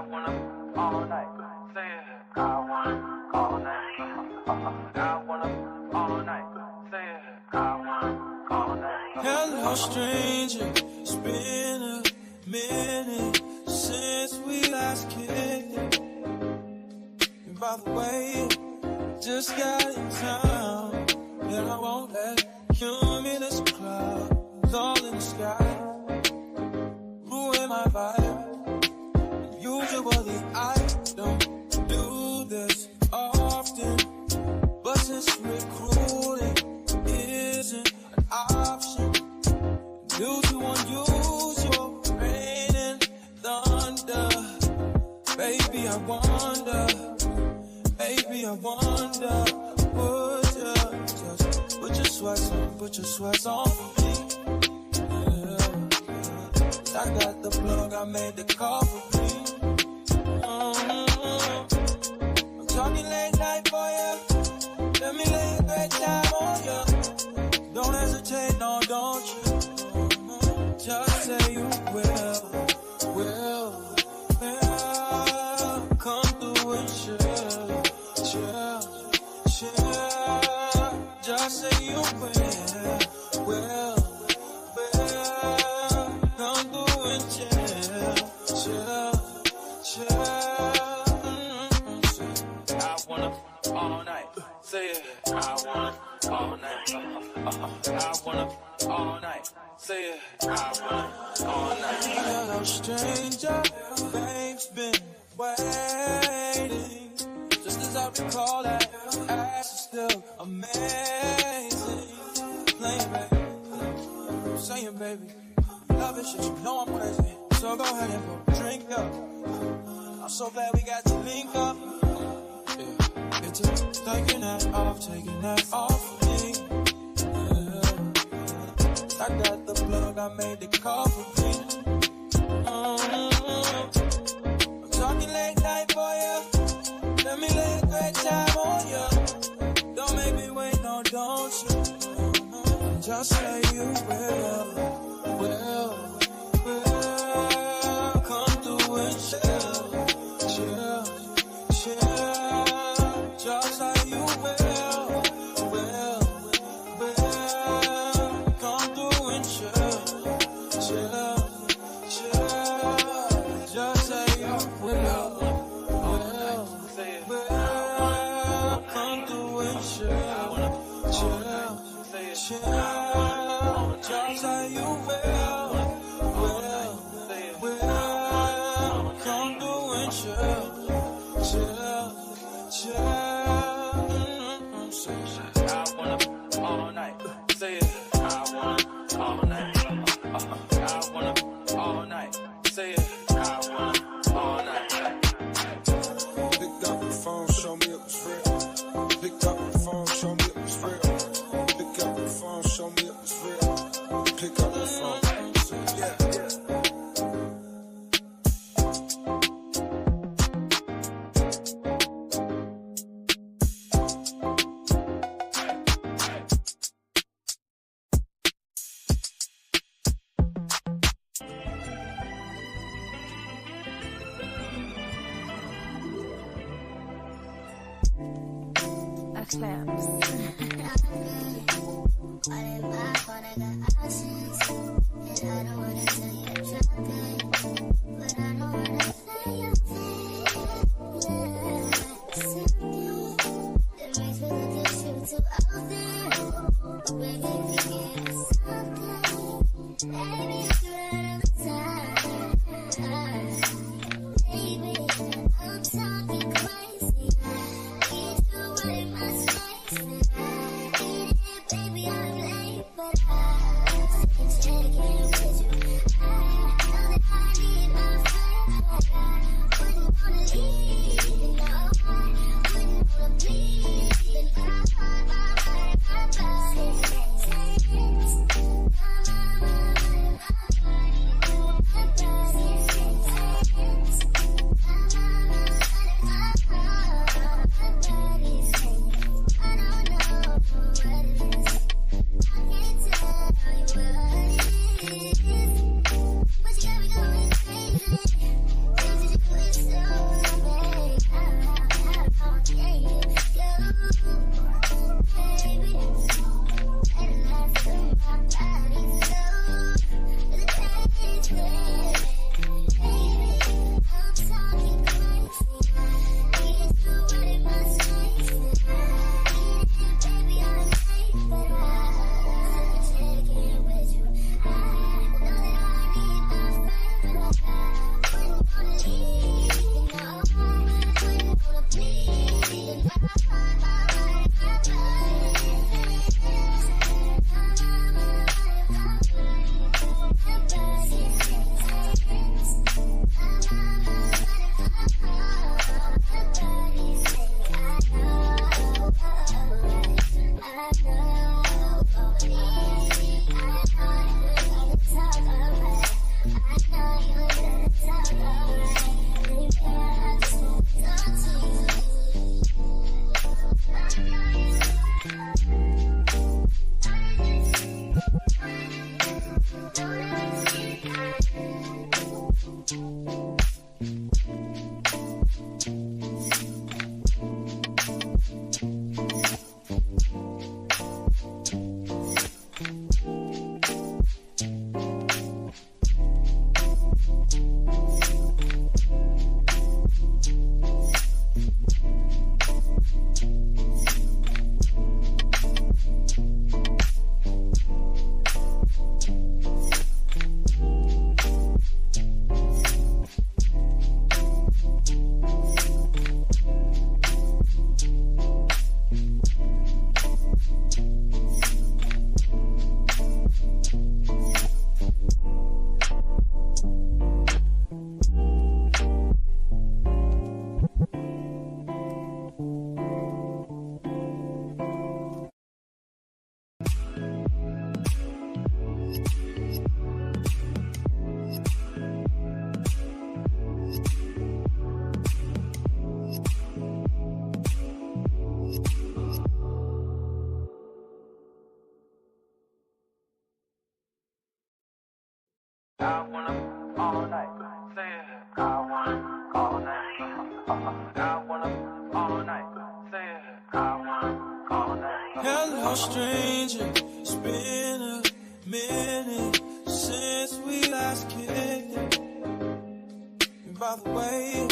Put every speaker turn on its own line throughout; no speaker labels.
wanna all night. Say it. I wanna all night. I wanna all night. Say it. I wanna all night.
Hello, stranger. It's been a minute since we last kicked. And by the way, just got in town, and I won't let cumulus clouds all in the sky ruin my vibe. Usually I don't do this often, but since recruiting isn't an option, due to unusual rain and thunder, baby I wonder, would you just put your sweats on for me? Yeah. I got the plug, I made the call for me. I'm talking late night for you. Let me lay a great time on you. Don't hesitate, no, don't you? Just say you will. Come through and chill. Just say you will. Come through and chill.
I wanna all night. Say it. I wanna all night. I wanna all night. Say it. I wanna all night.
Hello, stranger. Babe's been waiting. Just as I recall that ass is still amazing. Playing, baby. Saying, baby. Love it, shit. You know I'm crazy. So go ahead and put a drink up. I'm so glad we got to link up. Yeah, it's just taking that off of me. Yeah. I got the plug, I made the call for me. I'm talking late night for you. Let me lay a great time on you. Don't make me wait, no, don't you? Just say you will. Come through and chill. Just like you will. Come through and chill. Just like you will. Come through and chill. Just like you will. Come through and chill.
I wanna all night. Say it. I wanna all night. I wanna all night. Say it. I wanna all night.
Pick up the phone, show me it was real. Pick up the phone, show me it was real. Pick up the phone, show me it was real. Pick up the phone. Yeah.
Clamps.
I wanna all night. Say it. I wanna all night. I wanna all night. Say it. I wanna all night.
Hello, stranger. It's been a minute since we last kicked it. And by the way,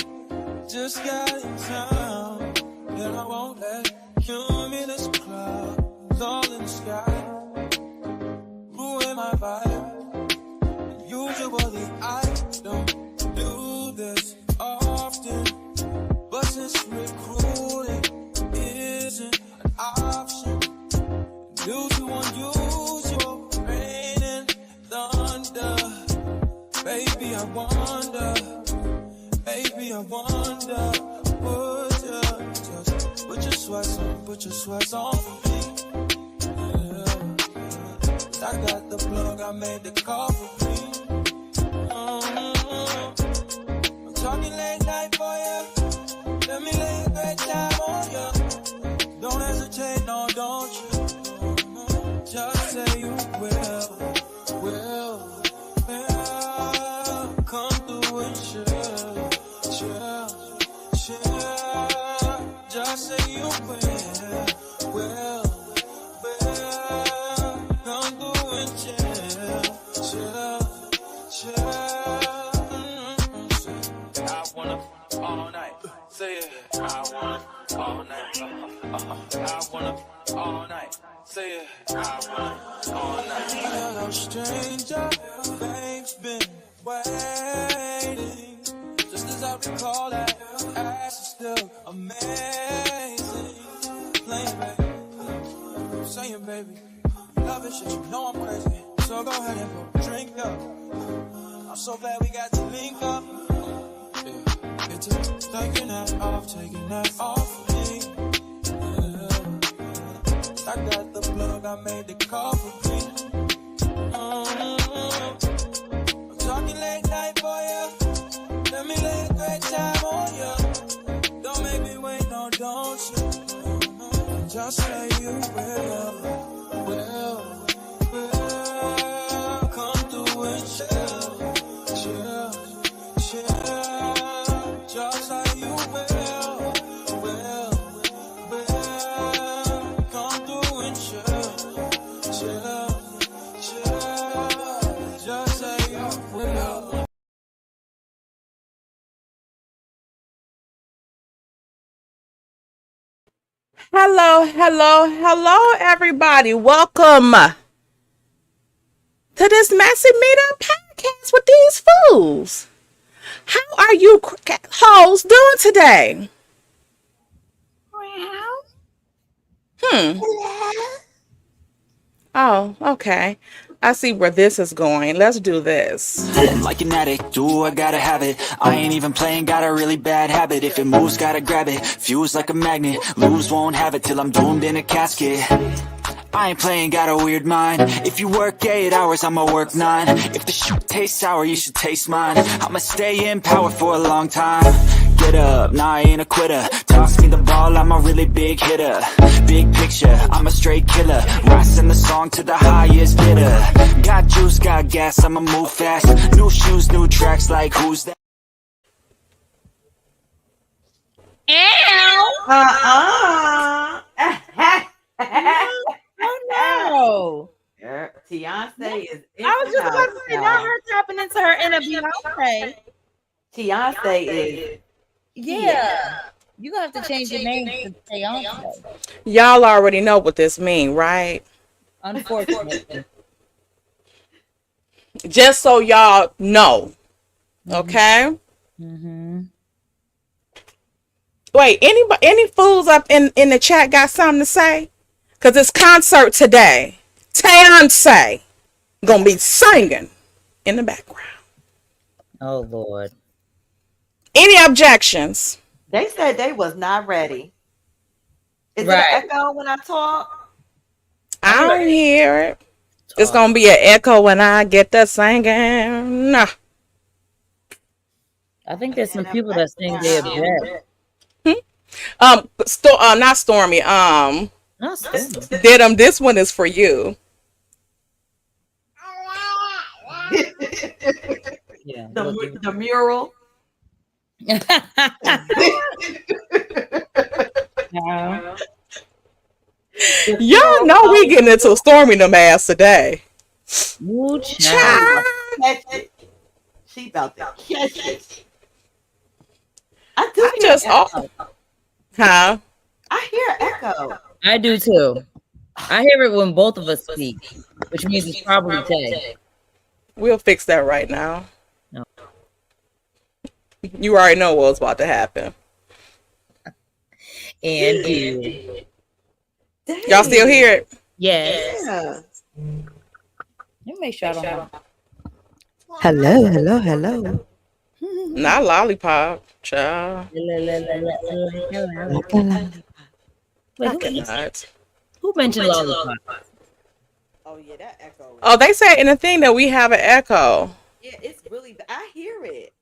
just got in town, and I won't let cumulus clouds all in the sky ruin my vibe. Usually I don't do this often, but since recruiting isn't an option, due to unusual rain and thunder, baby I wonder, would you just put your sweats on for me? Yeah. I got the plug, I made the call for me. I'm talking late night for you. Let me lay a great time on you. Don't hesitate, no, don't you? Just say you will. Come through and chill. Just say you will. Come through and chill.
I wanna all night. Say it. I wanna all night. I wanna all night. Say it. I wanna all night.
Hello, stranger. Babe's been waiting. Just as I recall that ass is still amazing. Playing, baby. Saying, baby. Love it, shit, you know I'm crazy. So go ahead and put a drink up. I'm so glad we got to link up. Yeah. It's taking that off of me. Yeah. I got the plug, I made the call for me. I'm talking late night for you. Let me lay a great time on you. Don't make me wait, no, don't you? Just say you will. Come through and chill. Just like you will. Come through and chill. Just like you will.
Hello, everybody. Welcome to this Messy Meetup podcast with these fools. How are you hoes doing today? Oh, okay. I see where this is going. Let's do this.
I'm like an addict, do I gotta have it. I ain't even playing, got a really bad habit. If it moves, gotta grab it. Fuse like a magnet, lose, won't have it till I'm doomed in a casket. I ain't playing, got a weird mind. If you work 8 hours, I'ma work 9. If the shoot tastes sour, you should taste mine. I'ma stay in power for a long time. Get up, nah, I ain't a quitter. Toss me the ball, I'm a really big hitter. Big picture, I'm a straight killer. Rising the song to the highest bidder. Got juice, got gas, I'ma move fast. New shoes, new tracks, like who's that?
Oh no.
Beyonce is in
I was
the
just about
house,
to say, not
y'all.
her tapping into her inner Beyonce.
Beyonce is here.
Yeah. You gonna have to change your name to Beyonce.
Y'all already know what this mean, right?
Unfortunately.
Just so y'all know. Okay?
Mm-hmm.
Wait, any fools up in the chat got something to say? Cause it's concert today. Beyonce gonna be singing in the background.
Oh Lord.
Any objections?
They said they was not ready. Is it
Right.
an echo when I talk?
I don't hear it. It's gonna be an echo when I get the singing. Nah.
I think there's some people that sing they object.
Not Stormy.
Not Stormy.
Did this one is for you.
Yeah.
The mural.
No.
Y'all know we getting into Stormy them ass today.
Ooh,
Child.
Catch it. She about to catch it. I do
I
hear
just
echo.
huh?
I hear echo.
I do too. I hear it when both of us speak, which means it's probably Tay.
We'll fix that right now.
No.
You already know what's about to happen.
And you.
Y'all still hear it?
Yes.
Yeah.
Let me make sure I don't have.
Hello.
Not lollipop, child.
Wait,
Not.
who mentioned lollipop?
Oh yeah, that echo.
Oh, they said in the thing that we have an echo.
Yeah, it's really. I hear it.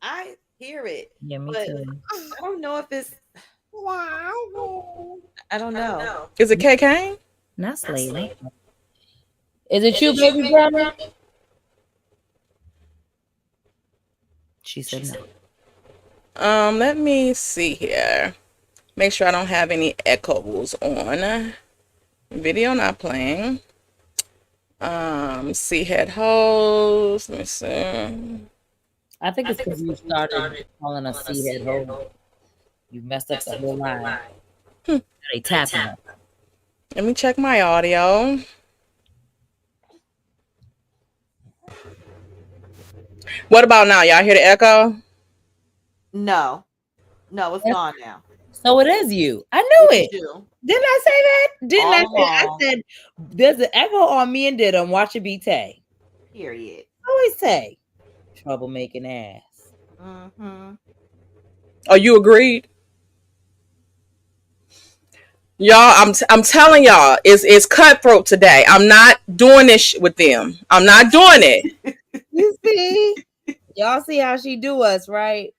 Yeah, me
But
too.
I don't know if it's. I don't know.
Is it KK?
Not Slade. Is it you, baby brother? She said no.
Let me see here. Make sure I don't have any echoes on. Video not playing. See head host. Let me see.
I think it's because you started calling us seahead hole. You messed up the whole line. They tapping us.
Let me check my audio. What about now? Y'all hear the echo?
No, it's gone now.
So it is you. I knew it.
You.
Didn't I say that? Didn't I say? I
along.
said there's an echo on me and did them. Watch it be Tay.
Period.
Always Tay. Troublemaking ass.
Mm-hmm.
Oh, you agreed? Y'all, I'm telling y'all, it's cutthroat today. I'm not doing this with them. I'm not doing it.
You see? Y'all see how she do us, right?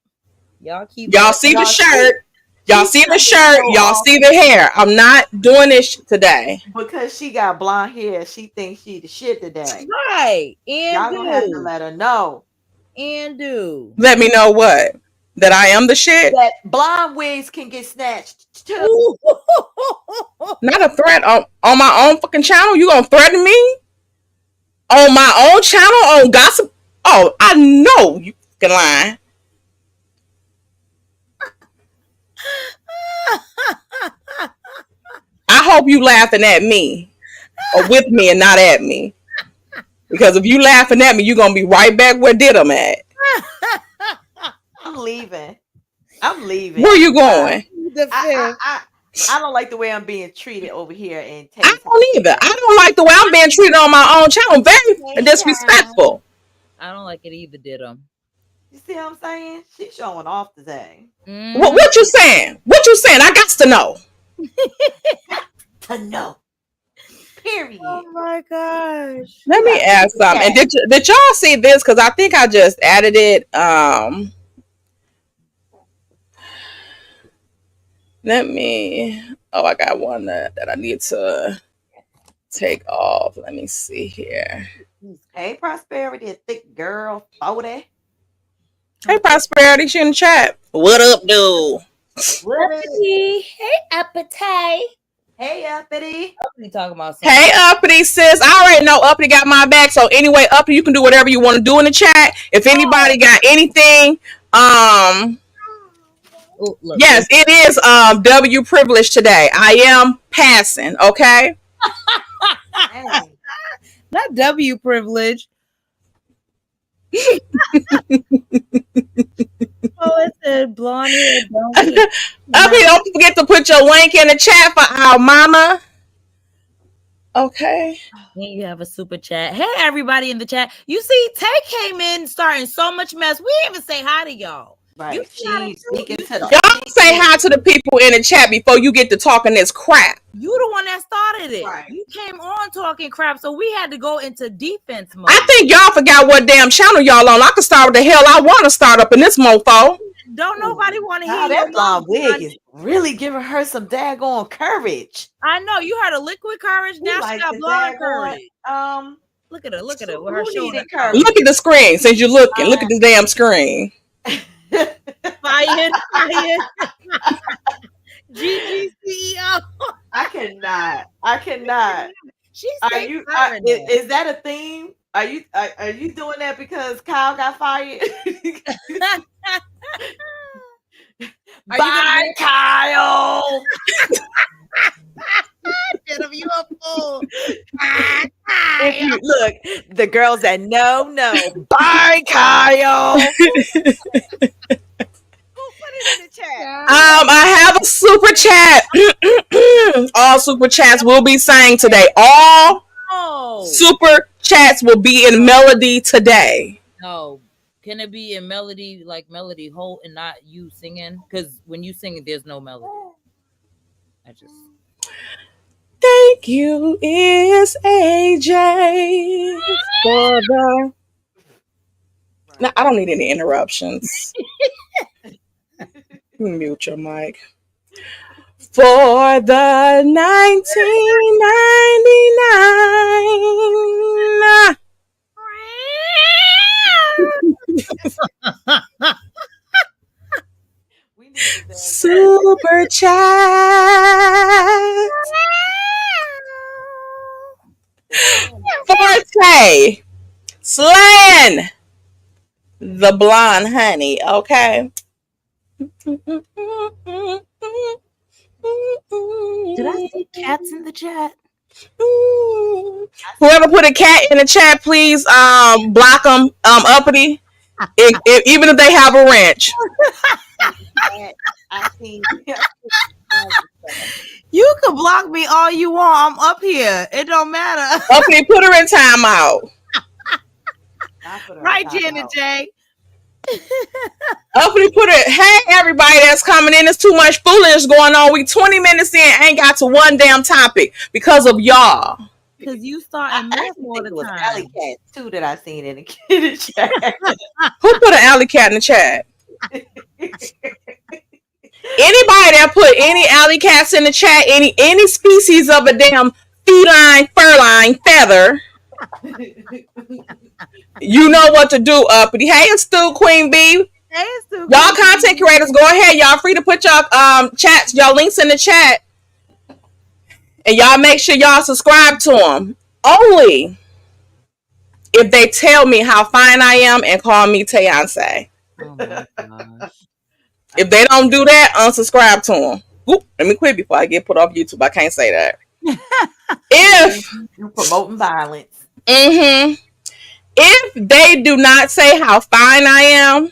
Y'all keep.
Y'all see the shirt. Y'all see the shirt. Y'all see the hair. I'm not doing this today.
Because she got blonde hair, she thinks she the shit today.
Right. And
Y'all gonna have to let her know.
And do.
Let me know what? That I am the shit?
That blonde wigs can get snatched too.
Not a threat on my own fucking channel. You gonna threaten me? On my own channel? On gossip? Oh, I know you fucking lying. I hope you laughing at me. Or with me and not at me. Because if you laughing at me, you're gonna be right back where did I'm at.
I'm leaving.
Where you going?
I don't like the way I'm being treated over here in Texas.
I don't either. I don't like the way I'm being treated on my own channel. Very disrespectful.
I don't like it either, did them.
You see what I'm saying? She's showing off today.
What you saying? What you saying? I got to know.
To know. Period.
Oh my gosh.
Let me ask something. And did y'all see this? Because I think I just added it. Let me. Oh, I got one that I need to take off. Let me see here.
Hey, Prosperity, a thick girl, 40.
Hey, Prosperity, she in the chat. What up, dude?
Hey, appetite.
Hey, uppity.
What are you talking about? Something?
Hey, Uppity, sis. I already know Uppity got my back. So anyway, Uppity, you can do whatever you want to do in the chat. If anybody got anything,
Ooh, look,
yes, it is W privilege today. I am passing, okay?
Hey.
not W privilege. Oh, it said blonde hair.
Uppity, don't forget to put your link in the chat for our mama. Okay.
Then you have a super chat. Hey, everybody in the chat. You see, Tay came in starting so much mess. We didn't even say hi to y'all.
Right.
You
She's speaking to the
Y'all say hi to the people in the chat before you get to talking this crap.
You the one that started it.
Right.
You came on talking crap, so we had to go into defense mode.
I think y'all forgot what damn channel y'all on. I can start with the hell I want to start up in this mofo.
Don't nobody want to hear
that blonde
your
wig is really giving her some daggone courage.
I know you had a liquid courage. Now she got blonde courage. Look at her with her shoulder.
Look at the screen since you're looking. Look at the damn screen.
Fire. GG CEO.
I cannot.
She's
Are you? Is that a theme? Are you doing that because Kyle got fired? Bye, Kyle.
You a fool.
Look, the girls that no. Bye, Kyle.
I have a super chat. All super chats will be sang today. All super chats will be in melody today.
No. Can it be in melody, like melody whole and not you singing? Because when you sing it, there's no melody.
Thank you, is AJ for the... No, I don't need any interruptions. Mute your mic. For the 1999 super chat. Forte Slan the blonde honey, okay?
Did I see cats in the chat?
Whoever put a cat in the chat, please block them uppity. Even if they have a wrench.
You can block me all you want. I'm up here. It don't matter.
Okay, put her in timeout.
Right, Janet J.
Uppity put it. Hey, everybody that's coming in. There's too much foolishness going on. We 20 minutes in, ain't got to one damn topic because of y'all.
Because you start and mess all the time.
Alley cat too that I seen in the chat.
Who put an alley cat in the chat? Anybody that put any alley cats in the chat, any species of a damn feline, furline, feather, you know what to do, uppity. Hey, it's Stu Queen Bee.
Hey, it's Stu.
Y'all content creators, go ahead. Y'all free to put y'all chats, y'all links in the chat. And y'all make sure y'all subscribe to them. Only if they tell me how fine I am and call me Beyonce.
Oh my gosh.
If they don't do that, unsubscribe to them. Oop, let me quit before I get put off YouTube. I can't say that. If
you're promoting violence.
If they do not say how fine I am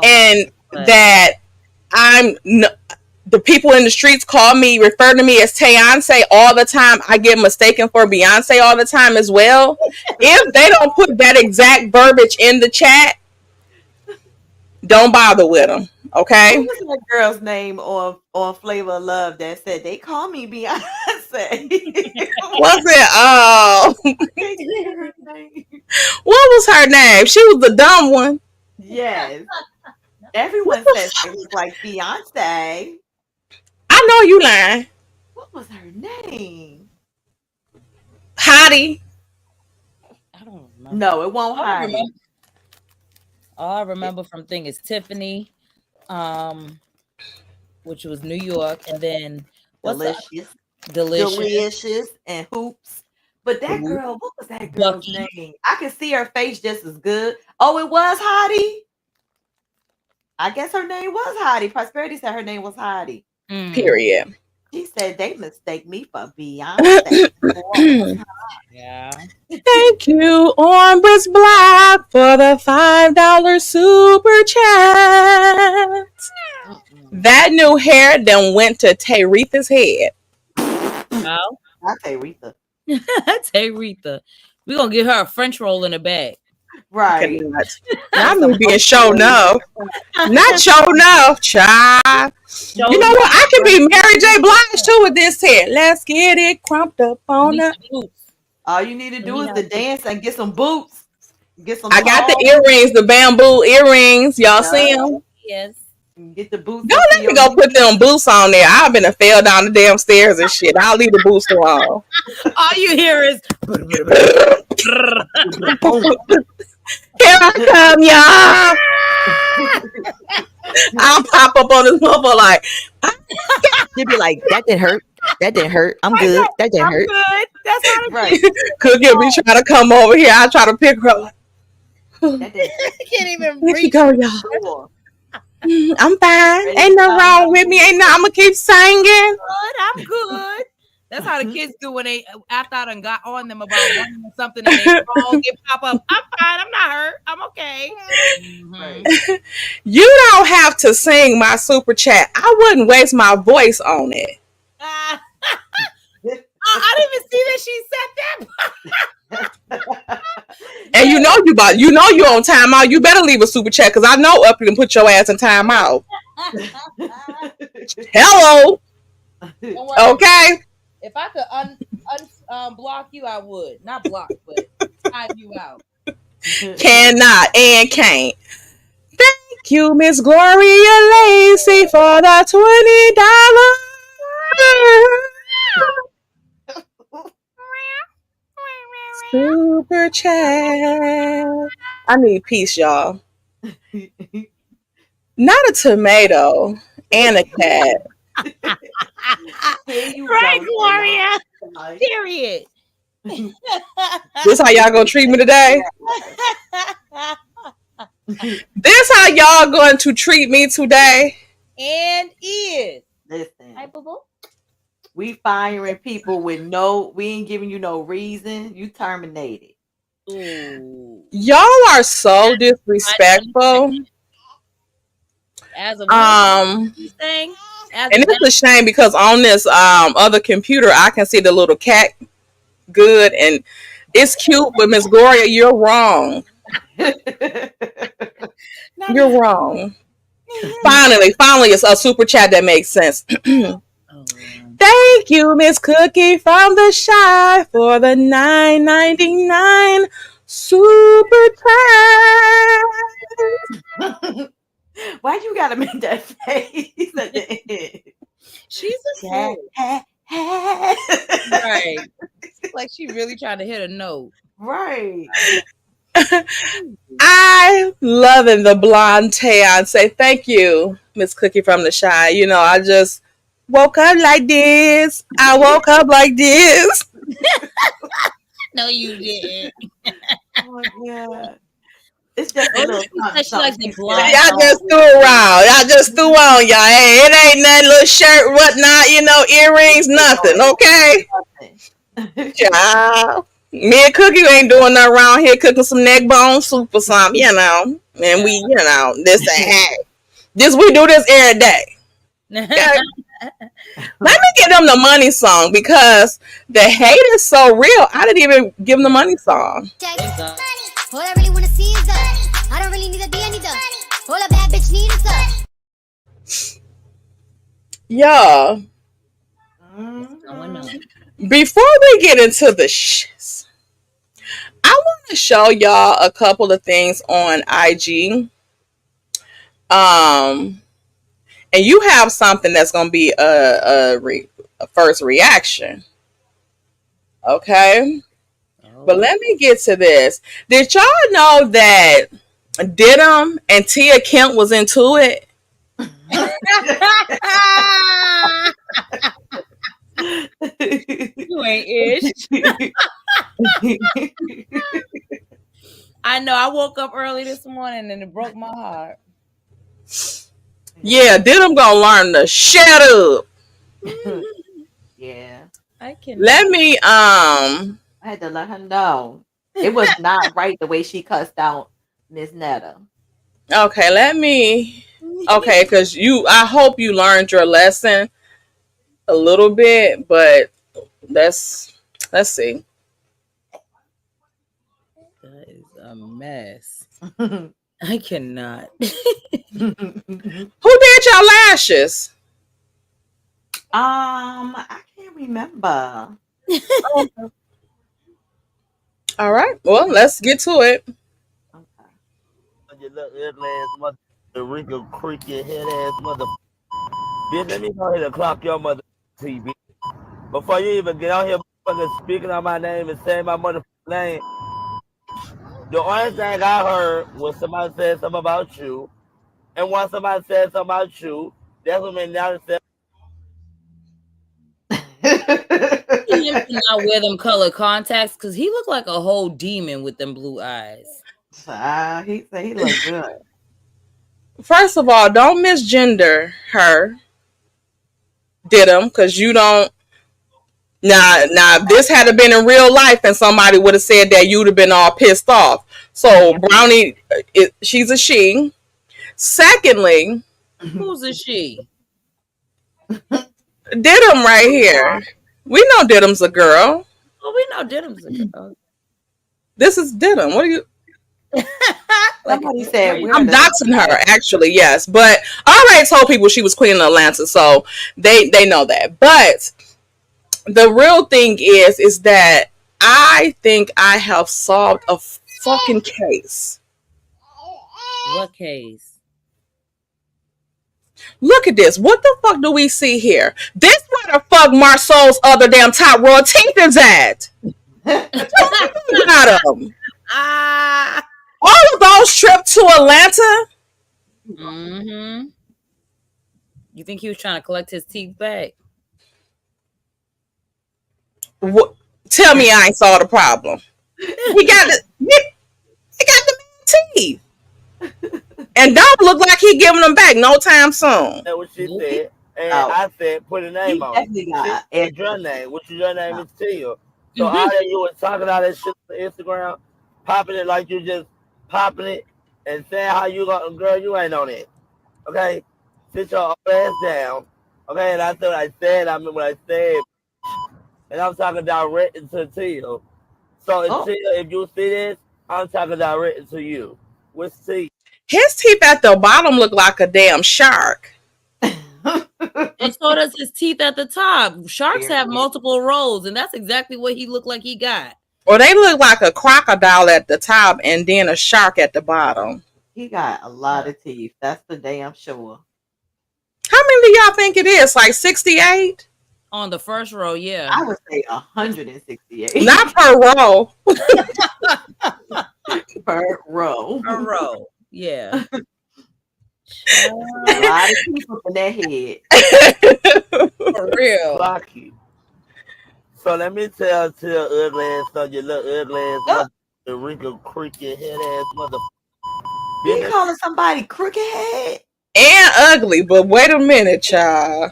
and that the people in the streets refer to me as Beyonce all the time, I get mistaken for Beyonce all the time as well. If they don't put that exact verbiage in the chat, don't bother with them. Okay.
What was that girl's name on Flavor of Love that said they call me Beyonce?
What's it? Oh, what was her name? She was the dumb one.
Yes. Everyone says it was like Beyonce.
I know you lying.
What was her name?
Hottie.
I don't remember.
No, it won't Hottie.
All I remember from thing is Tiffany, which was New York, and then
Delicious. Delicious and Hoops. But that girl, what was that girl's
Bucky.
name? I could see her face just as good. Oh, it was Heidi. I guess her name was Heidi. Prosperity said her name was Heidi.
Period.
She said they mistake me for Beyonce.
Yeah.
Thank you, Orange Block, for the $5 super chat. That new hair then went to Taretha's head.
Oh.
I say Rita.
Tay Rita. We're gonna give her a French roll in the bag.
Right.
Not me being show no. Not show no, child. You know what? I can be Mary J. Blige too with this hair. Let's get it crumped up on the.
All you need to do is the dance and get some boots. Get some.
I got the earrings, the bamboo earrings. Y'all see them?
Yes.
Get the boots.
Don't let me go put them boots on there. I've been fell down the damn stairs and shit. I'll leave the boots alone.
All you hear is
here I come, y'all. I'll pop up on this mother like.
She'd be like, that didn't hurt. That didn't hurt. I'm good. That didn't hurt.
Good. That's how
Right.
Cookie be trying to come over here. I try to pick her up.
That didn't
can't even
Here she
breathe.
go, y'all.
hurt.
I'm fine. Ain't no wrong with me. Ain't no. I'ma keep singing.
Good. I'm good. That's how the kids do when they after I done got on them about running or something and they all get pop up. I'm fine. I'm not hurt. I'm okay.
Right.
You don't have to sing my super chat. I wouldn't waste my voice on it.
I didn't even see that she said that.
And you know you on timeout. You better leave a super chat because I know up you can put your ass in timeout. Hello. Okay.
If I could block you, I would. Not block, but time you out.
Cannot and can't. Thank you, Miss Gloria Lacey, for the $20 super chat. I need peace, y'all. Not a tomato and a cat.
Right, Gloria. Period.
This how y'all gonna treat me today? This how y'all going to treat me today?
And is.
Listen. We firing people with we ain't giving you no reason. You terminated.
Ooh.
Y'all are so disrespectful.
As a thing.
And it's a shame because on this other computer I can see the little cat good and it's cute, but Miss Gloria, you're wrong. You're wrong. Finally, it's a super chat that makes sense. Thank you, Miss Cookie from the Shy, for the $9.99 super chat.
Why you gotta make that face at the end?
She's a right. Like she really trying to hit a note.
Right.
I loving the blonde tan. Say thank you, Miss Cookie from the Shy. You know, I just woke up like this. I woke up like this.
No, you didn't.
Oh my god. It's just a little something.
Y'all just threw around. Y'all just threw on, y'all. Hey, it ain't that little shirt, whatnot, you know, earrings, nothing, okay? Child. Me and Cookie ain't doing nothing around here cooking some neck bone soup or something, you know. And we, you know, this and hey. We do this every day. Okay? Let me get them the money song because the hate is so real. I didn't even give them the money song.
All I really wanna see is us. I don't really need a D, I need the. All a bad bitch need is us.
Y'all, before we get into the shits, I want to show y'all a couple of things on IG. And you have something that's gonna be a first reaction, okay? But let me get to this. Did y'all know that Didum and Tia Kemp was into it?
You ain't ish. I know. I woke up early this morning and it broke my heart.
Yeah, then I'm gonna learn to shut up.
Yeah.
I can.
Let me
I had to let her know. It was not right the way she cussed out Miss Netta.
Okay, let me. Okay, because I hope you learned your lesson a little bit, but let's see.
That is a mess. I cannot.
Who did your lashes?
I can't remember.
All right, well, let's get to it.
Okay.
You little ugly ass mother, the wrinkle creaky head ass mother. Bitch, let me go ahead and clock your mother TV. Before you even get out here motherfucking speaking on my name and saying my motherfucking name, the only thing I heard was somebody said something about you. And once somebody said something about you, that's what made now said.
Him to not wear them color contacts because he looked like a whole demon with them blue eyes.
He said he looked good.
First of all, don't misgender her. Did him because you don't. Now, if this had been in real life and somebody would have said that, you'd have been all pissed off. So Brownie, she's a she. Secondly,
who's a she?
Didum right here. We know Didum's a girl.
Oh, we know Didum's a girl.
This is Didum. What are you?
Somebody said
I'm doxing her, actually, yes. But I already told people she was queen of Atlanta, so they know that. But the real thing is that I think I have solved a fucking case.
What case? Look
at this. What the fuck do we see here? This where the fuck Marceau's other damn top royal teeth is at. Got them. All of those trips to Atlanta.
Mm-hmm. You think he was trying to collect his teeth back?
What? Tell me I ain't saw the problem. He got the teeth. And don't look like he giving them back no time soon.
That's what she said. And I said, put a name on it. What's your name? What's your name is Tia. So all that you was talking all that shit on Instagram, popping it like you just popping it and saying how you got, girl, you ain't on it. Okay? Sit your old ass down. Okay? And I said what I said, I mean what I said. And I'm talking direct to Tia. So Tia, if you see this, I'm talking direct to you. What's Tia?
His teeth at the bottom look like a damn shark.
And so does his teeth at the top. Sharks have multiple rows, and that's exactly what he looked like he got.
Or they look like a crocodile at the top and then a shark at the bottom.
He got a lot of teeth. That's for damn sure.
How many do y'all think it is? Like 68?
On the first row, yeah.
I would say 168.
Not per row.
Per row.
Per row. Yeah.
A lot of people in that head.
For real.
Lucky. So let me tell ugly ass son, you little ugly ass mother, the wrinkle creaky head ass mother.
You calling somebody crooked head?
And ugly, but wait a minute, y'all.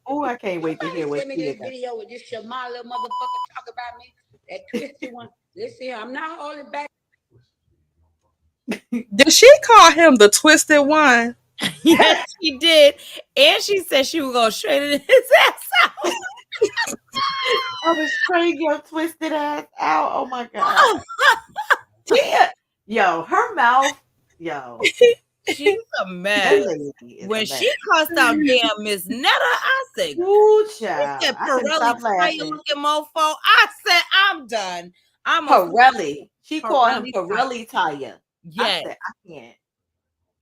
Oh, I can't wait to hear what
me this video with this Shamar little motherfucker talk about me. That twisted one. Listen, I'm not holding back.
Did she call him the twisted one?
Yes, she did. And she said she was gonna straighten his ass out.
I was straight your twisted ass out. Oh my god. Yeah. Yo, her mouth. Yo.
She's a mess. When she cussed out damn Miss Netta, I said,
"Ooh, child."
That Pirelli looking mofo. I said, I'm done. I'm
Pirelli. She called him Pirelli tire.
Yes.
I can't.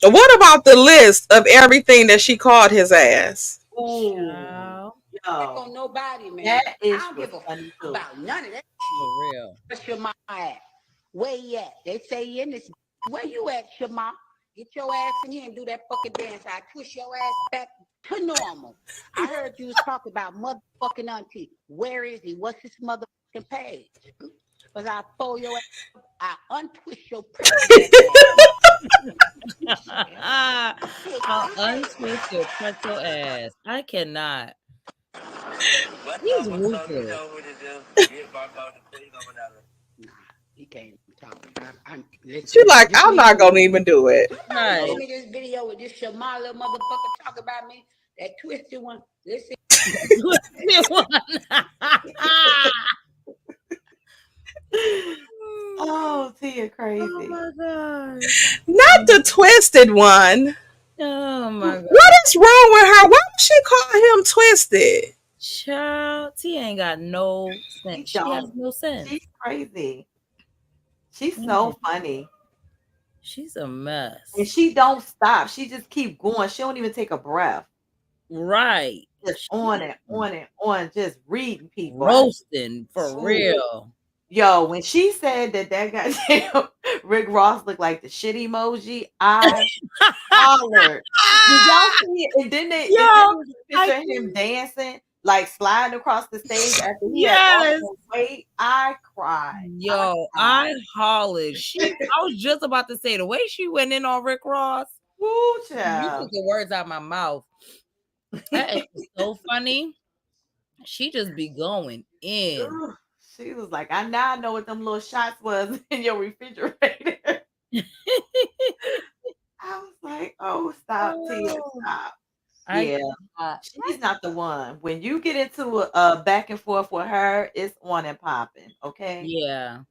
What about the list of everything that she called his ass?
Ooh.
Yo. On nobody, man.
That is
I don't give a fuck about none of that.
For real.
Where's Shamar at? Where you at? They say you in this. Where you at, Shamar? Get your ass in here and do that fucking dance. I twist your ass back to normal. I heard you was talking about motherfucking auntie. Where is he? What's his motherfucking page? Because I pull your ass, I untwist your pretzel
I'll untwist your pretzel ass. I cannot. He's ruthless.
He can't talk.
She like, I'm not gonna even do it.
Right. Give me this video with this Shamala motherfucker talk about me. That twisted one. Listen.
Twisted one.
Oh, Tia, crazy.
Oh my god.
Not the twisted one.
Oh my god.
What is wrong with her? Why would she call him twisted?
Child, Tia ain't got no sense. She has no sense.
She's crazy. She's so funny.
She's a mess.
And she don't stop. She just keep going. She don't even take a breath.
Right.
Just on and on and on. Just reading people.
Roasting for real.
Yo, when she said that goddamn Rick Ross looked like the shit emoji, I hollered. Did y'all see it? And then they picture him dancing, like sliding across the stage after he had lost weight. I cried.
Yo, I hollered. I was just about to say the way she went in on Rick Ross.
Ooh,
You
child.
took the words out of my mouth. That is so funny. She just be going in.
Ugh. She was like, I now know what them little shots was in your refrigerator. I was like, oh, stop, Tia, stop. She's not the one. When you get into a back and forth with her, it's on and popping, okay?
Yeah.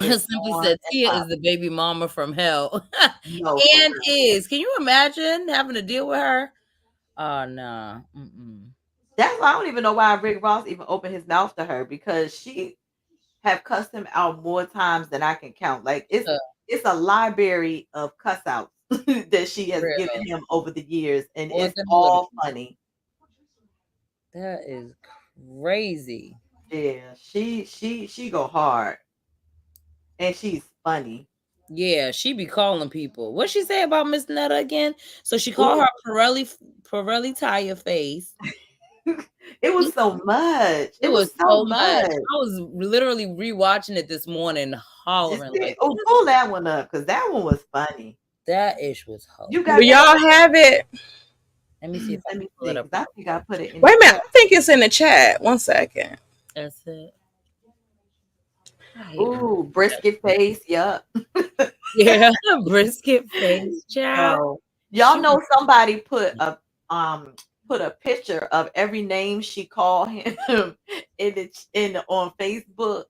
Simply said, Tia is the baby mama from hell.
No,
and is. Can you imagine having to deal with her? Oh, no.
That's why I don't even know why Rick Ross even opened his mouth to her, because she have cussed him out more times than I can count. Like it's a library of cuss outs that she has given him over the years, and it's all funny.
That is crazy.
Yeah, she go hard, and she's funny.
Yeah, she be calling people. What she say about Miss Netta again? So she called her Pirelli tire face.
It was so much. It was so much.
I was literally rewatching it this morning, hollering like,
pull that one up, because that one was funny.
That ish was
Do y'all have it?
Let me see if I can pull it up.
I think I put it in.
Wait a minute, I think it's in the chat. 1 second.
That's it.
Ooh, brisket face. Yup.
Yeah, brisket face. Child.
Y'all know somebody put a picture of every name she called him on Facebook,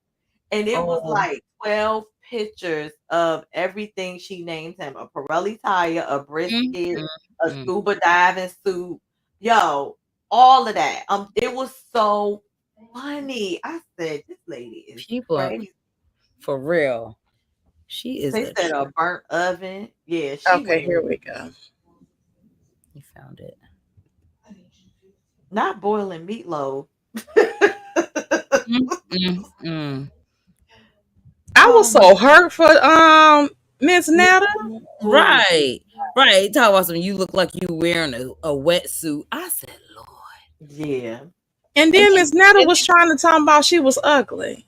and it was like 12 pictures of everything she named him: a Pirelli tire, a brisket, a scuba diving suit. Yo, all of that. It was so funny. I said, this lady is crazy.
For real. She is.
They said a burnt oven. Yeah.
Okay, here we go.
You found it.
Not boiling meatloaf.
I was so hurt for Miss Netta.
Right. Talk about something. You look like you wearing a wetsuit. I said, Lord.
Yeah.
And then Miss Netta was trying to talk about she was ugly.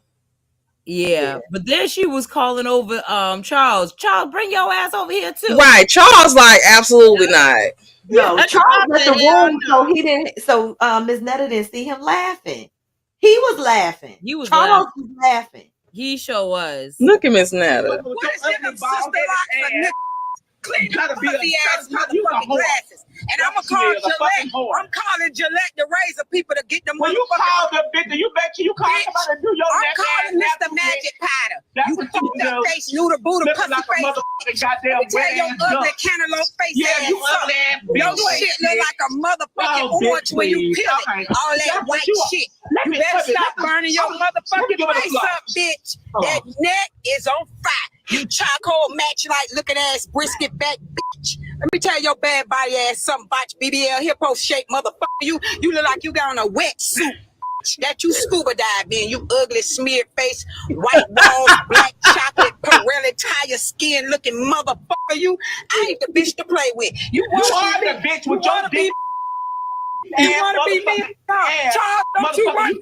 Yeah, but then she was calling over Charles. Charles, bring your ass over here too.
Right. Charles like, absolutely not.
No, Charles left the room, so he didn't. So Miss Netta didn't see him laughing. He was laughing. Charles was laughing.
He sure was.
Look at Miss Netta.
What is your sister like? Clean your pussy ass motherfucking glasses. And I'm gonna call Gillette. I'm calling Gillette the razor people to get them.
When you call the victim, you bet you call somebody to do your
I'm calling Mr. Magic Powder. You fucked up face, noodle booty, pussy face. Tell your ugly cantaloupe face ass up. Your shit look like a motherfucking orange when you peel it. All that white shit. You better stop burning your motherfucking face up, bitch. That neck is on fire. You charcoal match like looking ass brisket back bitch. Let me tell your bad body ass something about your BBL hippo shaped motherfucker. You look like you got on a wetsuit that you scuba dive in. You ugly smeared face, white walls, black chocolate Pirelli tire skin looking motherfucker. You, I ain't the bitch to play with. You are the bitch with your dick. You want to be me? Charles, don't you run for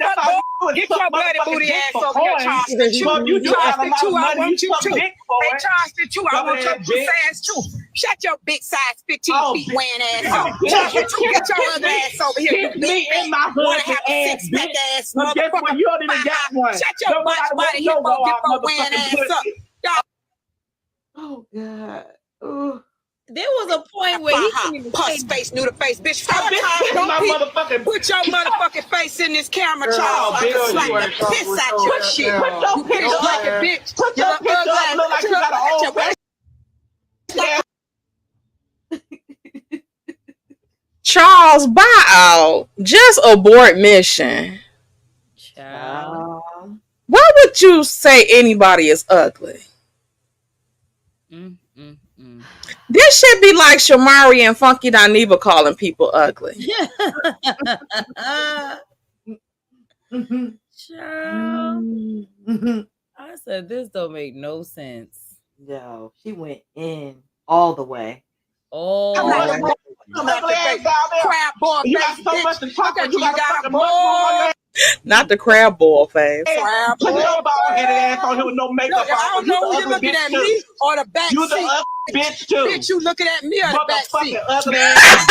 boy. Get your bloody booty ass over here, Charles. Charles, I want you too. Hey, Charles, I want your pussy ass too. Shut your big size 15 feet wearing ass up. Charles, get your ugly ass over here. You big in my hood have a six-pack ass motherfucker. You don't even got one. Shut your body hippo wearing ass up.
Oh, God. Ooh.
There was a point where he couldn't even
puss face, noodle face, bitch. Don't put your motherfucking face in this camera, Charles. I can slap the piss out your shit. You bitch like a bitch. Put your picture up, look like you got a whole.
Charles, buy out. Just abort mission.
Child.
Why would you say anybody is ugly? This should be like Shamari and Funky Dineva calling people ugly.
Child. I said this don't make no sense.
No, she went in all the way.
Oh,
crab boy, you got so much to talk about. You got a boy.
Not the crab boil face.
Crab boy. Put your bald-headed ass on here with no makeup on. I don't know who you looking at, me or the back
you
seat.
You the bitch too.
Bitch, you looking at me or the back seat?
Ugly ass.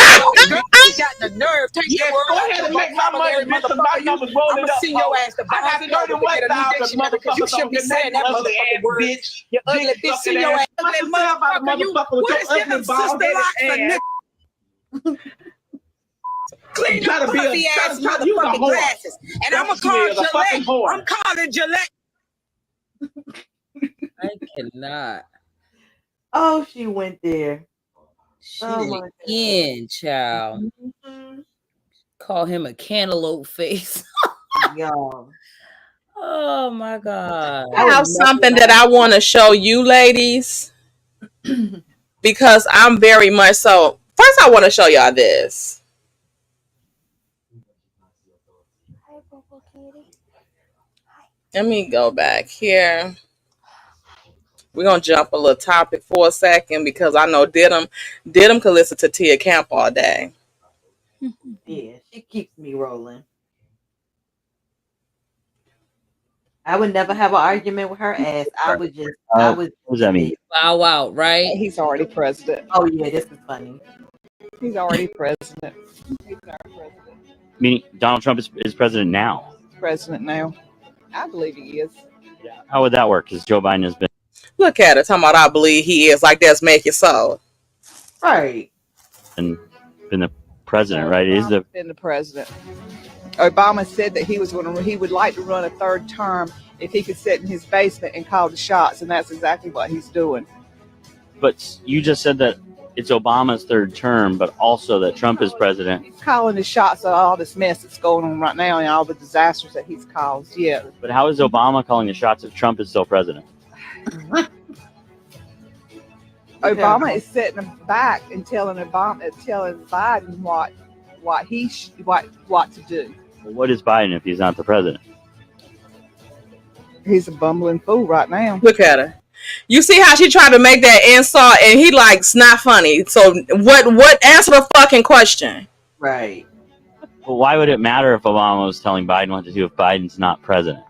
Girl, you got the nerve. Take your word.
Go ahead and make my money, bitch. The my numbers rolling up.
I'm send your ass to
I got 31,000 motherfuckers.
You should be saying that motherfucking word.
Bitch.
You ugly bitch. See your ass. Ugly motherfucker. You. What is them sister locks? Clean your pussy ass motherfucking glasses. And I'm gonna call Gillette. I'm calling Gillette.
I cannot.
Oh, she went there.
She went in, child. Call him a cantaloupe face.
Y'all.
Oh my God.
I have something that I want to show you ladies. Because I'm very much so. First, I want to show y'all this. Let me go back here. We're going to jump a little topic for a second because I know Didim could listen to Tia Kemp all day.
Yeah, she keeps me rolling. I would never have an argument with her ass. I would just,
what does that mean?
Bow out, right?
He's already president.
Oh, yeah, this is funny.
He's already president.
Meaning Donald Trump is president now.
President now. I believe he is.
Yeah. How would that work? Because Joe Biden has been.
Look at it. Talking about I believe he is. Like that's make it so.
Right.
And been the president, right? Is the
been the president. Obama said that he would like to run a third term if he could sit in his basement and call the shots, and that's exactly what he's doing.
But you just said that it's Obama's third term, but also that Trump is president.
He's calling the shots of all this mess that's going on right now and all the disasters that he's caused. Yeah.
But how is Obama calling the shots if Trump is still president?
Obama is sitting back and telling Biden what to do.
Well, what is Biden if he's not the president?
He's a bumbling fool right now.
Look at her. You see how she tried to make that insult and he like, it's not funny. So what answer the fucking question?
Right.
Well, why would it matter if Obama was telling Biden what to do if Biden's not president?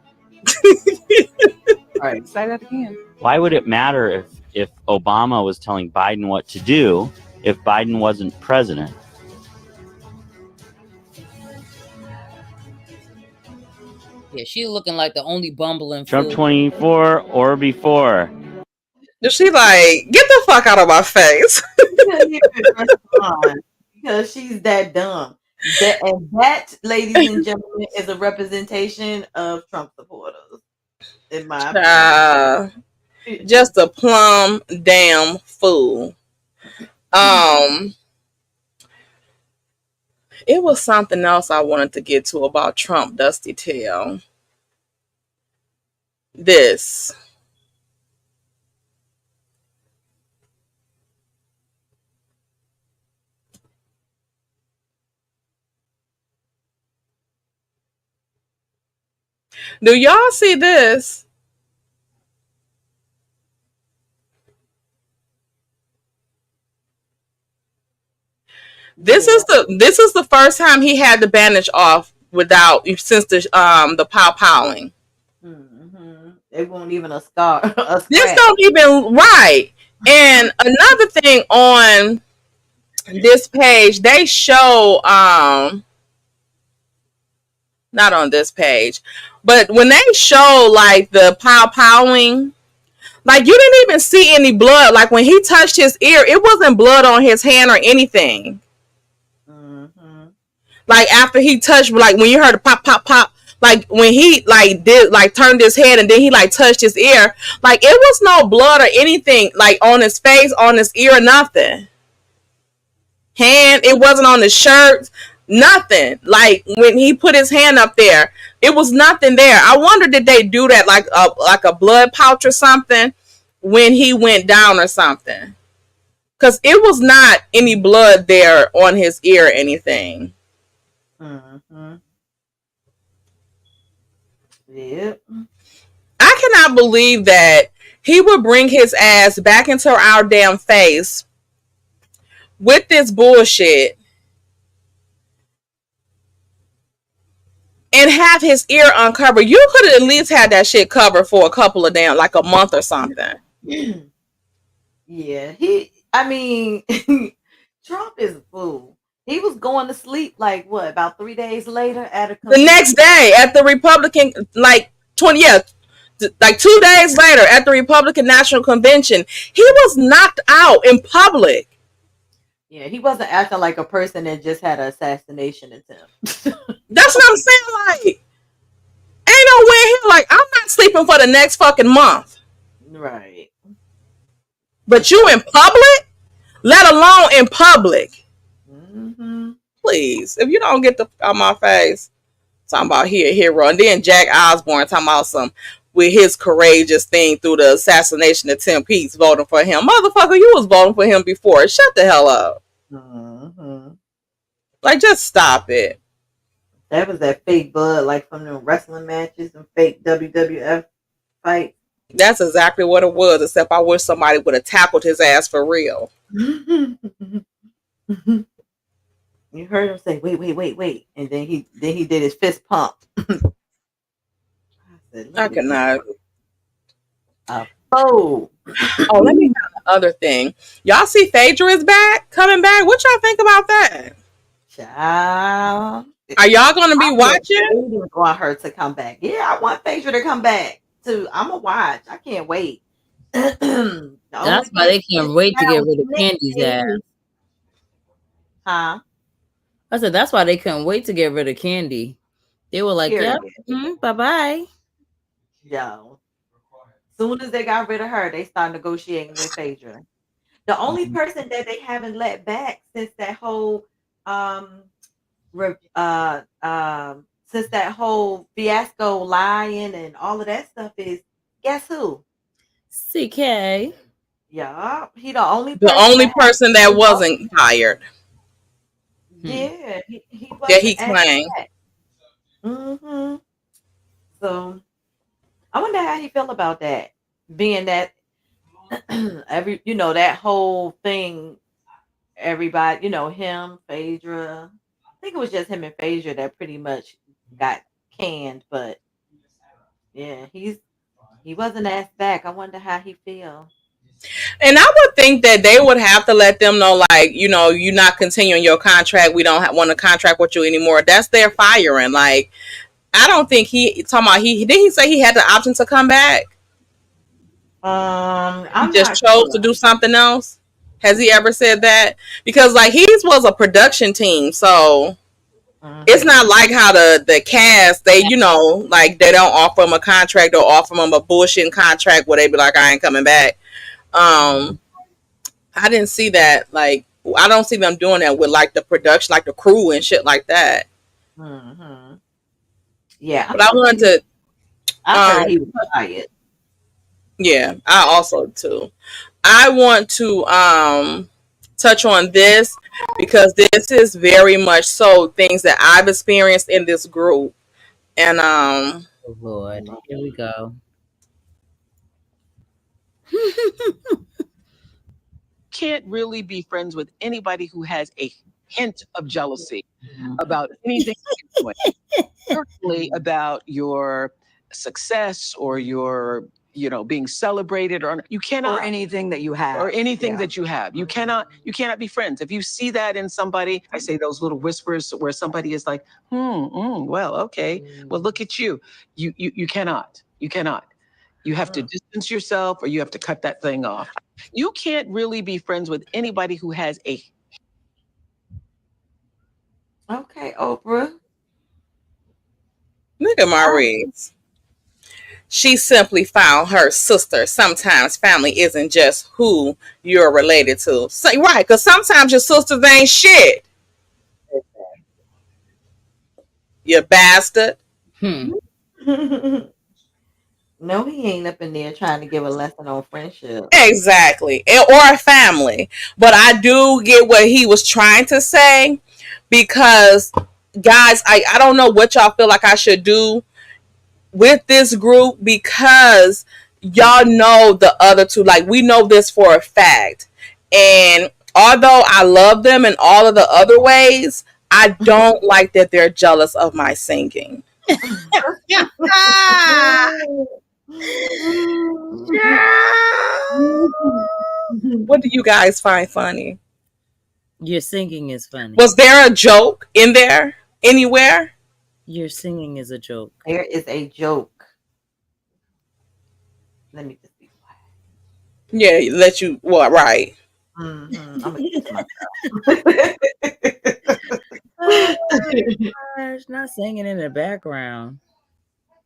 Right. Say that again.
Why would it matter if Obama was telling Biden what to do if Biden wasn't president?
Yeah, she looking like the only bumbling
Trump
fool.
24 or before.
She like, get the fuck out of my face.
Because she's that dumb. That, ladies and gentlemen, is a representation of Trump supporters. In my opinion.
Just a plumb damn fool. It was something else I wanted to get to about Trump, Dusty Tail. This. Do y'all see this? This is the first time he had the bandage off without since the powing.
Mm-hmm. It won't even a scar. A
this don't even right. And another thing on this page, they show not on this page, but when they show like the powing, like you didn't even see any blood. Like when he touched his ear, it wasn't blood on his hand or anything.
Mm-hmm.
Like after he touched, like when you heard the pop, pop, pop, like when he like did like turned his head and then he like touched his ear, like it was no blood or anything like on his face, on his ear, or nothing. Hand, it wasn't on his shirt, nothing. Like when he put his hand up there, it was nothing there. I wonder did they do that like a blood pouch or something when he went down or something, because it was not any blood there on his ear or anything.
Mm-hmm. Yep.
I cannot believe that he would bring his ass back into our damn face with this bullshit and have his ear uncovered. You could have at least had that shit covered for a couple of damn, like a month or something.
Yeah, I mean, Trump is a fool. He was going to sleep like what, about 3 days later at a
the next day at the Republican, like 20, yeah, like 2 days later at the Republican National Convention, he was knocked out in public.
Yeah, he wasn't acting like a person that just had an assassination attempt.
That's what I'm saying. Like, ain't no way here. Like, I'm not sleeping for the next fucking month.
Right.
But you in public, let alone in public.
Mm-hmm.
Please, if you don't get the out my face, talking about hero, and then Jack Osborne talking about some with his courageous thing through the assassination attempt, he's voting for him. Motherfucker, you was voting for him before. Shut the hell up.
Mm-hmm.
Like, just stop it.
That was that fake blood, like from the wrestling matches and fake WWF fight.
That's exactly what it was, except I wish somebody would have tackled his ass for real.
You heard him say, wait. And then he did his fist pump.
I cannot.
Oh,
let me have the other thing. Y'all see Phaedra is back, coming back. What y'all think about that?
Child.
Are y'all going to be watching?
I want her to come back. Yeah, I want Phaedra to come back too. I'm going to watch. I can't wait.
That's why they can't wait to get rid of Candy's ass.
Huh?
I said that's why they couldn't wait to get rid of Candy. They were like, "Yep, bye-bye."
Yo. Soon as they got rid of her, they started negotiating with Phaedra. The only person that they haven't let back since that whole since that whole fiasco lying and all of that stuff is, guess who?
CK.
Yeah, he the only
person that wasn't fired.
Yeah, he
claimed.
Mm-hmm. So I wonder how he feel about that, being that that whole thing, everybody, him, Phaedra. I think it was just him and Phaedra that pretty much got canned, but yeah, he wasn't asked back. I wonder how he feel.
And I would think that they would have to let them know, like, you're not continuing your contract. We don't want to contract with you anymore. That's their firing. Like, I don't think he say he had the option to come back.
He
just chose to do something else. Has he ever said that? Because like his was a production team, so it's not like how the cast they like they don't offer him a contract or offer him a bullshit contract where they be like, I ain't coming back. I didn't see that. Like, I don't see them doing that with like the production, like the crew and shit like that.
Mm-hmm. Yeah,
but I wanted to.
I heard he was quiet.
Yeah, I also too. I want to touch on this because this is very much so things that I've experienced in this group, and
oh Lord, here we go.
Can't really be friends with anybody who has a hint of jealousy about anything you're doing. Certainly about your success or your being celebrated, or you cannot,
or anything that you have,
or anything that you have. You cannot be friends. If you see that in somebody, I say those little whispers where somebody is like, well, okay, well, look at you. You cannot. You have to distance yourself, or you have to cut that thing off. You can't really be friends with anybody who has a.
Okay, Oprah.
Look at Maurice. She simply found her sister. Sometimes family isn't just who you're related to. So, right, because sometimes your sisters ain't shit. You bastard.
No, he ain't up in there trying to give a lesson on friendship.
Exactly. Or a family. But I do get what he was trying to say, because, guys, I don't know what y'all feel like I should do with this group, because y'all know the other two. Like, we know this for a fact. And although I love them in all of the other ways, I don't like that they're jealous of my singing. What do you guys find funny?
Your singing is funny.
Was there a joke in there anywhere?
Your singing is a joke.
There is a joke. Let me just be
quiet. Yeah, let you. Well, right.
I'm gonna kiss myself.
Oh, gosh, not singing in the background.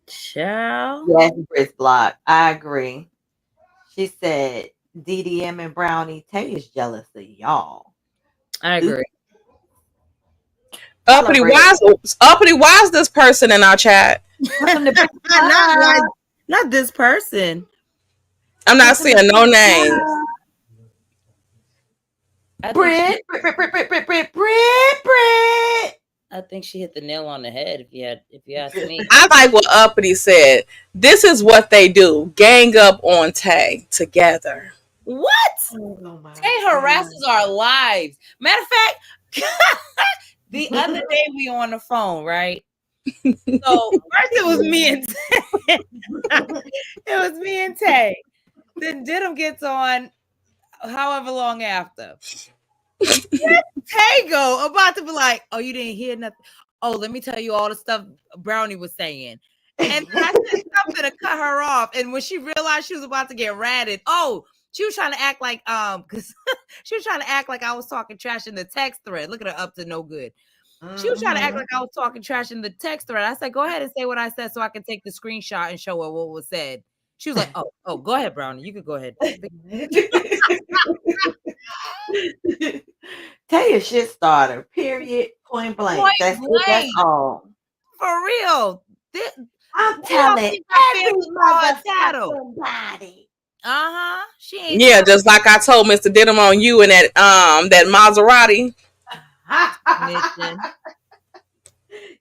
Child.
Yes, Chris Block. I agree. She said DDM and Brownie Tay is jealous of y'all.
I agree.
Uppity, why is this person in our chat?
Not this person.
I'm not seeing no names.
Brit.
I think she hit the nail on the head. If you ask me,
I like what Uppity said. This is what they do: gang up on Tay together.
What? Tay harasses our lives. Matter of fact, the other day we on the phone, right? So first it was me and Tay. It was me and Tay. Then Diddum gets on however long after. Tay go about to be like, oh, you didn't hear nothing. Oh, let me tell you all the stuff Brownie was saying. And I said something to cut her off. And when she realized she was about to get ratted, she was trying to act like because she was trying to act like I was talking trash in the text thread. Look at her up to no good. She was trying to act like I was talking trash in the text thread. I said, go ahead and say what I said so I can take the screenshot and show her what was said. She was like, oh, go ahead, Brownie. You could go ahead.
Tay a shit starter. Period. Point blank. That's all.
For real.
I'm telling somebody.
She ain't.
Yeah, just like I told Mr. Diddum on you and that Maserati.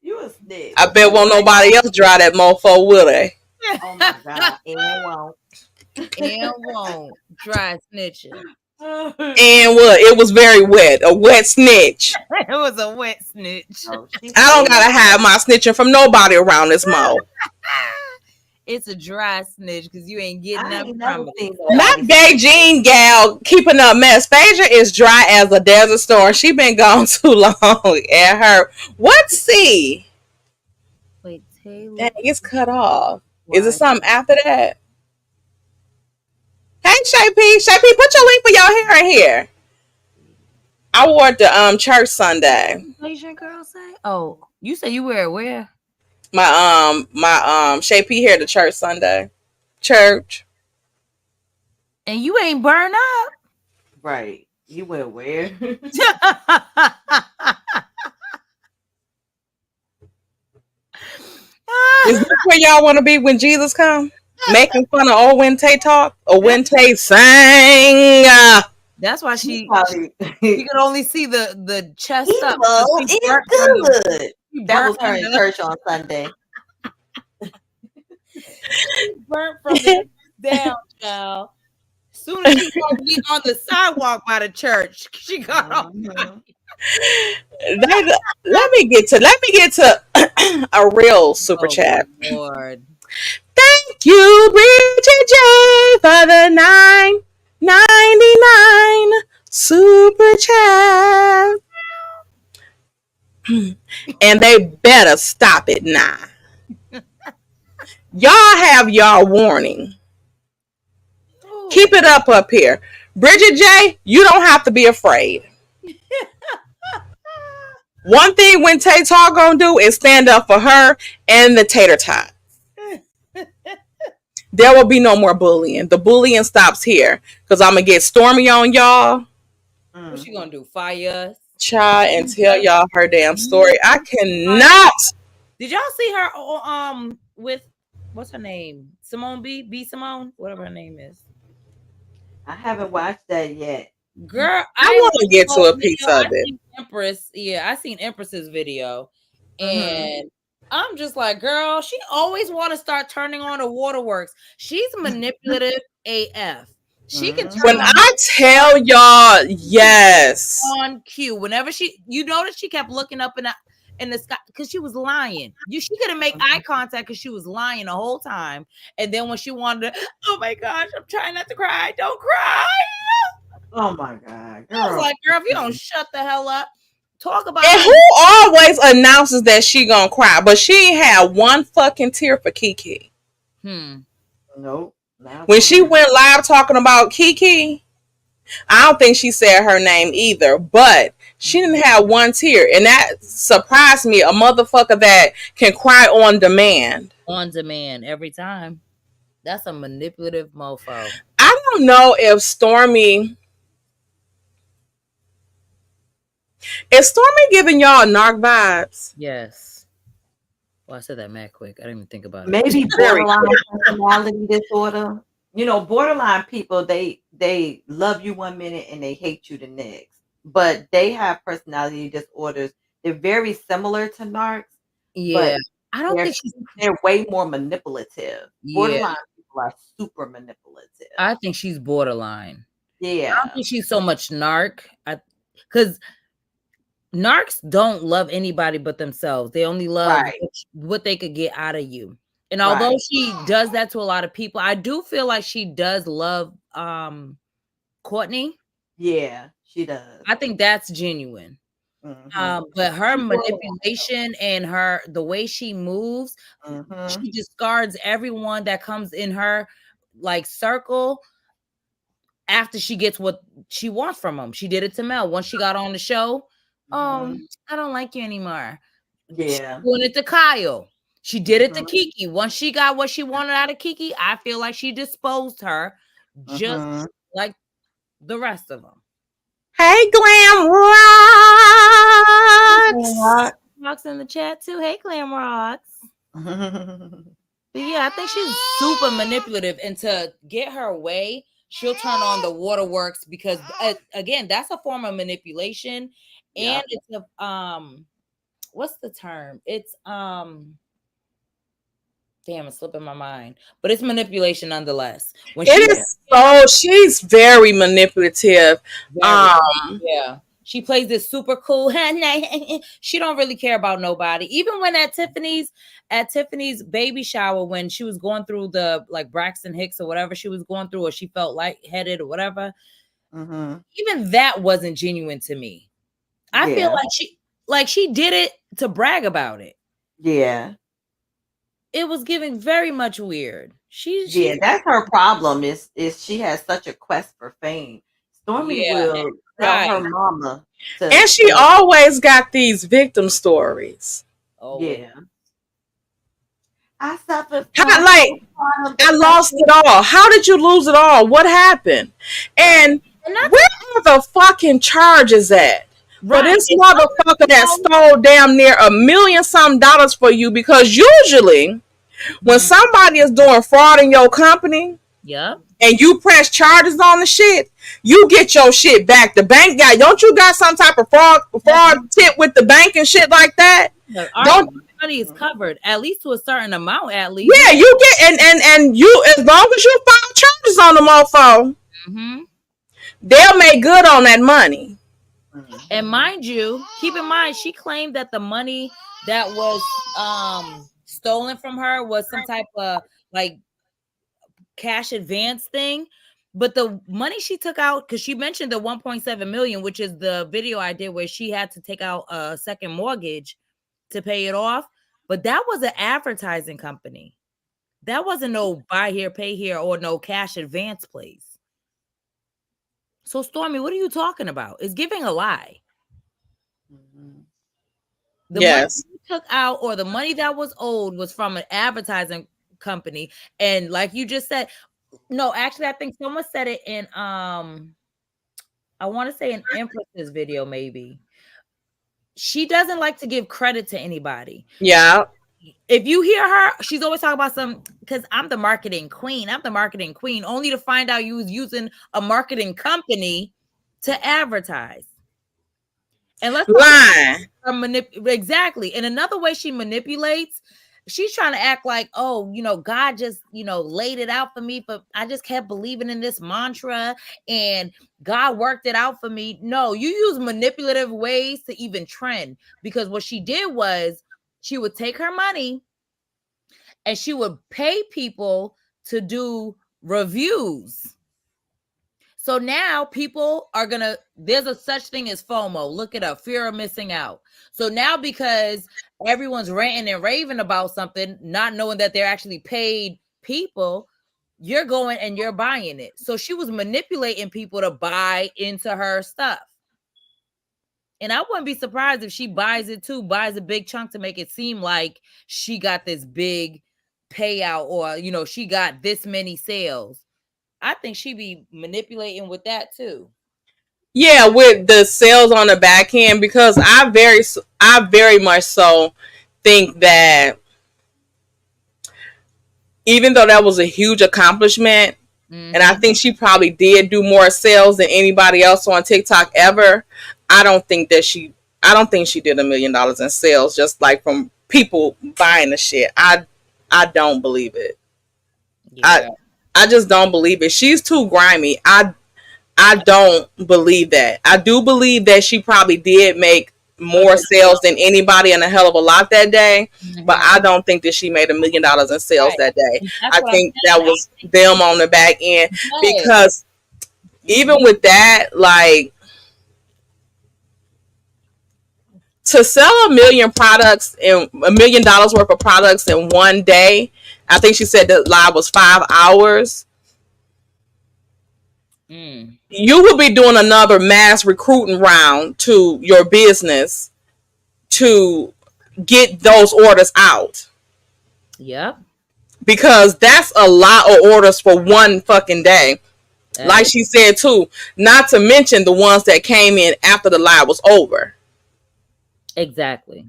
You a snitch.
I bet won't nobody else drive that mofo, will they?
Oh my God.
And won't. Dry snitching.
And what? It was very wet. A wet snitch.
It was a wet snitch.
Oh,
I don't gotta hide my snitching from nobody around this mo.
It's a dry snitch because you ain't getting up from it.
Not Beijing gal keeping up mess. Phaedra is dry as a desert storm. She been gone too long. And her what's C?
Wait, Taylor.
Dang, it's cut off. Why? Is it something after that? Hey, Shay P, put your link for your hair in here. I wore it to church Sunday.
Asian girl say? Oh, you say you wear it where?
My Shay P hair to church Sunday. Church.
And you ain't burned up.
Right. You went where?
Is this where y'all want to be when Jesus come? Making fun of old when Tay talk or when Tay sang.
That's why she could only see the chest up.
It's good. That was her in church on Sunday.
Burnt from the down, child. As soon as she was on the sidewalk by the church, she got off.
Let me get to a real super chat.
Lord.
Thank you, Bridget J, for the $9.99 super chat. And they better stop it now. Y'all have y'all warning. Keep it up here. Bridget J, you don't have to be afraid. One thing when Tay Talk gonna do is stand up for her and the tater tot. There will be no more bullying. The bullying stops here. Because I'm going to get Stormy on y'all.
What's she going to do? Fire us?
Try and tell y'all her damn story. I cannot.
Did y'all see her with, what's her name? Simone B? Simone? Whatever her name is.
I haven't watched that yet.
Girl,
I want to get to a piece of it.
I seen Empress's video. And I'm just like, girl, she always want to start turning on the waterworks. She's manipulative AF. She can turn
when I tell y'all, yes,
on cue. Whenever you notice she kept looking up in the sky because she was lying. She couldn't make eye contact because she was lying the whole time. And then when she wanted to, oh my gosh, I'm trying not to cry. Don't cry.
Oh my God, girl.
I was like, girl, if you don't shut the hell up. Talk about
and who always announces that she gonna cry, but she ain't had one fucking tear for Kiki.
Nope.
When she went live talking about Kiki, I don't think she said her name either, but she didn't have one tear, and that surprised me. A motherfucker that can cry on demand.
On demand every time. That's a manipulative mofo.
I don't know if Stormy. Is Stormy giving y'all narc vibes?
Yes. Well, I said that mad quick. I didn't even think about it.
Maybe borderline personality disorder. You know, borderline people, they love you one minute and they hate you the next. But they have personality disorders. They're very similar to narcs.
Yeah.
I don't think they're way more manipulative. Yeah. Borderline people are super manipulative.
I think she's borderline.
Yeah.
I don't think she's so much narc. Because narcs don't love anybody but themselves. They only love what they could get out of you. And although she does that to a lot of people, I do feel like she does love Courtney.
Yeah, she does.
I think that's genuine. But her manipulation and the way she moves, she discards everyone that comes in her like circle after she gets what she wants from them. She did it to Mel once she got on the show. I don't like you anymore.
Yeah.
She's doing it to Kyle. She did it to Kiki. Once she got what she wanted out of Kiki, I feel like she disposed her just like the rest of them.
Hey, Glam Rocks.
Rocks in the chat too. Hey, Glam Rocks. But yeah, I think she's super manipulative, and to get her way, she'll turn on the waterworks because again, that's a form of manipulation. And it's a what's the term? It's damn, it's slipping my mind. But it's manipulation nonetheless. When
she's very manipulative.
Yeah. She plays this super cool. She don't really care about nobody. Even when at Tiffany's baby shower, when she was going through the like Braxton Hicks or whatever she was going through, or she felt lightheaded or whatever. Even that wasn't genuine to me. I feel like she did it to brag about it.
Yeah.
It was giving very much weird.
That's her problem. Is she has such a quest for fame. Stormy will tell her mama,
and she always got these victim stories.
Yeah. I suffered.
I lost it all. How did you lose it all? What happened? And where are the fucking charges at? For this motherfucker that stole damn near $1 million some for you, because usually when somebody is doing fraud in your company, and you press charges on the shit, you get your shit back. The bank guy, don't you got some type of fraud tip with the bank and shit like that?
Money is covered at least to a certain amount. At least,
yeah, you get and you, as long as you file charges on the mofo, they'll make good on that money.
And mind you, keep in mind, she claimed that the money that was stolen from her was some type of like cash advance thing. But the money she took out, because she mentioned the 1.7 million, which is the video I did where she had to take out a second mortgage to pay it off. But that was an advertising company. That wasn't no buy here, pay here, or no cash advance place. So, Stormy, what are you talking about? It's giving a lie. The money you took out or the money that was owed was from an advertising company. And like you just said, no, actually, I think someone said it in I want to say an Empress's video, maybe. She doesn't like to give credit to anybody.
Yeah.
If you hear her, she's always talking about because I'm the marketing queen. I'm the marketing queen, only to find out you was using a marketing company to advertise. And let's
lie.
Exactly. And another way she manipulates, she's trying to act like, oh, God just, laid it out for me, but I just kept believing in this mantra and God worked it out for me. No, you use manipulative ways to even trend, because what she did was she would take her money and she would pay people to do reviews. So now people are there's a such thing as FOMO. Look it up, fear of missing out. So now because everyone's ranting and raving about something, not knowing that they're actually paid people, you're going and you're buying it. So she was manipulating people to buy into her stuff. And I wouldn't be surprised if she buys it too, buys a big chunk to make it seem like she got this big payout or, she got this many sales. I think she be manipulating with that too.
Yeah, with the sales on the back end, because I very much so think that even though that was a huge accomplishment, and I think she probably did do more sales than anybody else on TikTok ever, I don't think she did $1 million in sales just like from people buying the shit. I don't believe it. Yeah. I just don't believe it. She's too grimy. I don't believe that. I do believe that she probably did make more sales than anybody and a hell of a lot that day, but I don't think that she made $1 million in sales that day. I think that was them on the back end, because even with that, like, to sell 1 million products and $1 million worth of products in one day, I think she said the live was 5 hours. You will be doing another mass recruiting round to your business to get those orders out.
Yep.
Because that's a lot of orders for one fucking day. Like she said too, not to mention the ones that came in after the live was over.
Exactly.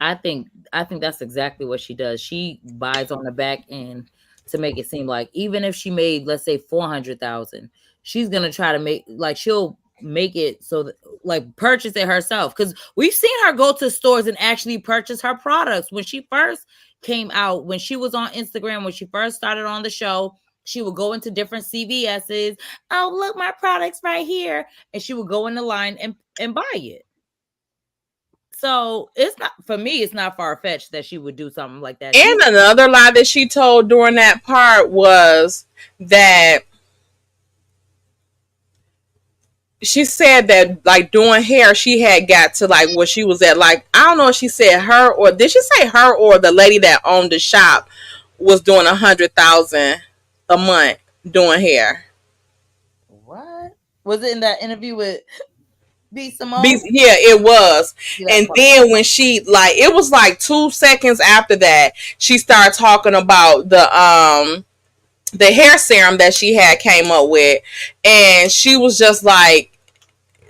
I think that's exactly what she does. She buys on the back end to make it seem like even if she made, let's say, 400,000, she's gonna try to make, like, she'll make it so that, like, purchase it herself, because we've seen her go to stores and actually purchase her products. When she first came out, when she was on Instagram, when she first started on the show, she would go into different CVS's. Oh, look, my product's right here, and she would go in the line and buy it. So it's not, for me, it's not far-fetched that she would do something like that.
And another lie that she told during that part was that she said that, like, doing hair, she had got to, like, where she was at, like, I don't know if she said her, or did she say her or the lady that owned the shop was doing 100,000 a month doing hair.
What? Was it in that interview with B. Simone?
Yeah, it was. And then when she, like, it was like 2 seconds after that, she started talking about the hair serum that she had came up with, and she was just like,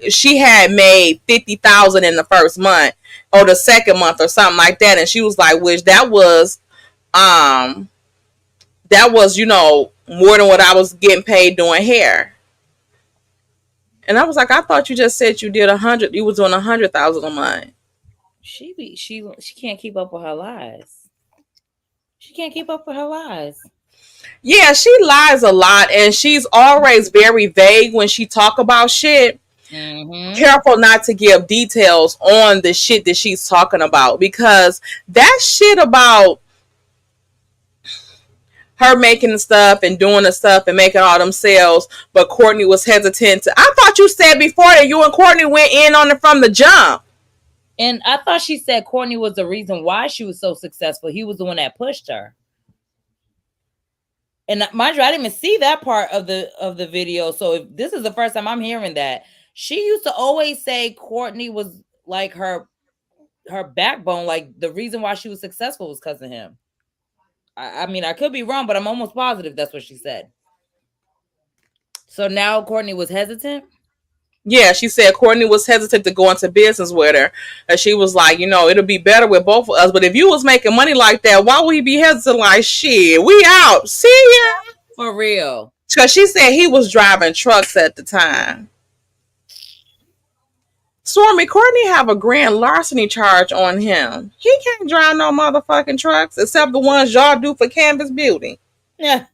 she had made 50,000 in the first month or the second month or something like that, and she was like, which that was more than what I was getting paid doing hair. And I was like, I thought you just said you did 100. You was doing 100,000 a month.
She can't keep up with her lies. She can't keep up with her lies.
Yeah, she lies a lot, and she's always very vague when she talk about shit. Careful not to give details on the shit that she's talking about, because that shit about her making the stuff and doing the stuff and making all them sales, but Courtney was hesitant to. I thought you said before that you and Courtney went in on it from the jump.
And I thought she said Courtney was the reason why she was so successful. He was the one that pushed her. And mind you, I didn't even see that part of the video. So if this is the first time I'm hearing that. She used to always say Courtney was like her backbone, like the reason why she was successful was because of him. I mean, I could be wrong, but I'm almost positive that's what she said. So now Courtney was hesitant?
Yeah, she said Courtney was hesitant to go into business with her. And she was like, it'll be better with both of us. But if you was making money like that, why would he be hesitant? Like, shit, we out. See ya.
For real.
Because she said he was driving trucks at the time. Stormy, Courtney have a grand larceny charge on him. He can't drive no motherfucking trucks except the ones y'all do for Canvas Beauty. Yeah,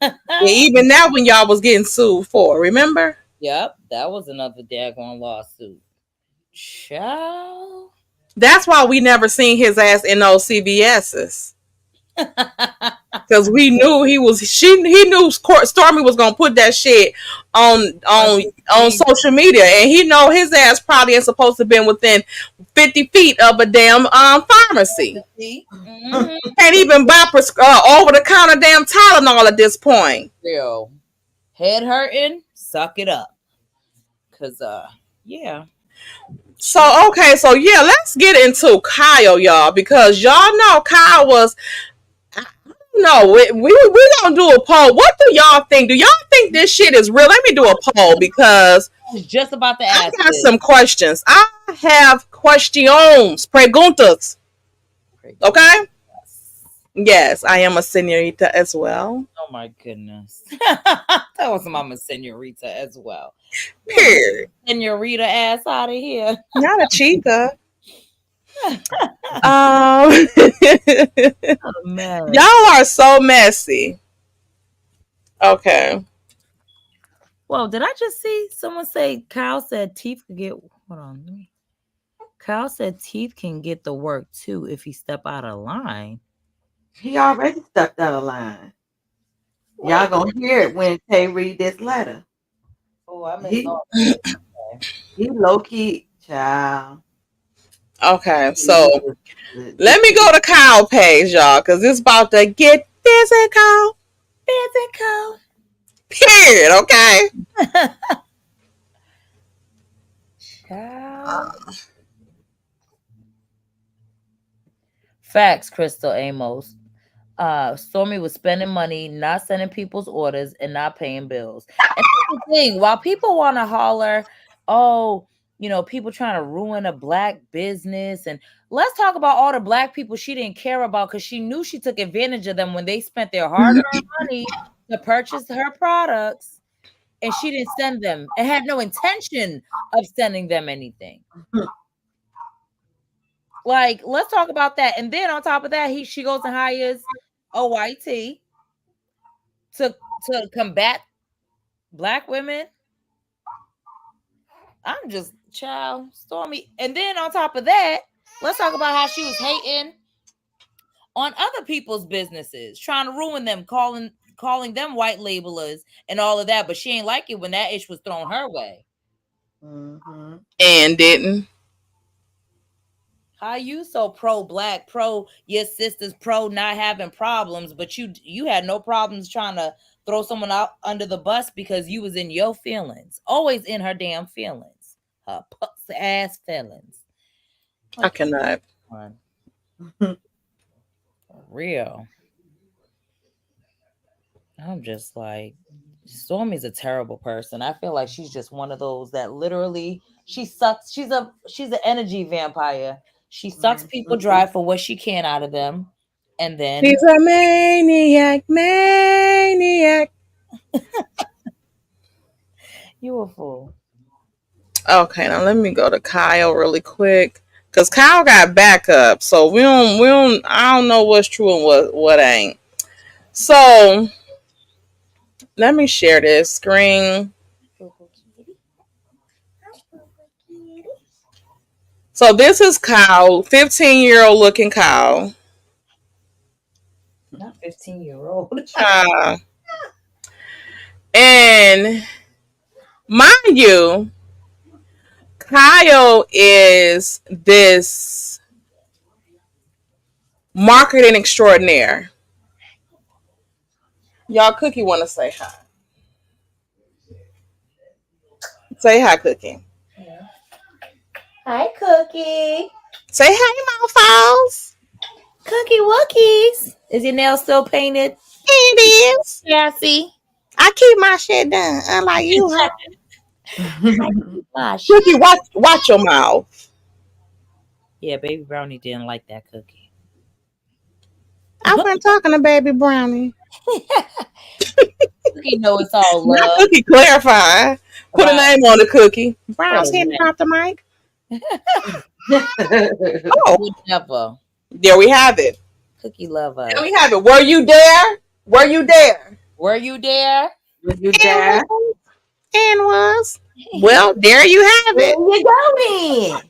even that when y'all was getting sued for, remember?
Yep, that was another daggone lawsuit. Child.
That's why we never seen his ass in those CVS's. Because we knew he knew Stormy was gonna put that shit on social media, and he know his ass probably ain't supposed to have been within 50 feet of a damn pharmacy. Can't even buy over the counter damn Tylenol at this point.
Real head hurting, suck it up. Cause yeah.
So okay, so yeah, let's get into Kyle, y'all, because y'all know Kyle was. No, we gonna do a poll. What do y'all think? Do y'all think this shit is real? Let me do a poll because
I was just about to ask.
I got some questions. I have questions, preguntas. Okay. Yes, I am a senorita as well.
Oh my goodness, that was Mama Senorita as well.
Period.
Senorita ass out of here.
Not a chica.
Oh, man.
Y'all are so messy. Okay.
Well, did I just see someone say Kyle said teeth could get? Hold on. Kyle said teeth can get the work too if he step out of line.
He already stepped out of line. Y'all gonna hear it when Tay read this letter.
Oh, I
missed he low key, child.
Okay, so let me go to Kyle page, y'all, because it's about to get physical.
Physical.
Period. Okay.
Facts, Crystal Amos. Stormy was spending money, not sending people's orders, and not paying bills. And that's the thing. While people want to holler, oh, people trying to ruin a black business. And let's talk about all the black people she didn't care about because she knew she took advantage of them when they spent their hard-earned money to purchase her products, and she didn't send them and had no intention of sending them anything. Like, let's talk about that. And then on top of that, she goes and hires OYT to combat black women. I'm just Stormy. And then on top of that, let's talk about how she was hating on other people's businesses, trying to ruin them, calling them white labelers and all of that. But she ain't like it when that ish was thrown her way.
Mm-hmm. And didn't.
How you so pro-black, pro your sisters, pro not having problems, but you had no problems trying to throw someone out under the bus because you was in your feelings, always in her damn feelings, her pussy ass feelings.
I cannot.
For real. I'm just like, Stormy's a terrible person. I feel like she's just one of those that literally she sucks. She's an energy vampire. She sucks people dry for what she can out of them. And then
she's a maniac.
You a fool.
Okay, now let me go to Kyle really quick. Cause Kyle got backup. So we don't I don't know what's true and what ain't. So Let me share this screen. So this is Kyle, 15-year-old looking Kyle.
Not 15-year-old.
And mind you, Kyle is this marketing extraordinaire. Y'all, Cookie want to say hi. Say hi, Cookie.
Hi, Cookie.
Say hi, mouthfuls.
Cookie Wookies. Is your nail still painted?
It is.
Yeah, see.
I keep my shit done, unlike you, huh?
Gosh.
Cookie, watch your mouth.
Yeah, baby Brownie didn't like that cookie.
I wasn't talking to baby Brownie.
Cookie know it's all love.
Not Cookie clarify. Put a name on the cookie. Brown's hitting drop the mic.
Oh, never.
There we have it.
Cookie love us.
There we have it. Were you there? Were you there?
Were you there?
Were you there?
And was. Well, there you have it.
Where you going?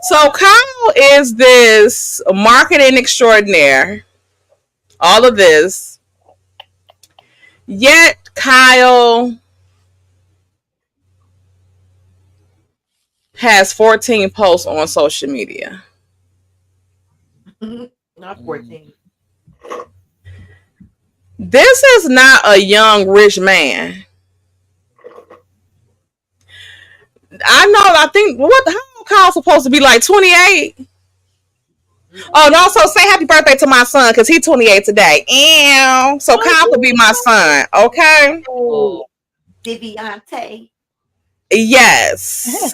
So Kyle is this marketing extraordinaire. All of this. Yet Kyle has 14 posts on social media.
Not 14.
This is not a young rich man. I think how Kyle's supposed to be like 28? Oh, and also say happy birthday to my son because he's 28 today. Ew. So Kyle could be my son, okay?
Oh, Viviante.
Yes.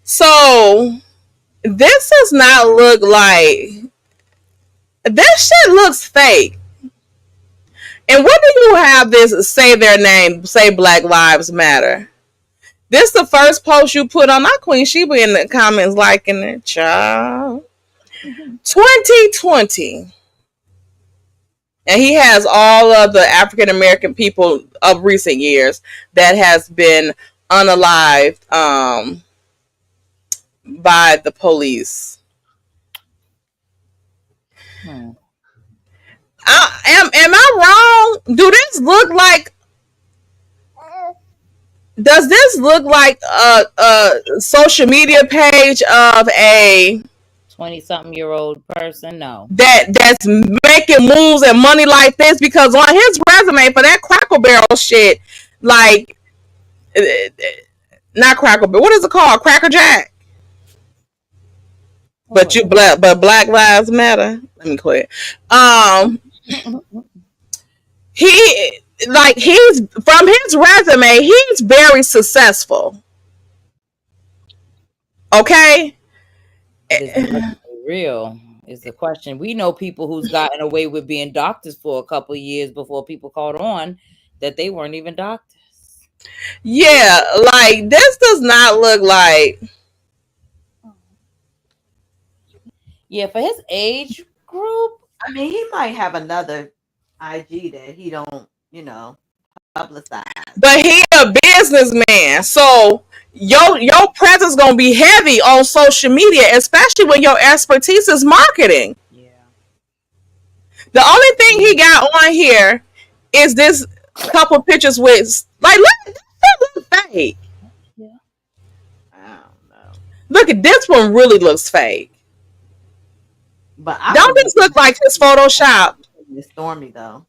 So this does not look like. This shit looks fake. And what do you have this say their name, say Black Lives Matter? This the first post you put on. Not Queen Sheba in the comments liking it. Child. 2020. And he has all of the African American people of recent years that has been unalived by the police. Am I wrong? Does this look like a social media page of a
20-something-year-old person? No.
That's making moves and money like this? Because on his resume for that Crackle Barrel shit, like not Crackle Barrel, what is it called? Cracker Jack. But Black Lives Matter. Let me quit. He's from his resume, he's very successful. Okay?
Real is the question. We know people who's gotten away with being doctors for a couple of years before people caught on that they weren't even doctors.
Yeah, like this does not look like.
Yeah, for his age group.
I mean, he might have another IG that he don't, publicize.
But he a businessman, so your presence gonna be heavy on social media, especially when your expertise is marketing.
Yeah.
The only thing he got on here is this couple pictures with look fake.
Yeah.
I don't know.
Look at this one, really looks fake.
But
don't this look like his Photoshop?
Stormy though.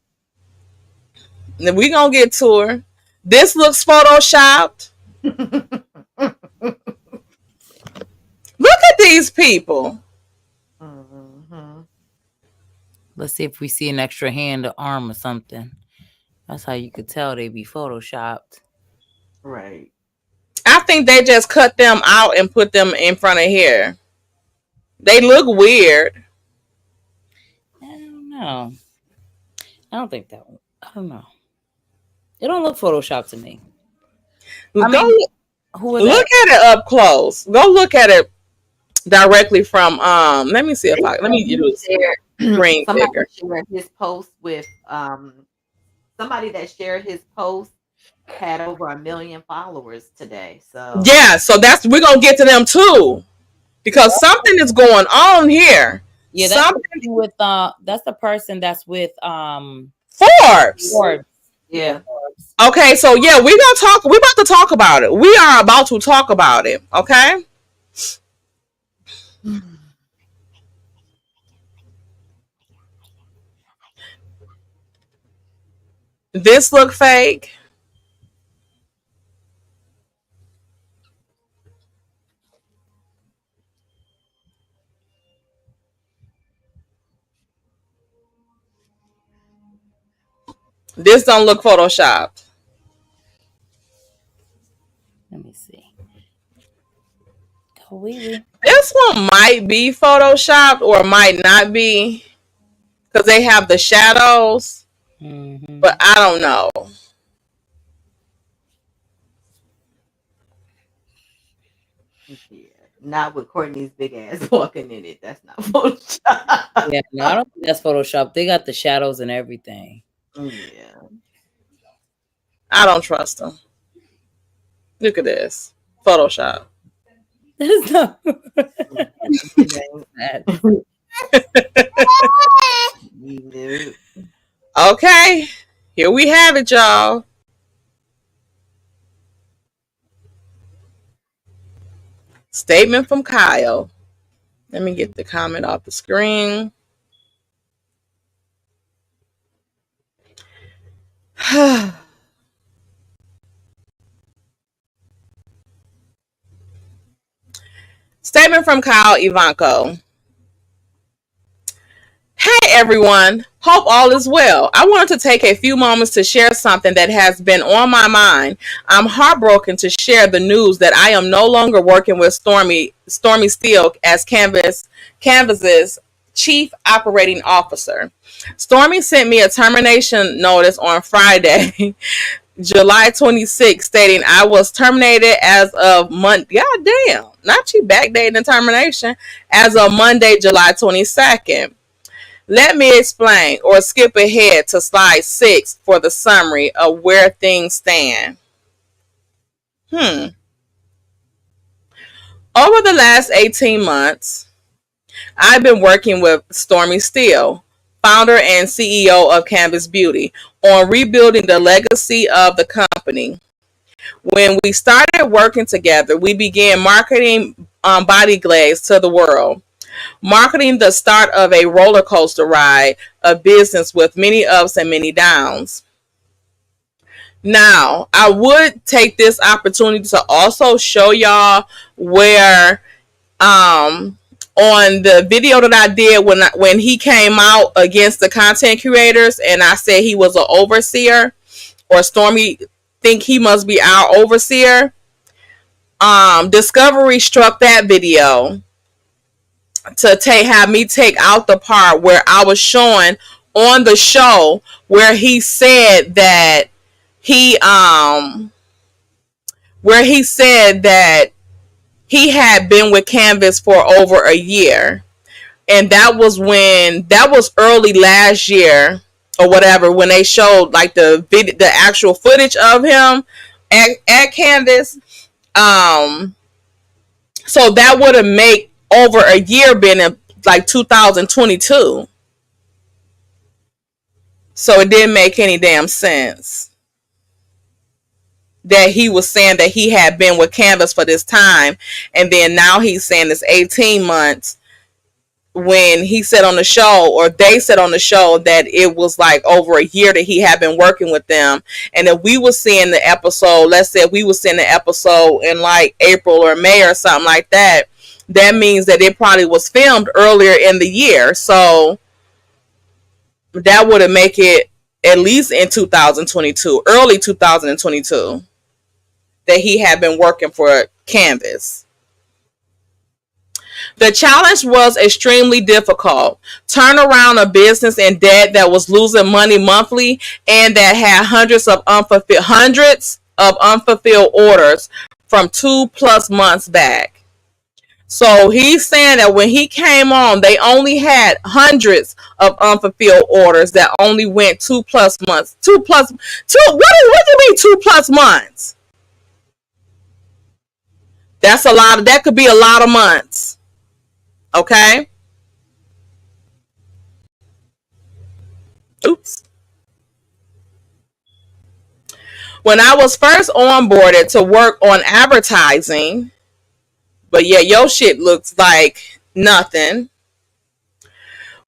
We gonna get to her. This looks photoshopped. Look at these people.
Mm-hmm.
Let's see if we see an extra hand or arm or something. That's how you could tell they be photoshopped.
Right.
I think they just cut them out and put them in front of here. They look weird.
I don't know. I don't think that one. I don't know. It don't look photoshopped to me.
Look at it up close. Go look at it directly from let me see if let me use Green
somebody
digger.
shared his post with somebody that shared his post had over 1 million followers today. So
Yeah, so we're gonna get to them too. Because something is going on here.
Yeah, that's the person that's with
Forbes.
Yeah.
Okay, so yeah, we're about to talk about it. We are about to talk about it. Okay. This look fake. This don't look photoshopped.
Let me see. Completely.
This one might be photoshopped or might not be because they have the shadows, but I don't know.
Yeah, not with Courtney's big ass walking in it. That's not Photoshop.
Yeah, no, I don't think that's Photoshop. They got the shadows and everything.
Yeah.
I don't trust them. Look at this. Photoshop.
That's not.
Okay. Here we have it, y'all. Statement from Kyle. Let me get the comment off the screen. Statement from Kyle Ivanko. Hey everyone, hope all is well. I wanted to take a few moments to share something that has been on my mind. I'm heartbroken to share the news that I am no longer working with Stormy Steele as Canvas's Chief Operating Officer. Stormy sent me a termination notice on Friday, July 26, stating I was terminated as of Monday. God damn, not you backdating the termination as of Monday, July 22nd. Let me explain or skip ahead to slide 6 for the summary of where things stand. Over the last 18 months, I've been working with Stormy Steele, founder and CEO of Canvas Beauty, on rebuilding the legacy of the company. When we started working together, we began marketing body glaze to the world. Marketing the start of a roller coaster ride of business with many ups and many downs. Now, I would take this opportunity to also show y'all where on the video that I did when he came out against the content creators and I said he was an overseer, or Stormy think he must be our overseer. Discovery struck that video to have me take out the part where I was showing on the show where he said that he had been with Canvas for over a year, and that was early last year or whatever, when they showed like the actual footage of him at Canvas. So that would have made over a year been in like 2022. So it didn't make any damn sense that he was saying that he had been with Canvas for this time, and then now he's saying it's 18 months, when he said on the show, or they said on the show, that it was like over a year that he had been working with them. And if we were seeing the episode, let's say we were seeing the episode in like April or May or something like that, that means that it probably was filmed earlier in the year. So that would have make it at least in 2022, early 2022, that he had been working for Canvas. The challenge was extremely difficult. Turn around a business in debt that was losing money monthly and that had hundreds of unfulfilled orders from 2+ months back. So he's saying that when he came on, they only had hundreds of unfulfilled orders that only went 2+ months. 2+2. What do you mean 2+ months? That's a lot. That could be a lot of months. Okay. Oops. When I was first onboarded to work on advertising, but yeah, your shit looks like nothing.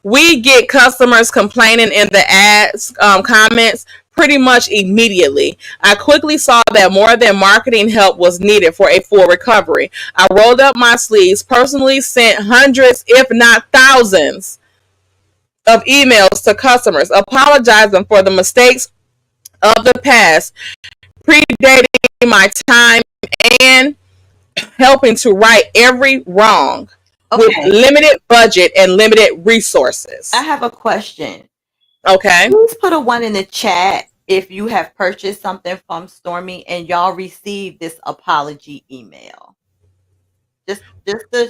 We get customers complaining in the ads comments pretty much immediately. I quickly saw that more than marketing help was needed for a full recovery. I rolled up my sleeves, personally sent hundreds, if not thousands, of emails to customers apologizing for the mistakes of the past, predating my time, and helping to right every wrong with limited budget and limited resources.
I have a question.
Okay.
Please put a 1 in the chat if you have purchased something from Stormy and y'all received this apology email. Or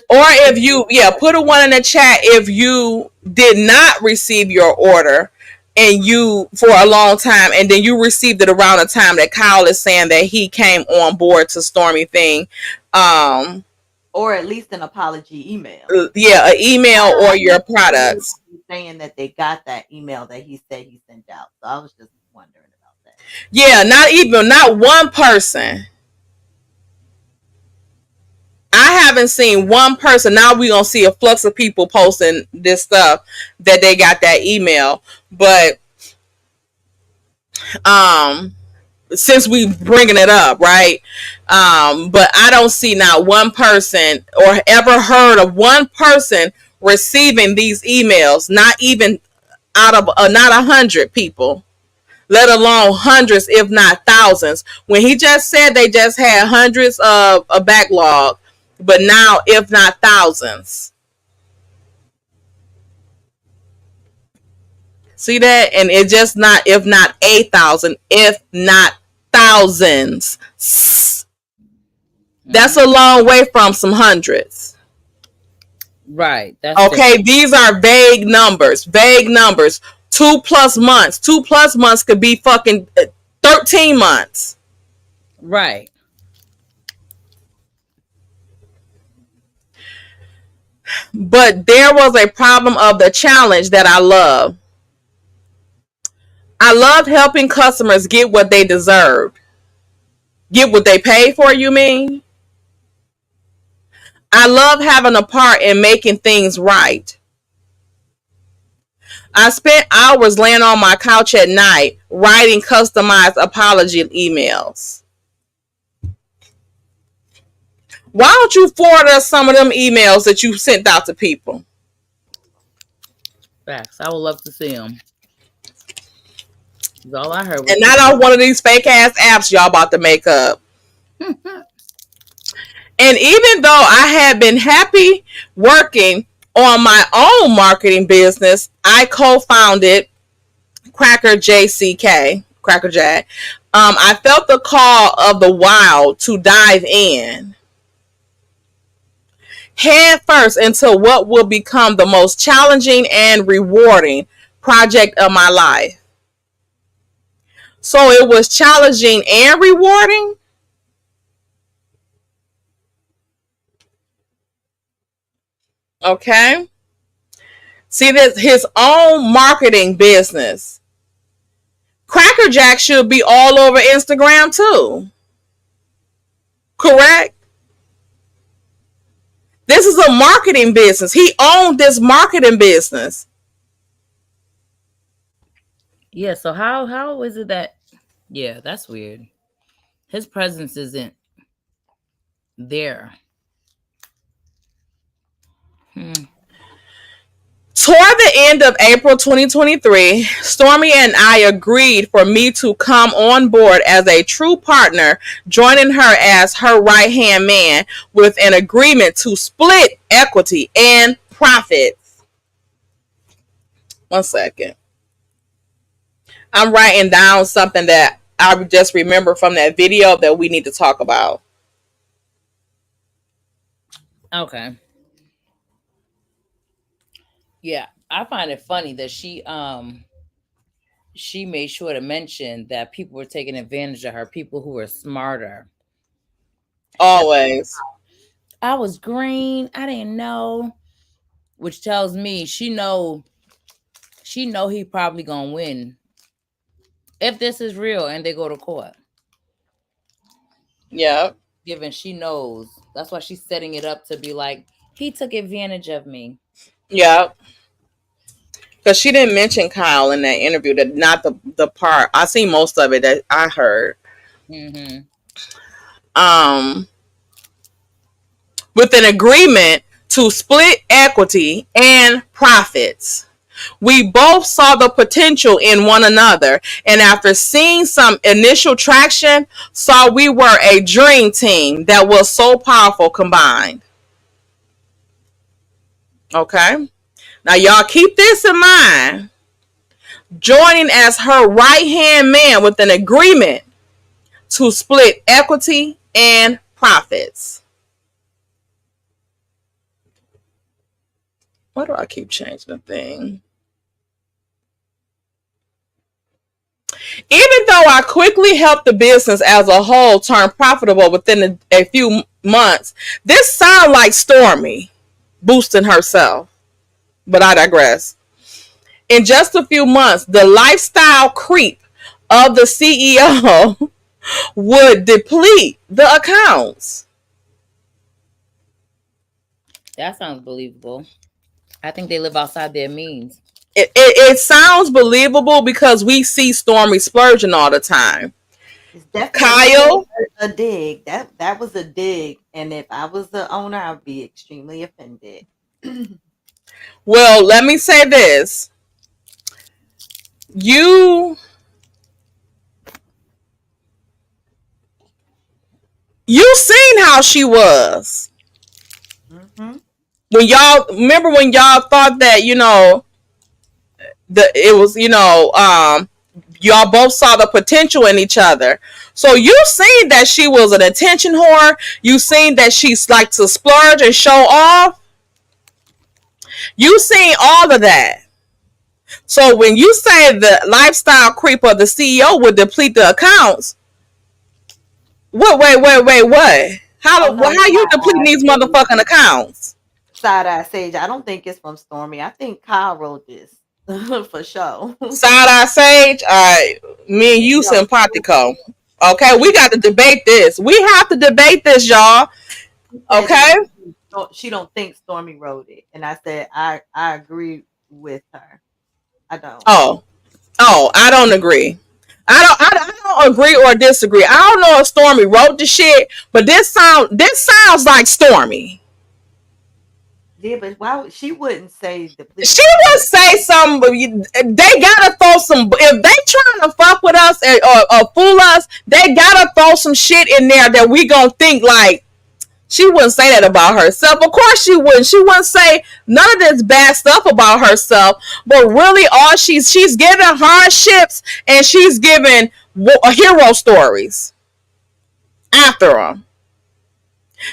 if you, put a 1 in the chat if you did not receive your order and you for a long time, and then you received it around the time that Kyle is saying that he came on board to Stormy thing.
Or at least an apology email.
Yeah, an email or your products.
Saying that they got that email that he said he sent out. So I was just wondering about that.
Yeah, not one person. I haven't seen one person. Now we're going to see a flux of people posting this stuff that they got that email. But since we bringing it up, right? But I don't see not one person or ever heard of one person receiving these emails, not even out of not 100 people, let alone hundreds, if not thousands. When he just said they just had hundreds of a backlog, but now if not thousands. See that? And it's just not if not 8,000, if not thousands. That's a long way from some hundreds.
Right.
That's okay. These are vague numbers. 2+ months. 2+ months could be fucking 13 months.
Right.
But there was a problem of the challenge that I love. I loved helping customers get what they deserved. Get what they paid for, you mean? I love having a part in making things right. I spent hours laying on my couch at night writing customized apology emails. Why don't you forward us some of them emails that you sent out to people?
Facts. I would love to see them. That's all I heard.
And not on one of these fake ass apps y'all about to make up. And even though I had been happy working on my own marketing business, I co-founded Cracker Jack. I felt the call of the wild to dive in head first into what will become the most challenging and rewarding project of my life. So it was challenging and rewarding. Okay. See, this his own marketing business. Cracker Jack should be all over Instagram too. Correct? This is a marketing business. He owned this marketing business.
Yeah, so how is it that that's weird. His presence isn't there.
Toward the end of April 2023, Stormy and I agreed for me to come on board as a true partner, joining her as her right-hand man with an agreement to split equity and profits. 1 second. I'm writing down something that I just remember from that video that we need to talk about.
Okay. Yeah, I find it funny that she made sure to mention that people were taking advantage of her, people who were smarter.
Always.
I was green. I didn't know, which tells me she know he probably gonna win if this is real and they go to court.
Yeah.
Given she knows, that's why she's setting it up to be like he took advantage of me.
Yeah. Because she didn't mention Kyle in that interview. That not the part I seen most of it that I heard.
Mm-hmm.
With an agreement to split equity and profits. We both saw the potential in one another, and after seeing some initial traction, saw we were a dream team that was so powerful combined. Okay? Now, y'all keep this in mind. Joining as her right-hand man with an agreement to split equity and profits. Why do I keep changing the thing? Even though I quickly helped the business as a whole turn profitable within a few months, this sounds like Stormy boosting herself. But I digress. In just a few months, the lifestyle creep of the CEO would deplete the accounts.
That sounds believable. I think they live outside their means.
It sounds believable because we see Stormy splurging all the time.
It's definitely
Kyle,
a dig. That was a dig, and if I was the owner, I'd be extremely offended.
Well, let me say this. You seen how she was.
Mm-hmm.
When y'all remember when y'all thought that, it was, y'all both saw the potential in each other. So you seen that she was an attention whore. You seen that she's like to splurge and show off. You seen all of that. So when you say the lifestyle creep of the CEO would deplete the accounts, what? What? How you depleting these motherfucking accounts?
Side-eye Sage, I don't think it's from Stormy. I think Kyle wrote this for sure.
Side-eye Sage, all right, me and you simpatico. Okay, we got to debate this. We have to debate this, y'all. Okay?
She don't think Stormy wrote it. And I said, I agree with her. I don't.
Oh, I don't agree. I don't agree or disagree. I don't know if Stormy wrote the shit, but this sounds like Stormy.
Yeah, but why she wouldn't say the police?
She would say something. They gotta throw some. If they trying to fuck with us or fool us, they gotta throw some shit in there that we gonna think like. She wouldn't say that about herself. Of course she wouldn't. She wouldn't say none of this bad stuff about herself. But really, all she's giving hardships and she's giving hero stories after them.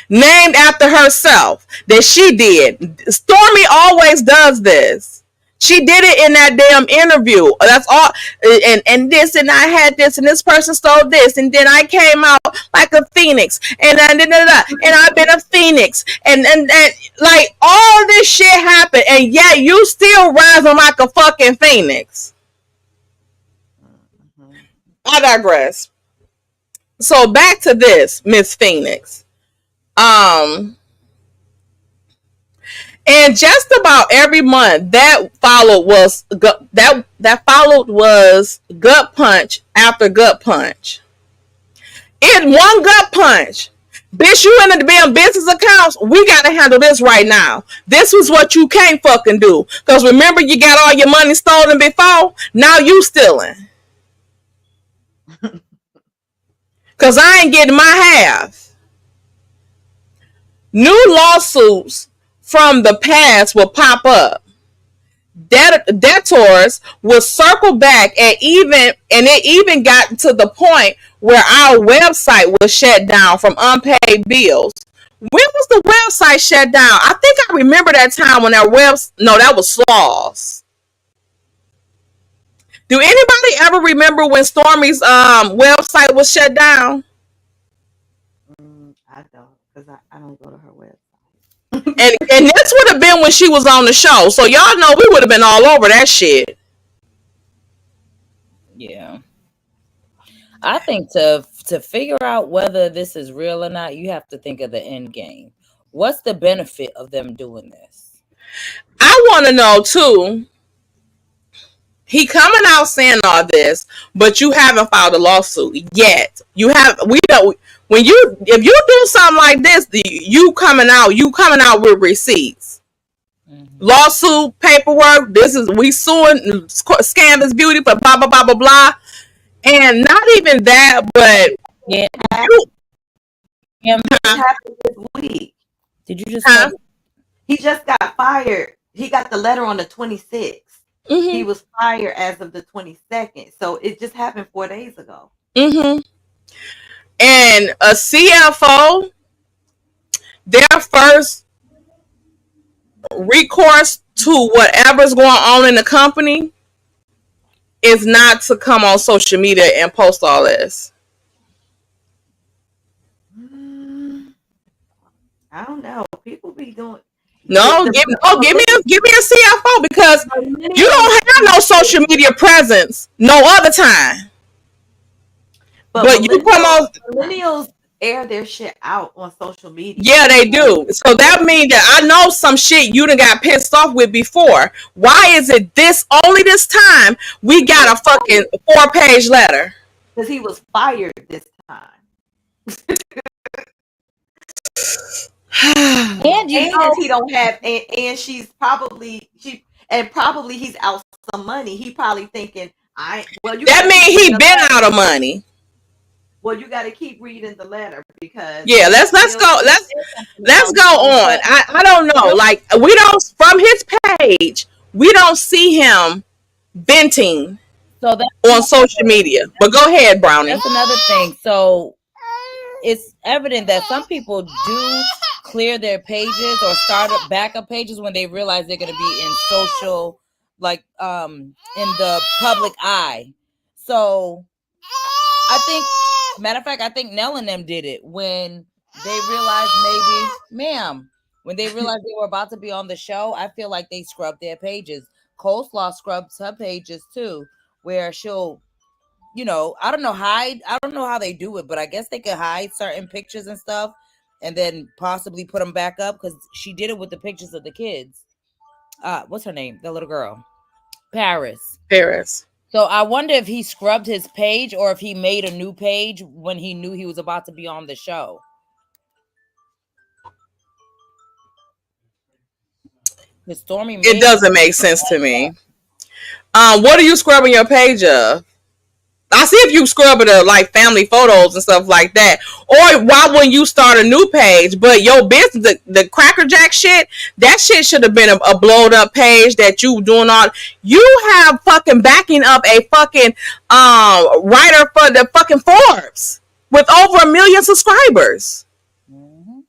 Named after herself that she did. Stormy always does this. She did it in that damn interview. That's all. And this, and I had this, and this person stole this, and then I came out like a phoenix, and I've been a phoenix, and like all this shit happened, and yet you still rising like a fucking phoenix. I digress. So back to this, Miss Phoenix. And just about every month that followed was gut punch after gut punch. In one gut punch, bitch, you in the damn business accounts. We gotta handle this right now. This was what you can't fucking do. Cause remember you got all your money stolen before. Now you stealing. Cause I ain't getting my half. New lawsuits from the past will pop up. Debtors will circle back and it even got to the point where our website was shut down from unpaid bills. When was the website shut down? I think I remember that time when that was Slaws. Do anybody ever remember when Stormy's website was shut down?
I don't, because I don't go to her website.
And this would have been when she was on the show. So y'all know we would have been all over that shit.
Yeah. I think to figure out whether this is real or not, you have to think of the end game. What's the benefit of them doing this?
I want to know too. He coming out saying all this, but you haven't filed a lawsuit yet. We don't. If you do something like this, you coming out with receipts, lawsuit paperwork. We suing Scandalous Beauty for blah blah blah blah blah, and not even that, but
yeah.
Happened this week.
Did you just?
He just got fired. He got the letter on the 26th. Mm-hmm. He was fired as of the 22nd. So it just happened 4 days ago.
Mm-hmm. And a CFO, their first recourse to whatever's going on in the company is not to come on social media and post all this.
I don't know. People be doing.
No, give me a CFO, because you don't have no social media presence no other time. But you come on.
Millennials air their shit out on social media.
Yeah, they do. So that means that I know some shit you done got pissed off with before. Why is it only this time we got a fucking 4-page letter?
Because he was fired this time.
And
he don't have, and she's probably he's out some money. He probably thinking,
that means he been out of money.
Well, you got to keep reading the letter, because
let's go on. I don't know. Like, we don't, from his page, we don't see him venting on social media. But go ahead, Brownie.
That's another thing. So it's evident that some people do clear their pages or start up backup pages when they realize they're going to be in social, like in the public eye. So I think, matter of fact, I think Nell and them did it when they realized when they realized they were about to be on the show. I feel like they scrubbed their pages. Coleslaw scrubs her pages too, where she'll, I don't know how they do it, but I guess they could hide certain pictures and stuff and then possibly put them back up, because she did it with the pictures of the kids. What's her name? The little girl. Paris. So I wonder if he scrubbed his page or if he made a new page when he knew he was about to be on the show. Stormy,
it doesn't make sense to me. What are you scrubbing your page of? I see if you scrub it of like family photos and stuff like that. Or why wouldn't you start a new page? But your business, the Cracker Jack shit, that shit should have been a blowed up page that you doing all. You have fucking backing up a fucking writer for the fucking Forbes with over 1 million subscribers. Mm-hmm.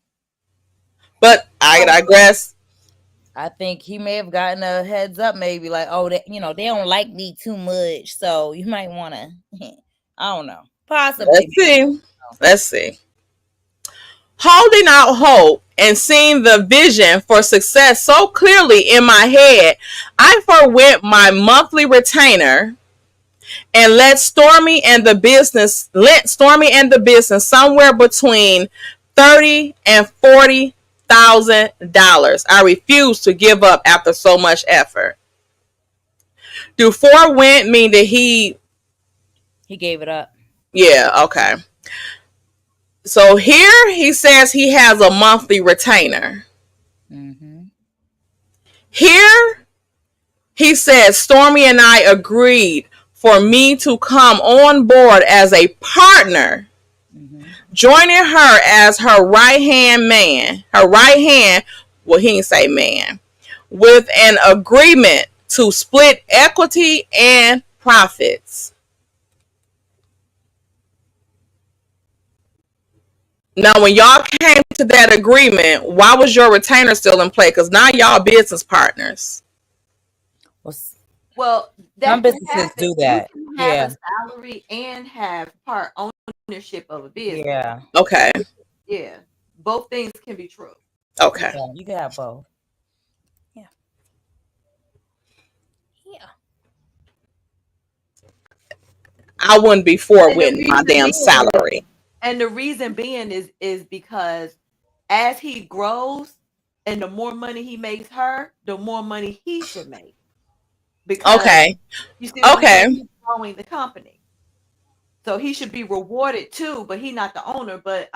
But I digress.
I think he may have gotten a heads up, maybe like, oh, they don't like me too much, so you might want to. I don't know, possibly.
Let's see. Holding out hope and seeing the vision for success so clearly in my head, I forwent my monthly retainer and let Stormy and the business somewhere between $30,000 and $40,000. I refuse to give up after so much effort. Do forwent mean that he
gave it up?
Yeah, okay. So here he says he has a monthly retainer. Mm-hmm. Here he says Stormy and I agreed for me to come on board as a partner, joining her as her right-hand man. Well, he didn't say man. With an agreement to split equity and profits. Now, when y'all came to that agreement, why was your retainer still in play? Because now y'all business partners.
Well, that
some
can
businesses
happen.
do that.
You can have
Yeah.
a salary and have part ownership of a business.
Yeah.
Okay.
Yeah. Both things can be true.
Okay.
Yeah, you can have both. Yeah.
I wouldn't be forwarding my damn salary.
And the reason being is because as he grows and the more money he makes her, the more money he should make. Because
Okay.
you see what I'm
Okay.
saying? He's growing the company. So he should be rewarded too, but he's not the owner. But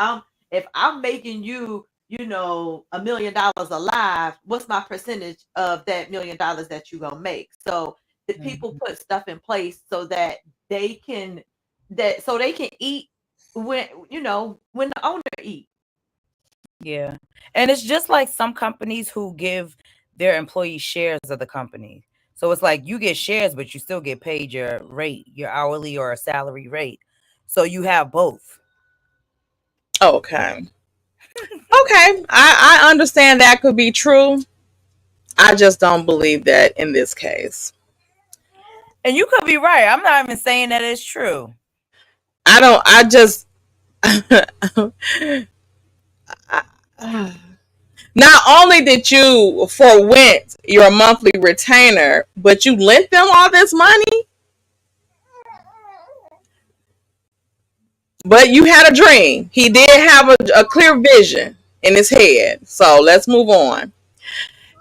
if I'm making you, $1 million alive, what's my percentage of that $1 million that you're gonna make? So the people put stuff in place so that they can eat when when the owner eat.
Yeah. And it's just like some companies who give their employees shares of the company. So it's like you get shares, but you still get paid your rate, your hourly or a salary rate. So you have both.
Okay. Okay. I understand that could be true. I just don't believe that in this case.
And you could be right. I'm not even saying that it's true.
I just not only did you forwent your monthly retainer, but you lent them all this money. But you had a dream. He did have a clear vision in his head. So let's move on.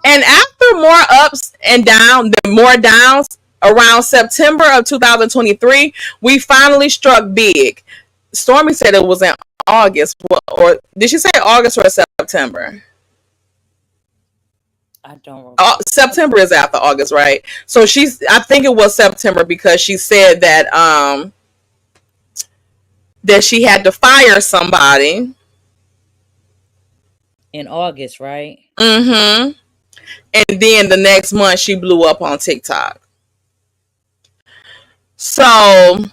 And after more ups and downs, more downs, around September of 2023, we finally struck big. Stormy said it was in August, or did she say August or September?
I don't.
September is after August, right? So I think it was September because she said that that she had to fire somebody
In August, right?
Mm-hmm. And then the next month she blew up on TikTok. So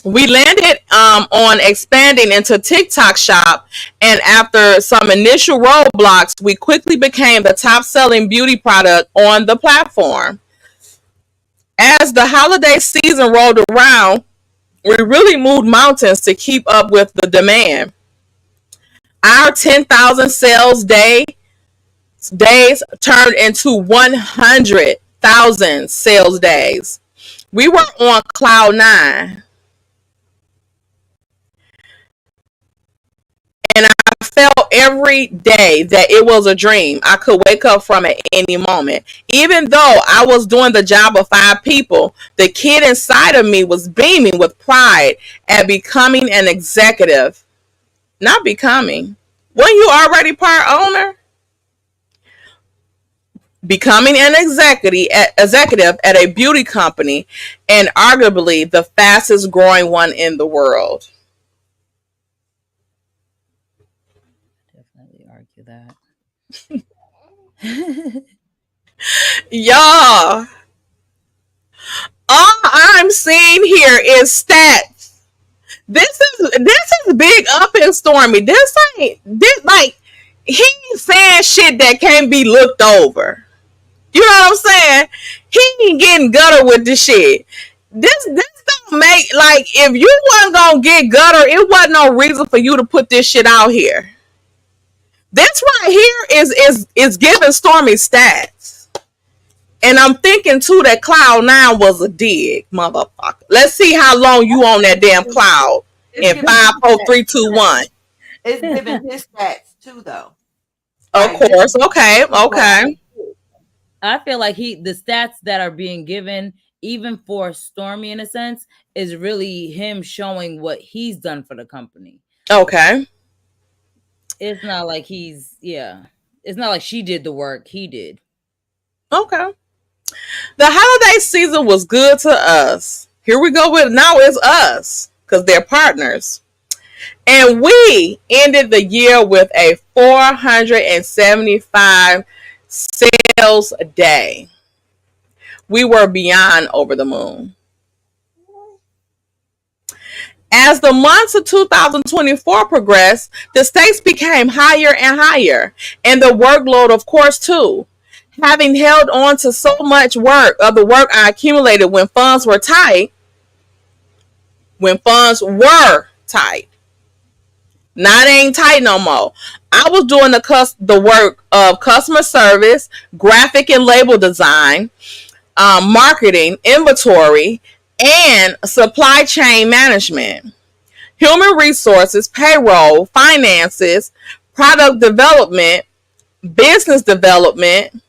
we landed on expanding into TikTok shop, and after some initial roadblocks, we quickly became the top selling beauty product on the platform. As the holiday season rolled around, we really moved mountains to keep up with the demand. Our 10,000 sales days turned into 100,000 sales days. We were on cloud nine. And I felt every day that it was a dream I could wake up from at any moment. Even though I was doing the job of 5 people, the kid inside of me was beaming with pride at becoming an executive. Not becoming. Weren't you already part owner? Becoming an executive at a beauty company, and arguably the fastest growing one in the world.
Definitely argue that.
Y'all, all I'm seeing here is stats. This is big up in Stormy. This like he's saying shit that can't be looked over. You know what I'm saying? He ain't getting gutter with this shit. This don't make, like, if you wasn't gonna get gutter, it wasn't no reason for you to put this shit out here. This right here is giving Stormy stats. And I'm thinking too that Cloud 9 was a dig, motherfucker. Let's see how long you on that damn cloud in 5, 4, 3, 2, 1.
It's giving his stats too, though.
Of course. Okay.
I feel like the stats that are being given, even for Stormy in a sense, is really him showing what he's done for the company.
Okay.
It's not like it's not like she did the work, he did.
Okay. The holiday season was good to us. Here we go with now it's us because they're partners. And we ended the year with a 475 sales a day. We were beyond over the moon. As the months of 2024 progressed, the stakes became higher and higher, and the workload, of course, too. Having held on to so much of the work I accumulated when funds were tight, not ain't tight no more. I was doing the work of customer service, graphic and label design, marketing, inventory, and supply chain management, human resources, payroll, finances, product development, business development,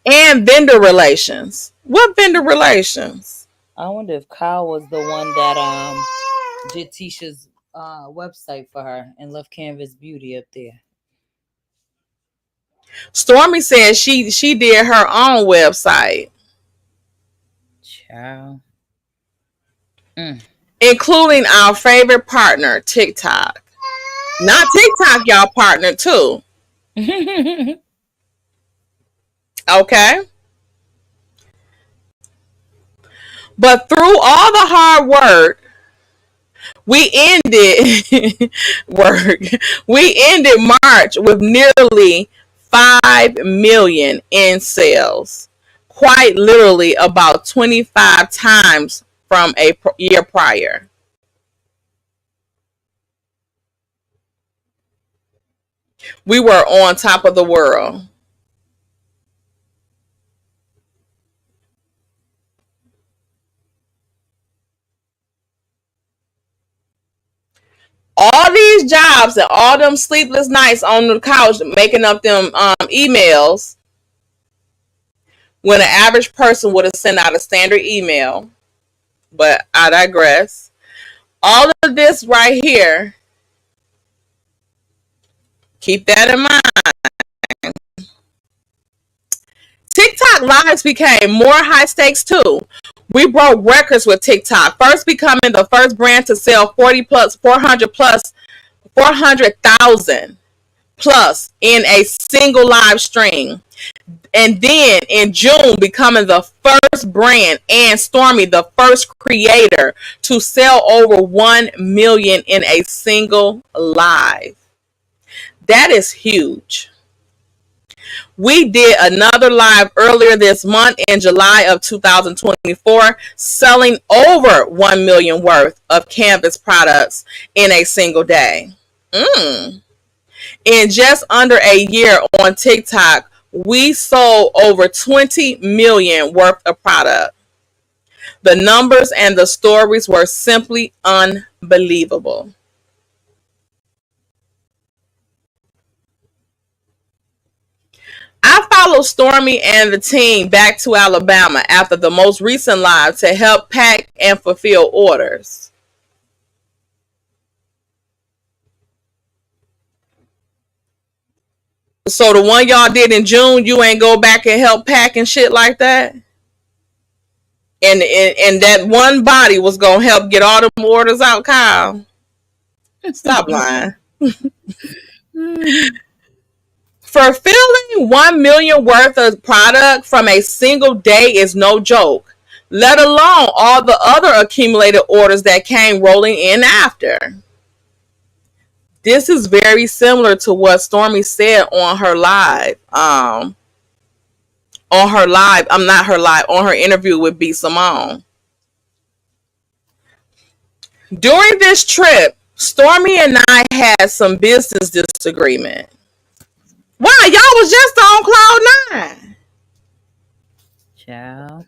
and vendor relations. What vendor relations?
I wonder if Kyle was the one that did Tisha's website for her and left Canvas Beauty up there.
Stormy said she did her own website.
Ciao.
Including our favorite partner, TikTok. Not TikTok, y'all partner too. Okay. But through all the hard work, we ended March with nearly 5 million in sales. Quite literally about 25 times from a year prior. We were on top of the world. All these jobs and all them sleepless nights on the couch making up them emails, when an average person would have sent out a standard email. But I digress. All of this right here, keep that in mind. TikTok lives became more high stakes too. We broke records with TikTok, first becoming the first brand to sell 400,000 plus in a single live stream. And then in June, becoming the first brand, and Stormy, the first creator to sell over 1 million in a single live. That is huge. We did another live earlier this month in July of 2024, selling over 1 million worth of Canvas products in a single day. In just under a year on TikTok, we sold over 20 million worth of product. The numbers and the stories were simply unbelievable. I followed Stormy and the team back to Alabama after the most recent live to help pack and fulfill orders. So the one y'all did in June, you ain't go back and help pack and shit like that? And that one body was going to help get all the orders out, Kyle? Stop lying. Fulfilling 1 million worth of product from a single day is no joke, let alone all the other accumulated orders that came rolling in after. This is very similar to what Stormy said on her live. On her interview with B. Simone. During this trip, Stormy and I had some business disagreement. Wow, y'all was just on cloud 9. Child.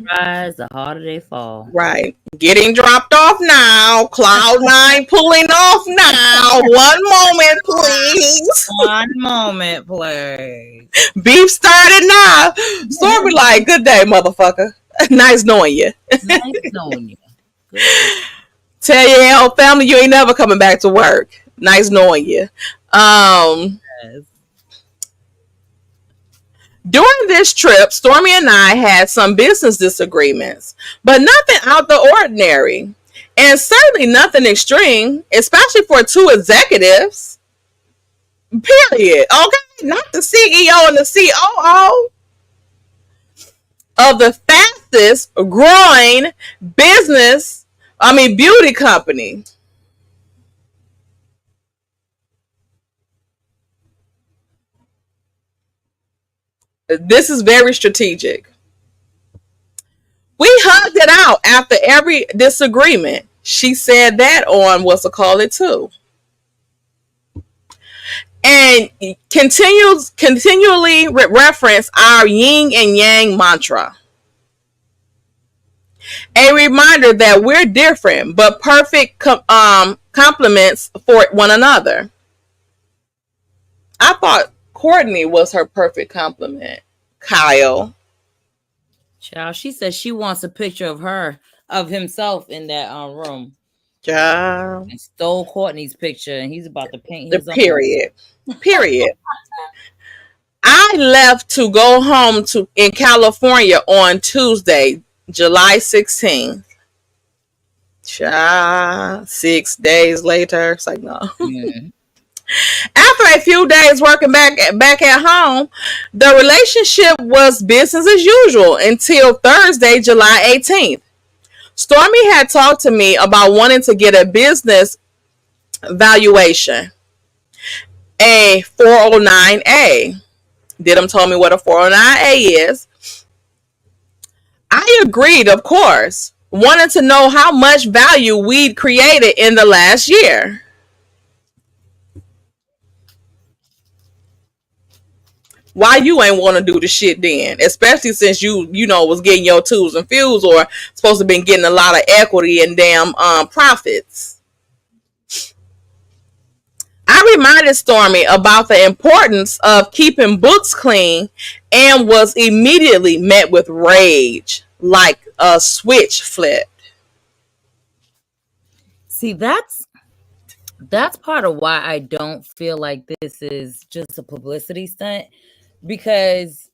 Rise, the harder they fall.
Right. Getting dropped off now. Cloud 9 pulling off now. One moment, please.
One moment, please.
Beef started now. Stormy like, good day, motherfucker. Nice knowing you.
Nice knowing you. Good.
Tell your whole family you ain't never coming back to work. Nice knowing you.
Yes.
During this trip, Stormy and I had some business disagreements, but nothing out the ordinary, and certainly nothing extreme, especially for two executives. Period. Okay, not the CEO and the COO of the fast fastest growing beauty company. This is very strategic. We hugged it out after every disagreement. She said that on what's it call it too. And continually reference our yin and yang mantra. A reminder that we're different but perfect complements for one another. I thought Courtney was her perfect complement. Kyle.
Child, she says she wants a picture of himself in that room.
Yeah.
And stole Courtney's picture, and he's about to paint
The
his
period. Period. I left to go home in California on Tuesday, July 16th. 6 days later, it's like no.
Mm.
After a few days working back at home, the relationship was business as usual until Thursday, July 18th. Stormy had talked to me about wanting to get a business valuation, a 409A. Didum told me what a 409A is. I agreed, of course, wanting to know how much value we'd created in the last year. Why you ain't want to do the shit then? Especially since you was getting your twos and fews or supposed to been getting a lot of equity and damn profits. I reminded Stormy about the importance of keeping books clean and was immediately met with rage, like a switch flipped.
See, that's part of why I don't feel like this is just a publicity stunt, because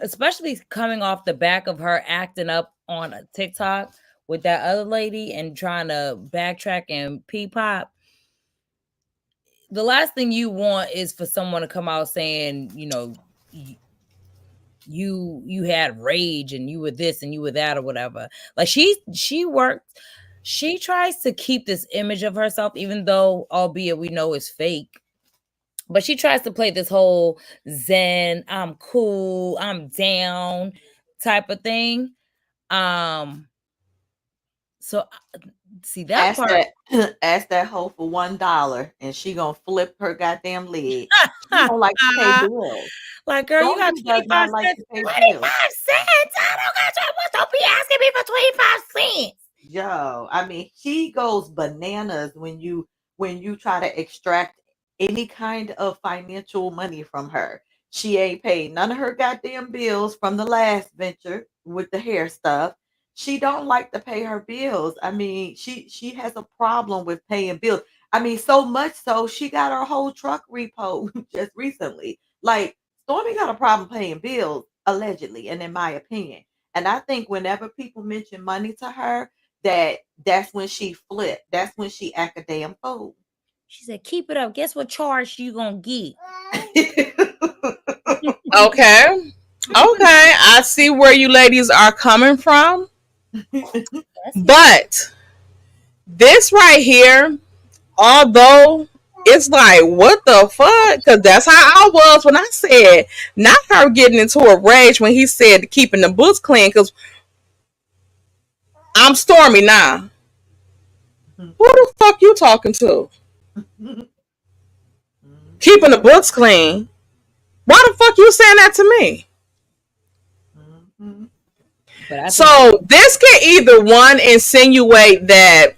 especially coming off the back of her acting up on a TikTok with that other lady and trying to backtrack and pop. The last thing you want is for someone to come out saying, you had rage and you were this and you were that or whatever. Like she tries to keep this image of herself, even though, albeit we know it's fake. But she tries to play this whole zen, I'm cool, I'm down type of thing. So see that part.
Ask that hoe for $1 and she gonna flip her goddamn leg. She don't like to pay bills.
Like, girl, you got 25 cents. 25 cents. I don't be asking me for 25 cents.
Yo, I mean, she goes bananas when you try to extract any kind of financial money from her. She ain't paid none of her goddamn bills from the last venture with the hair stuff. She don't like to pay her bills. I mean, she has a problem with paying bills. I mean, so much so she got her whole truck repo just recently. Like, Stormy got a problem paying bills, allegedly, and in my opinion. And I think whenever people mention money to her, that's when she flipped. That's when she act a damn fool.
She said, keep it up. Guess what charge you gonna get?
Okay. I see where you ladies are coming from. But this right here, although it's like, what the fuck? Because that's how I was when I said, not her getting into a rage when he said keeping the books clean, because I'm Stormy now. Who the fuck you talking to? Keeping the books clean? Why the fuck you saying that to me? So this can either one insinuate that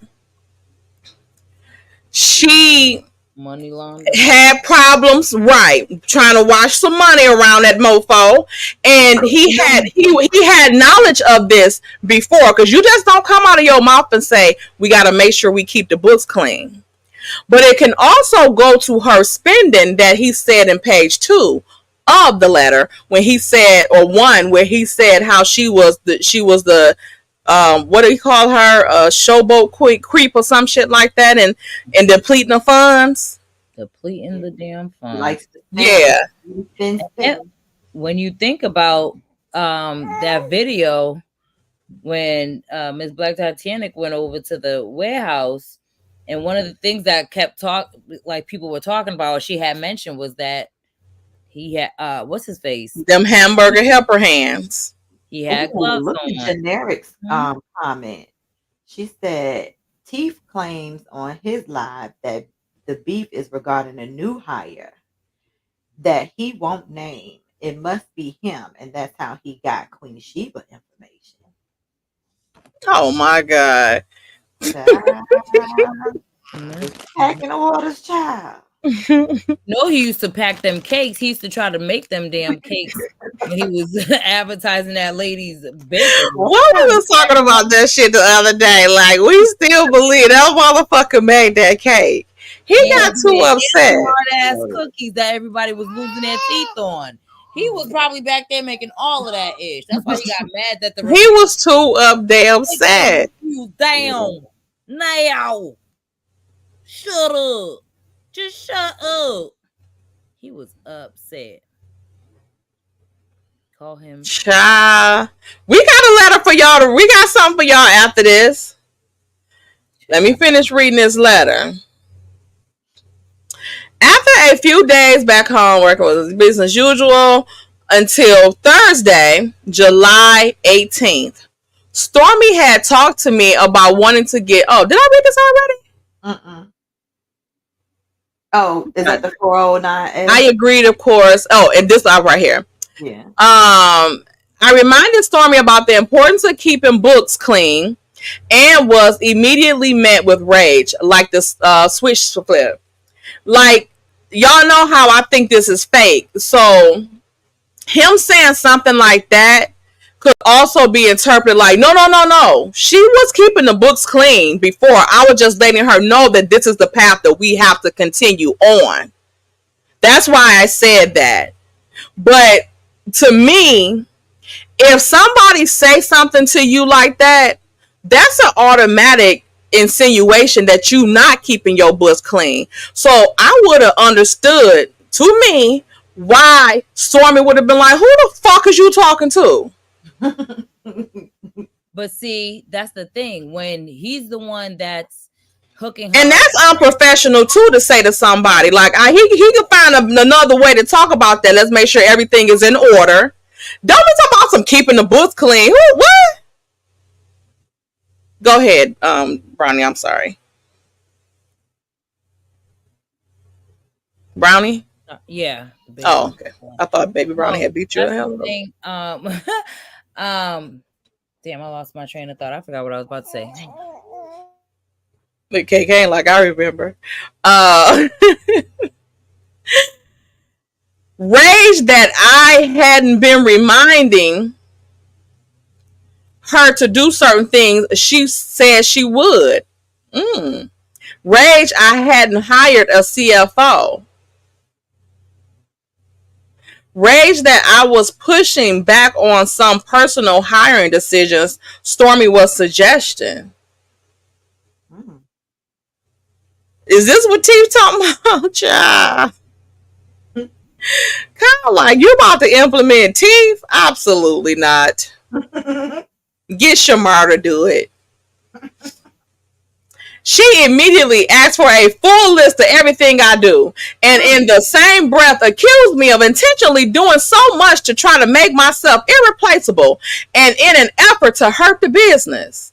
she
money laundering
had problems, right? Trying to wash some money around that mofo, and he had knowledge of this before, because you just don't come out of your mouth and say we got to make sure we keep the books clean. But it can also go to her spending that he said in page 2 of the letter, when he said, or one where he said how she was the what do you call her, showboat creep or some shit like that, and depleting the funds,
depleting the damn funds.
Like,
yeah.
And when you think about that video when Miss Black Titanic went over to the warehouse, and one of the things that kept people were talking about, she had mentioned, was that he had what's his face?
Them hamburger helper hands.
He had gloves
look
on.
at Generic's comment. She said Teef claims on his live that the beef is regarding a new hire that he won't name. It must be him, and that's how he got Queen Sheba information.
Oh my God.
Packing orders, child.
No, he used to pack them cakes. He used to try to make them damn cakes when he was advertising that lady's bakery.
What we was talking about that shit the other day? Like, we still believe that motherfucker made that cake. He got too upset.
Hard ass cookies that everybody was losing their teeth on. He was probably back there making all of that ish. That's why he got mad that the
he was too damn sad.
You down now. Shut up. Just shut up. He was upset. Call him.
Child. We got a letter for y'all. We got something for y'all after this. Let me finish reading this letter. After a few days back home working with business as usual until Thursday, July 18th, Stormy had talked to me about wanting to get... Oh, did I read this already?
Oh, is that the 409?
I agreed, of course. Oh, and this right here.
Yeah.
I reminded Stormy about the importance of keeping books clean and was immediately met with rage, like the switch flip. Like, y'all know how I think this is fake. So, him saying something like that could also be interpreted like, no. She was keeping the books clean before. I was just letting her know that this is the path that we have to continue on. That's why I said that. But to me, if somebody say something to you like that, that's an automatic insinuation that you not keeping your books clean. So I would have understood, to me, why Stormy would have been like, who the fuck is you talking to?
But see, that's the thing. When he's the one that's hooking her,
and that's unprofessional too, to say to somebody like, he could find another way to talk about that. Let's make sure everything is in order. Don't be talking about some keeping the books clean. What? Go ahead, Brownie. I'm sorry, Brownie.
Yeah.
Oh, okay. I thought Baby Brownie had beat you.
Damn, I lost my train of thought. I forgot what I was about to say.
The cake ain't like I remember. Rage that I hadn't been reminding her to do certain things she said she would. Rage I hadn't hired a CFO. Rage that I was pushing back on some personal hiring decisions Stormy was suggesting. Is this what Teef talking about, child? Kind of like, you about to implement Teef? Absolutely not. Get Shamar to do it. She immediately asked for a full list of everything I do, and in the same breath accused me of intentionally doing so much to try to make myself irreplaceable and in an effort to hurt the business.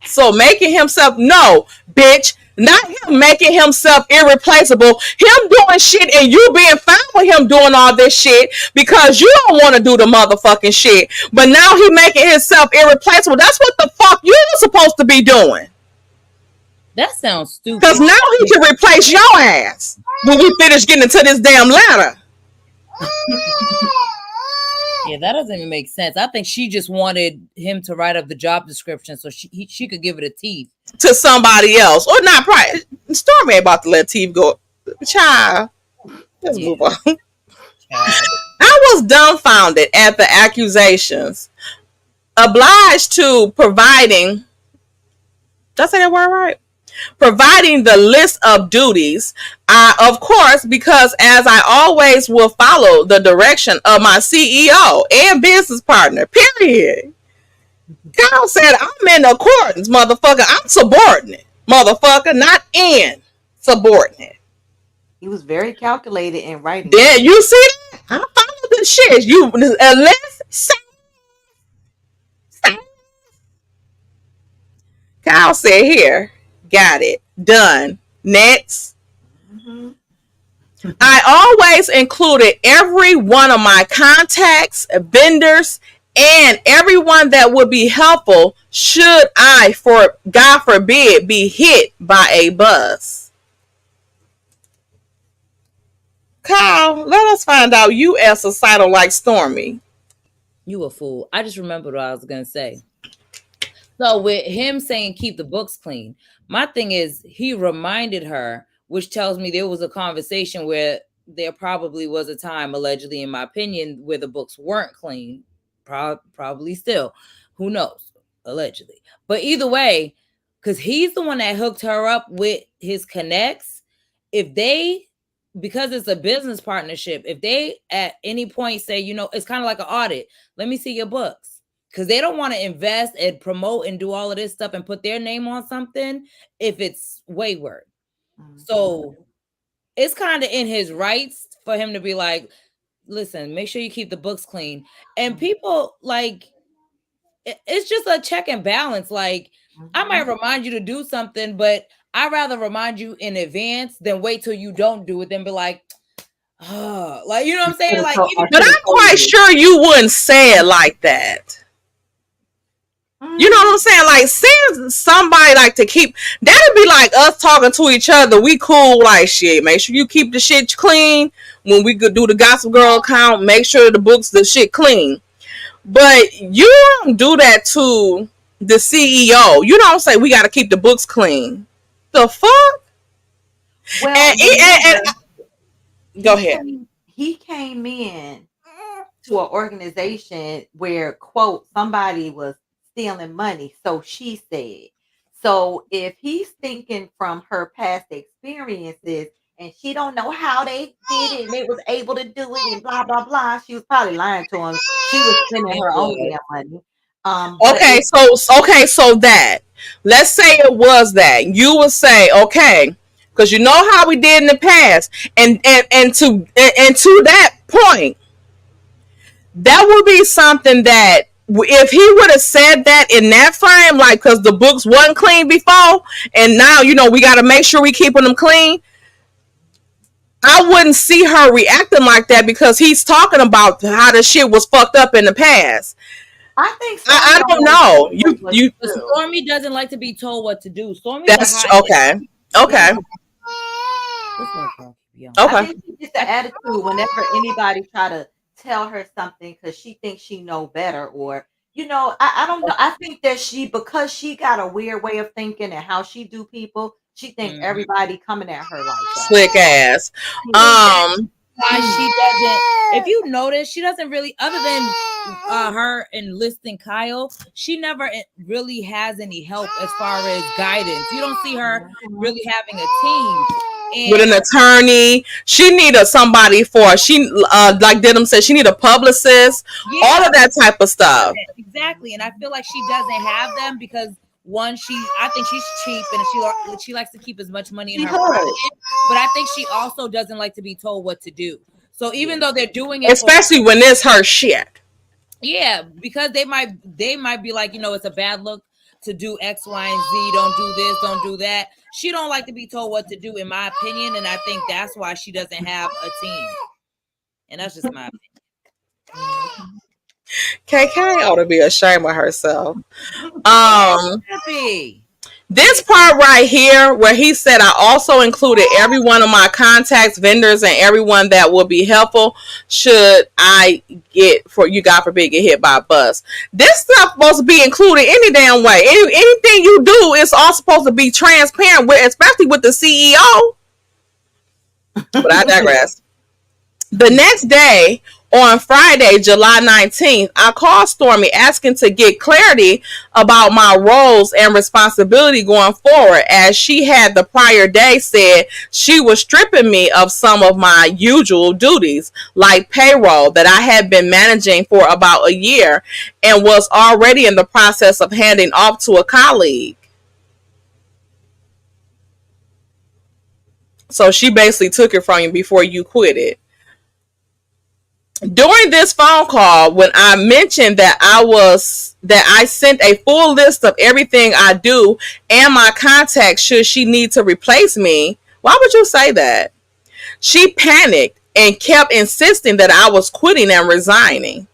So making himself, no, bitch, not him making himself irreplaceable, him doing shit and you being fine with him doing all this shit because you don't want to do the motherfucking shit. But now he making himself irreplaceable. That's what the fuck you were supposed to be doing.
That sounds stupid.
Because now he can replace your ass when we finish getting into this damn ladder.
Yeah, that doesn't even make sense. I think she just wanted him to write up the job description so she could give it a Teef
to somebody else, or not. Probably Stormy ain't about to let Teef go. Child, let's move on. I was dumbfounded at the accusations, obliged to providing. Did I say that word right? providing the list of duties. Of course, because as I always will follow the direction of my CEO and business partner, period. Kyle said, I'm in accordance, motherfucker. I'm subordinate, motherfucker, not in subordinate.
He was very calculated in writing.
There, you see that? I follow the shit. You unless Kyle said, here, got it, done. Next. Mm-hmm. I always included every one of my contacts, vendors, and everyone that would be helpful should I, for God forbid, be hit by a bus. Kyle, let us find out you as societal like Stormy.
You a fool. I just remembered what I was going to say. So with him saying keep the books clean, my thing is he reminded her, which tells me there was a conversation where there probably was a time, allegedly, in my opinion, where the books weren't clean. Probably still. Who knows? Allegedly. But either way, because he's the one that hooked her up with his connects, if they, because it's a business partnership, if they at any point say, you know, it's kind of like an audit, let me see your books. Because they don't want to invest and promote and do all of this stuff and put their name on something if it's wayward. Mm-hmm. So it's kind of in his rights for him to be like, listen, make sure you keep the books clean. And people, like, it's just a check and balance. Like, I might remind you to do something, but I'd rather remind you in advance than wait till you don't do it and be like, oh, like, you know what I'm saying? Like,
but I'm quite sure you wouldn't say it like that. You know what I'm saying? Like, send somebody like to keep, that'd be like us talking to each other. We cool, like, shit, make sure you keep the shit clean. When we could do the Gossip Girl account, make sure the shit clean. But you don't do that to the CEO. You don't say we got to keep the books clean. The fuck?
Well,
go ahead.
He came in to an organization where, quote, somebody was stealing money, so she said. So if he's thinking from her past experiences and she don't know how they did it and they was able to do it and blah blah blah, she was probably lying to him. She was spending her own damn money.
So that, let's say it was that, you would say, okay, because you know how we did in the past, and to that point, that would be something that if he would have said that in that frame, like, because the books wasn't clean before, and now, you know, we got to make sure we keeping them clean, I wouldn't see her reacting like that because he's talking about how the shit was fucked up in the past.
I think so.
I don't know. You
Stormy doesn't like to be told what to do. Stormy,
that's okay. Okay.
I think it's just the attitude whenever anybody try to tell her something because she thinks she know better, or, you know, I don't know. I think that because she got a weird way of thinking and how she do people, she thinks everybody coming at her like that.
Slick ass.
Why she doesn't, if you notice, she doesn't really, other than her enlisting Kyle, she never really has any help as far as guidance. You don't see her really having a team. And
with an attorney, she needed somebody like Didim said, she need a publicist, all of that type of stuff.
Exactly, and I feel like she doesn't have them because one, I think she's cheap and she likes to keep as much money in her pocket, but I think she also doesn't like to be told what to do. So even though they're doing it,
especially when it's her shit,
yeah, because they might be like, you know, it's a bad look to do X, Y, and Z. Don't do this, don't do that. She don't like to be told what to do, in my opinion, and I think that's why she doesn't have a team. And that's just my opinion.
KK ought to be ashamed of herself. This part right here where he said, I also included every one of my contacts, vendors, and everyone that will be helpful should I get, for you, God forbid, get hit by a bus. This stuff supposed to be included any damn way. Anything you do is all supposed to be transparent with, especially with the CEO. But I digress. The next day, On Friday, July 19th, I called Stormy asking to get clarity about my roles and responsibility going forward, as she had the prior day said she was stripping me of some of my usual duties, like payroll that I had been managing for about a year and was already in the process of handing off to a colleague. So she basically took it from you before you quit it. During this phone call, when I mentioned that I sent a full list of everything I do and my contacts should she need to replace me, why would you say that? She panicked and kept insisting that I was quitting and resigning.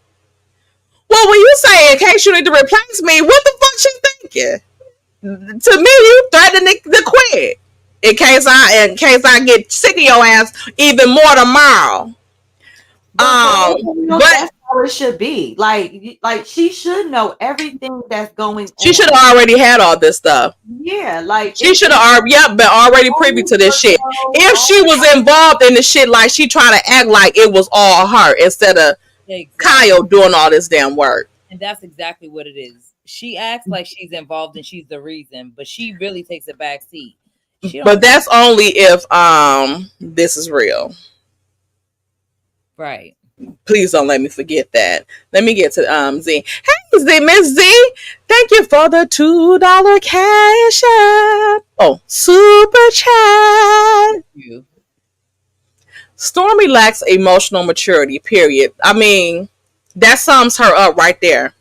Well, when you say in case you need to replace me, what the fuck she thinking? To me, you threatening to quit in case I get sick of your ass even more tomorrow.
But that's how it should be. Like she should know everything that's going on.
She should have already had all this stuff.
Yeah, like
she should have been already privy to this shit. If she was involved in the shit, like she trying to act like it was all her instead of Kyle doing all this damn work.
And that's exactly what it is. She acts like she's involved and she's the reason, but she really takes a back seat.
But that's only if this is real.
Right.
Please don't let me forget that. Let me get to Z. Hey Z, Miss Z. Thank you for the $2 cash app. Oh, super chat.
Thank you.
Stormy lacks emotional maturity, period. I mean, that sums her up right there.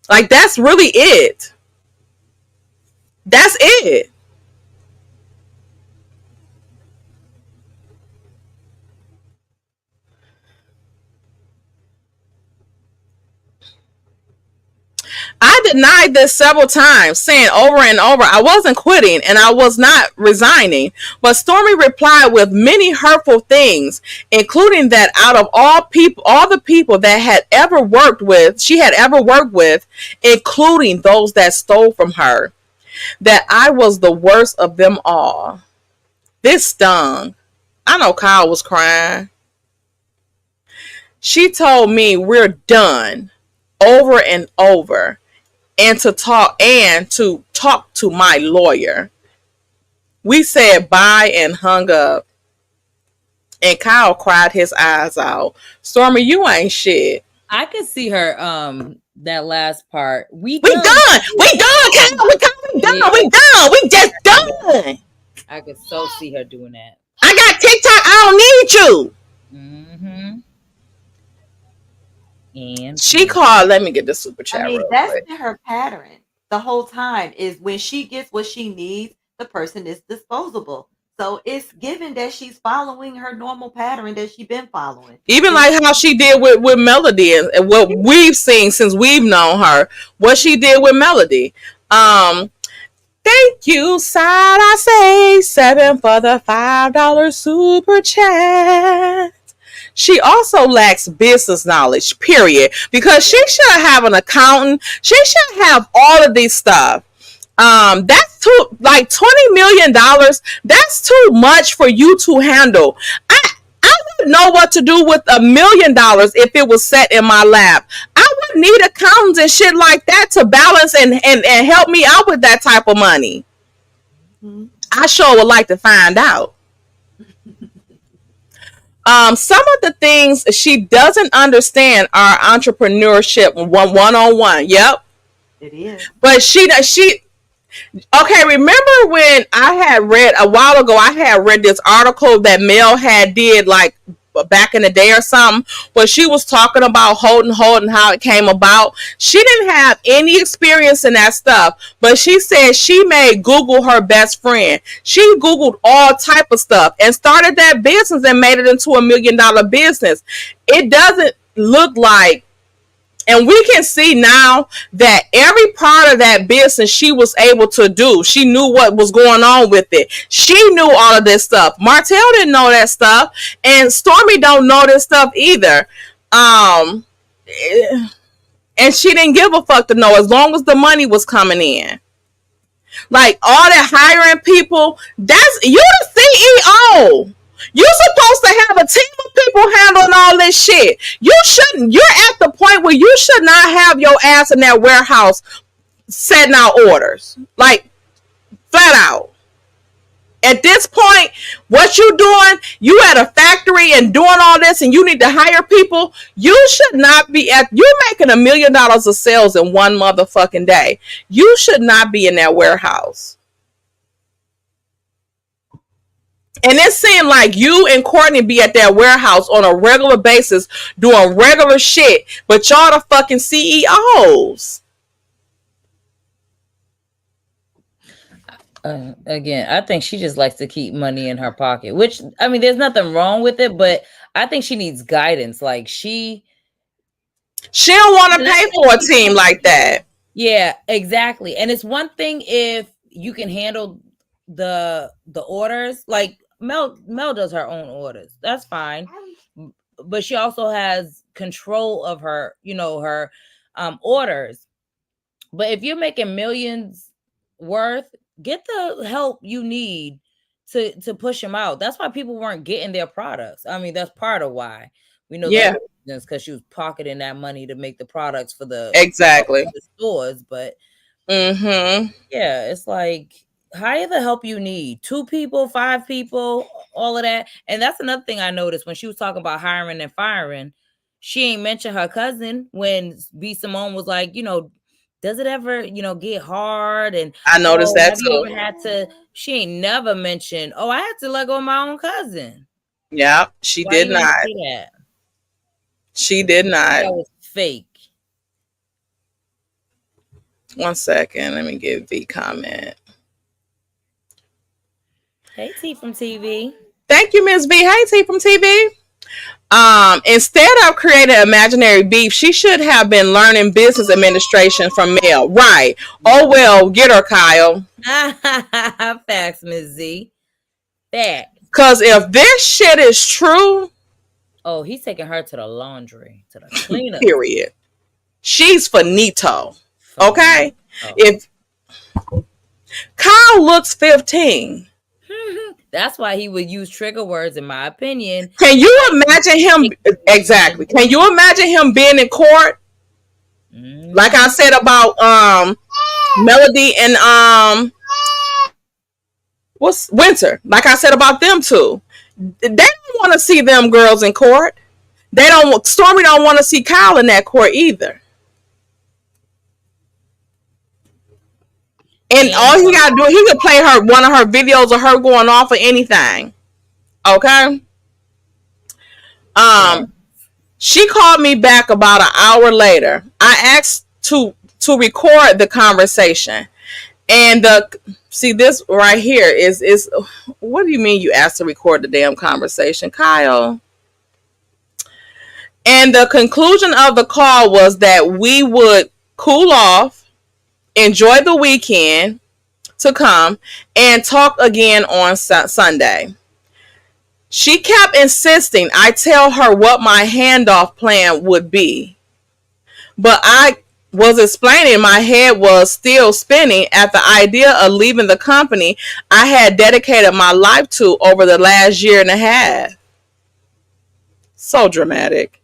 Like, that's really it. That's it. I denied this several times, saying over and over I wasn't quitting and I was not resigning. But Stormy replied with many hurtful things, including that out of all the people that she had ever worked with, including those that stole from her, that I was the worst of them all. This stung. I know Kyle was crying. She told me we're done over and over, and to talk to my lawyer. We said bye and hung up, and Kyle cried his eyes out. Stormy, you ain't shit.
I could see her that last part. We
done, Kyle. We done. We just done.
I could so see her doing that.
I got TikTok. I don't need you.
Mm-hmm. And
she called. Let me get the super chat.
I mean, that's been her pattern the whole time. Is when she gets what she needs, the person is disposable. So it's given that she's following her normal pattern that she's been following.
Even like how she did with Melody, and what we've seen since we've known her, what she did with Melody. Thank you, Side I Say 7 for the $5 super chat. She also lacks business knowledge, period. Because she should have an accountant. She should have all of these stuff. That's too, like $20 million. That's too much for you to handle. I wouldn't know what to do with $1 million if it was set in my lap. I would need accountants and shit like that to balance and help me out with that type of money. Mm-hmm. I sure would like to find out. Some of the things she doesn't understand are entrepreneurship one-on-one. Yep.
It is.
But she okay, remember when I had read a while ago, I had read this article that Mel had did like back in the day or something, where she was talking about Holden, how it came about. She didn't have any experience in that stuff, but she said she made Google her best friend. She Googled all type of stuff and started that business and made it into $1 million business. It doesn't look like, and we can see now that every part of that business she was able to do. She knew what was going on with it. She knew all of this stuff. Martell didn't know that stuff, and Stormy don't know this stuff either. And she didn't give a fuck to know as long as the money was coming in. Like all that hiring people, that's you the CEO. You're supposed to have a team of people handling all this shit. You shouldn't. You're at the point where you should not have your ass in that warehouse setting out orders. Like, flat out. At this point, what you doing, you at a factory and doing all this and you need to hire people, you should not be you're making $1 million of sales in one motherfucking day. You should not be in that warehouse. And it seemed like you and Courtney be at that warehouse on a regular basis doing regular shit, but y'all the fucking CEOs.
Again, I think she just likes to keep money in her pocket, which, I mean, there's nothing wrong with it, but I think she needs guidance. Like, she
don't want to pay for a team like that.
Yeah, exactly. And it's one thing if you can handle the orders. Like, Mel does her own orders. That's fine. But she also has control of her, her orders. But if you're making millions worth, get the help you need to push them out. That's why people weren't getting their products. I mean, that's part of why. We know that because she was pocketing that money to make the products for the stores. But yeah, it's like, hire the help you need. 2 people, 5 people, all of that. And that's another thing I noticed when she was talking about hiring and firing. She ain't mentioned her cousin when B. Simone was like, does it ever, get hard? And
I noticed that too.
She ain't never mentioned, I had to let go of my own cousin.
Yeah, she did not. She did not.
That was fake.
One second. Let me give V comment.
Hey, T from TV.
Thank you, Ms. V. Hey, T from TV. Instead of creating imaginary beef, she should have been learning business administration from Mel. Right. Oh, well, get her, Kyle.
Facts, Ms. Z. Facts.
Because if this shit is true.
Oh, he's taking her to the laundry, to the cleaner.
Period. She's finito. Okay? If Kyle looks 15.
That's why he would use trigger words, in my opinion.
Can you imagine him? Exactly. Can you imagine him being in court? Like I said about Melody and what's Winter? Like I said about them two. They don't want to see them girls in court. Stormy don't want to see Kyle in that court either. And all he gotta do, he could play one of her videos of her going off or anything. Okay. She called me back about an hour later. I asked to record the conversation. And this right here is what do you mean you asked to record the damn conversation, Kyle? And the conclusion of the call was that we would cool off, enjoy the weekend to come, and talk again on Sunday. She kept insisting I tell her what my handoff plan would be. But I was explaining my head was still spinning at the idea of leaving the company I had dedicated my life to over the last year and a half. So dramatic.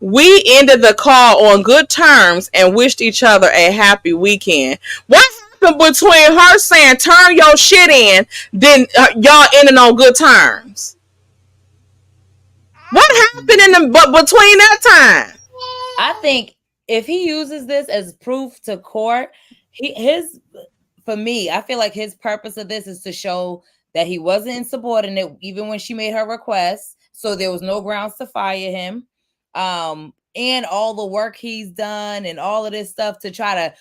We ended the call on good terms and wished each other a happy weekend. What happened between her saying turn your shit in, then y'all ending on good terms? What happened between that time?
I think if he uses this as proof to court, for me, I feel like his purpose of this is to show that he wasn't insubordinate even when she made her request. So there was no grounds to fire him. And all the work he's done and all of this stuff to try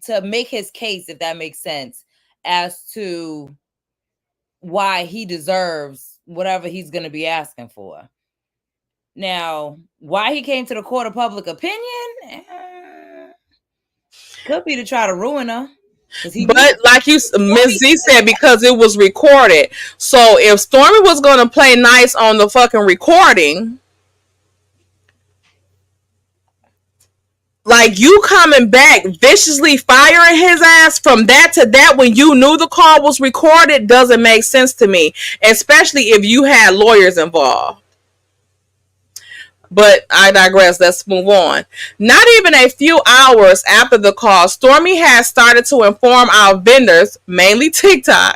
to make his case, if that makes sense, as to why he deserves whatever he's going to be asking for. Now, why he came to the court of public opinion could be to try to ruin her.
But like Ms. Z said, because it was recorded. So if Stormy was going to play nice on the fucking recording, Like, you coming back viciously firing his ass from that to that when you knew the call was recorded doesn't make sense to me, especially if you had lawyers involved. But I digress. Let's move on. Not even a few hours after the call, Stormy has started to inform our vendors, mainly TikTok,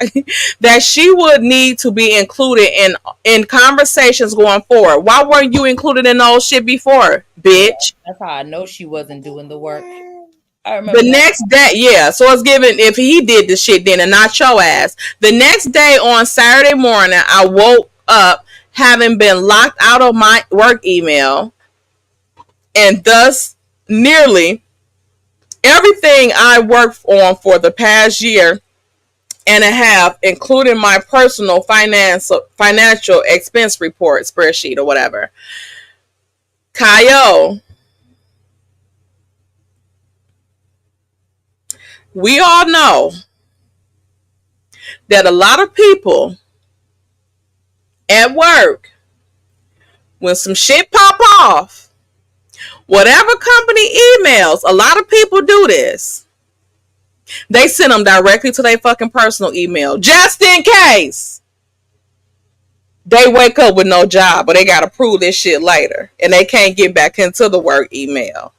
that she would need to be included in conversations going forward. Why weren't you included in all shit before, bitch?
That's how I know she wasn't doing the work. I remember
the next day, yeah. So it's given if he did the shit then and not your ass. The next day on Saturday morning, I woke up having been locked out of my work email, and thus nearly everything I worked on for the past year and a half, including my personal financial expense report spreadsheet or whatever. Kyle, we all know that a lot of people at work, when some shit pop off, whatever company emails, a lot of people do this. They send them directly to their fucking personal email, just in case they wake up with no job, but they gotta prove this shit later, and they can't get back into the work email.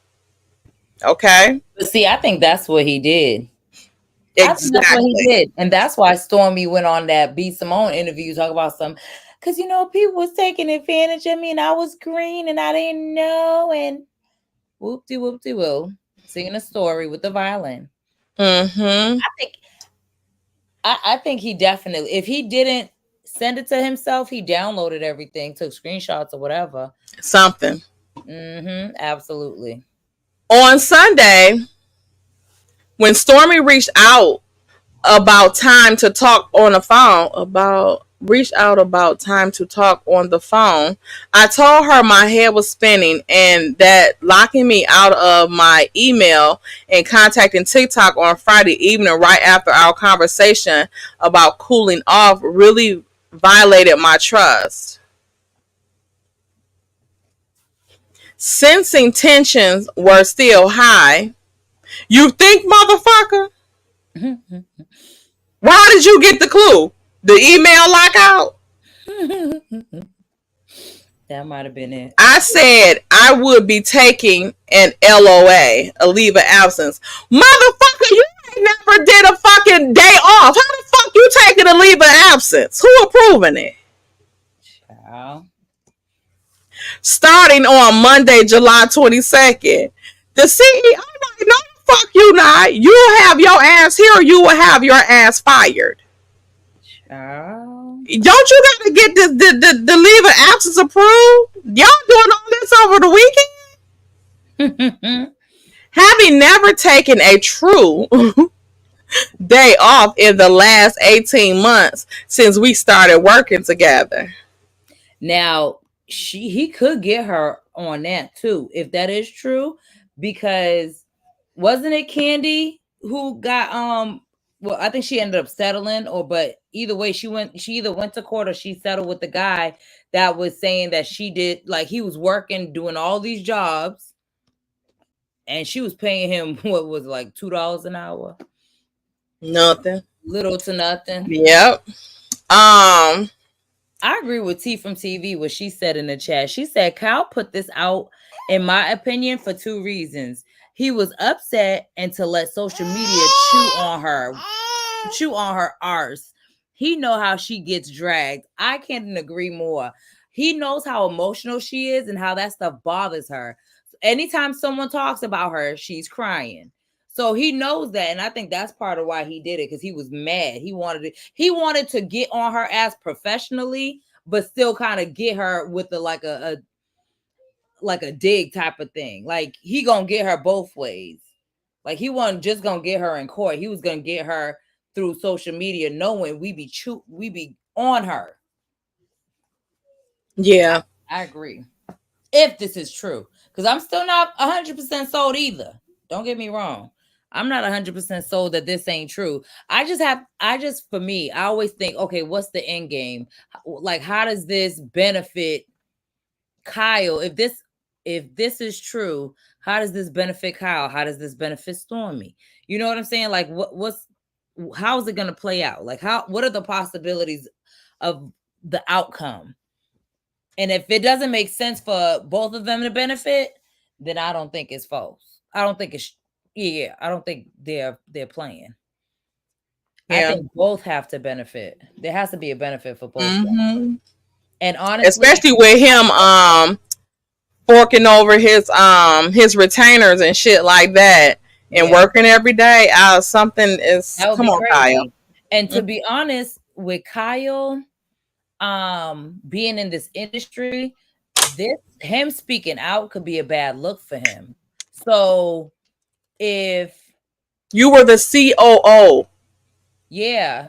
Okay?
But see, I think that's what he did.
Exactly.
That's what he did. And that's why Stormy went on that B. Simone interview, talk about some, because, you know, people was taking advantage of me and I was green and I didn't know. And whoop-de-whoop-de-whoop, singing a story with the violin.
Mm-hmm.
I think he definitely, if he didn't send it to himself, he downloaded everything, took screenshots or whatever.
Something.
Mm-hmm. Absolutely.
On Sunday, when Stormy reached out about time to talk on the phone, I told her my head was spinning and that locking me out of my email and contacting TikTok on Friday evening right after our conversation about cooling off really violated my trust. Sensing tensions were still high. You think, motherfucker? Why did you get the clue? The email lockout?
That might have been it.
I said I would be taking an LOA, a leave of absence. Motherfucker, you ain't never did a fucking day off. How the fuck you taking a leave of absence? Who approving it?
Child.
Starting on Monday, July 22nd. The CEO, like, no, fuck you not. You will have your ass here or you will have your ass fired. Don't you gotta get the leave of absence approved? Y'all doing all this over the weekend? Having never taken a true day off in the last 18 months since we started working together.
Now, he could get her on that too, if that is true, because wasn't it Candy who got well, I think she ended up settling, but either way, she either went to court or she settled with the guy that was saying that she did, like, he was working, doing all these jobs, and she was paying him what was like $2 an hour.
Nothing.
Little to nothing.
Yep.
I agree with T from TV, what she said in the chat. She said Kyle put this out, in my opinion, for two reasons. He was upset and to let social media chew on her arse. He know how she gets dragged. I can't agree more. He knows how emotional she is and how that stuff bothers her. Anytime someone talks about her, she's crying. So he knows that, and I think that's part of why he did it, because he was mad. He wanted to get on her ass professionally, but still kind of get her with like a dig type of thing. Like, he gonna get her both ways. Like, he wasn't just gonna get her in court. He was gonna get her through social media, knowing we be on her.
Yeah,
I agree. If this is true, because I'm still not 100% sold either. Don't get me wrong. I'm not 100% sold that this ain't true. For me, I always think, okay, what's the end game? Like, how does this benefit Kyle? If this if this is true, how does this benefit Kyle? How does this benefit Stormy? You know what I'm saying? Like, how is it going to play out? Like, what are the possibilities of the outcome? And if it doesn't make sense for both of them to benefit, then I don't think it's false. I don't think it's, I don't think they're playing. Yeah. I think both have to benefit. There has to be a benefit for both. Mm-hmm. And honestly,
especially with him forking over his retainers and shit like that, and working every day. Something is, come on, crazy. Kyle.
And to be honest, with Kyle being in this industry, him speaking out could be a bad look for him. So if
you were the COO,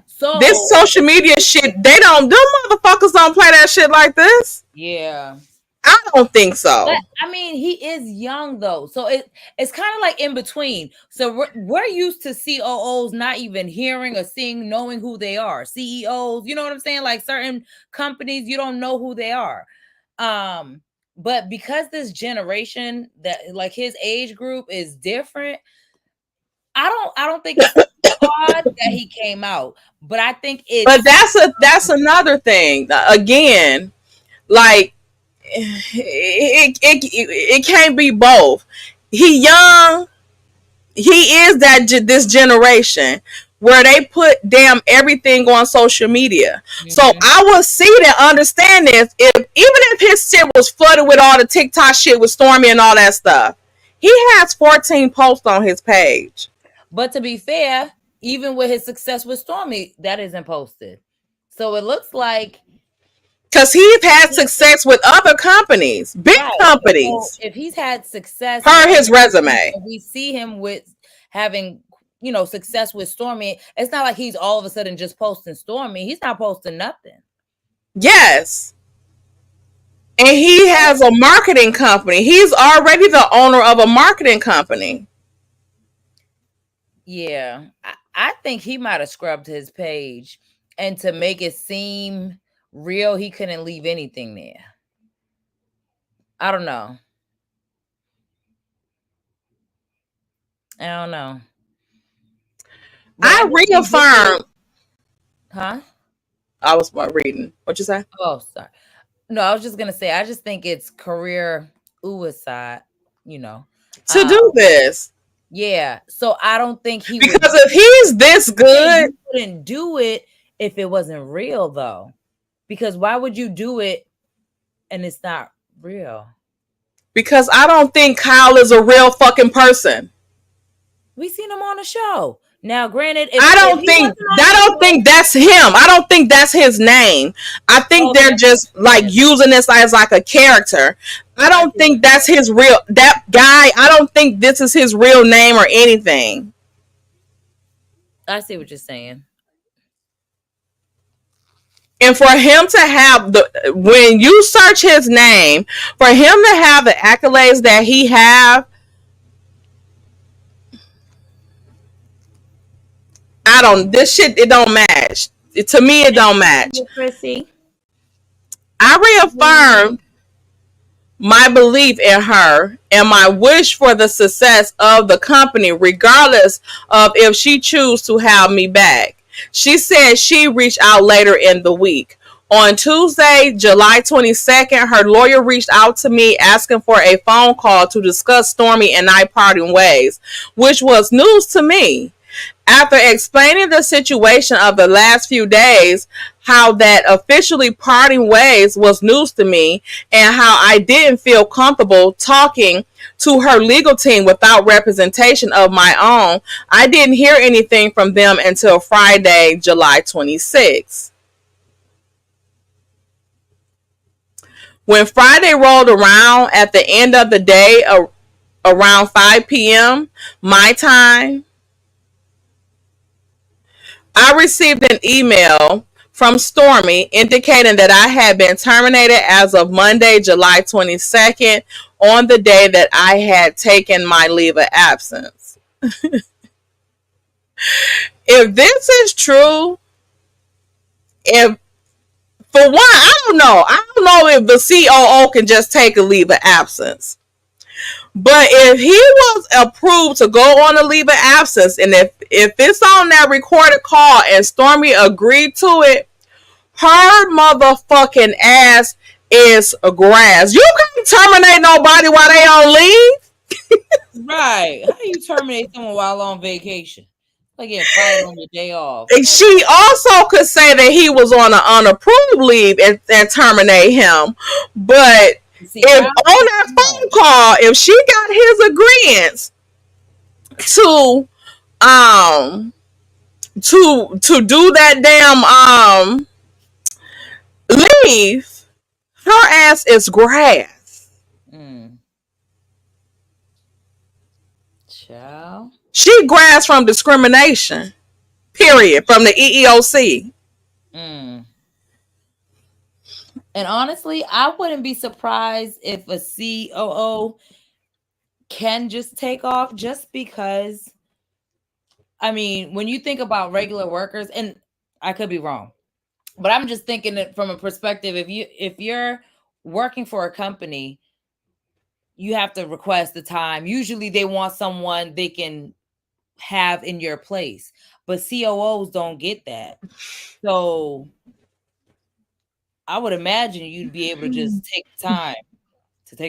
so
this social media shit, them motherfuckers don't play that shit like this.
Yeah.
I don't think so.
But, I mean, he is young though, so it's kind of like in between. So we're used to COOs not even hearing or seeing, knowing who they are. CEOs, you know what I'm saying? Like certain companies, you don't know who they are. But because this generation, that like his age group is different, I don't think it's odd that he came out. But I think
But that's another thing. Again, like. It can't be both. He young. He is this generation where they put everything on social media. Mm-hmm. So I will see and understand this even if his shit was flooded with all the TikTok shit with Stormy and all that stuff. He has 14 posts on his page.
But to be fair, even with his success with Stormy, that isn't posted. So it looks like.
Because he's had success with other companies, big companies.
So if he's had success,
per his resume,
we see him with having, success with Stormy. It's not like he's all of a sudden just posting Stormy. He's not posting nothing.
Yes. And he has a marketing company. He's already the owner of a marketing company.
Yeah. I think he might have scrubbed his page, and to make it seem real, he couldn't leave anything there. I don't know.
I reaffirm.
Huh?
I was reading. What you say?
Oh, sorry. No, I was just gonna say. I just think it's career suicide.
To do this.
Yeah. So I don't think he
because if he's this good,
he wouldn't do it if it wasn't real, though. Because why would you do it and it's not real?
Because I don't think Kyle is a real fucking person.
We seen him on the show. Now, granted,
I don't think that's him. I don't think that's his name. I think they're just like using this as like a character. I don't think that's his real, that guy. I don't think this is his real name or anything.
I see what you're saying.
And for him to have when you search his name, for him to have the accolades that he have, this shit, it don't match. To me, it don't match. I reaffirm my belief in her and my wish for the success of the company, regardless of if she chooses to have me back. She said she reached out later in the week. On Tuesday, July 22nd, her lawyer reached out to me asking for a phone call to discuss Stormy and I parting ways, which was news to me. After explaining the situation of the last few days, how that officially parting ways was news to me, and how I didn't feel comfortable talking to her legal team without representation of my own, I didn't hear anything from them until Friday, July 26th. When Friday rolled around at the end of the day, around 5 p.m. my time, I received an email from Stormy indicating that I had been terminated as of Monday, July 22nd, on the day that I had taken my leave of absence. If this is true, for one, I don't know if the COO can just take a leave of absence. But if he was approved to go on a leave of absence, and if it's on that recorded call and Stormy agreed to it, her motherfucking ass is grass. You can't terminate nobody while they on leave.
Right. How do you terminate someone while on vacation? Like getting fired on your day off.
And she also could say that he was on an unapproved leave and terminate him. But if on that phone call, if she got his agreement to do that damn leave, her ass is grass.
Child.
She grass from discrimination. Period. From the EEOC.
And honestly, I wouldn't be surprised if a COO can just take off, just because, I mean, when you think about regular workers, and I could be wrong, but I'm just thinking it from a perspective, if you're working for a company, you have to request the time. Usually they want someone they can have in your place, but COOs don't get that. So I would imagine you'd be able to just take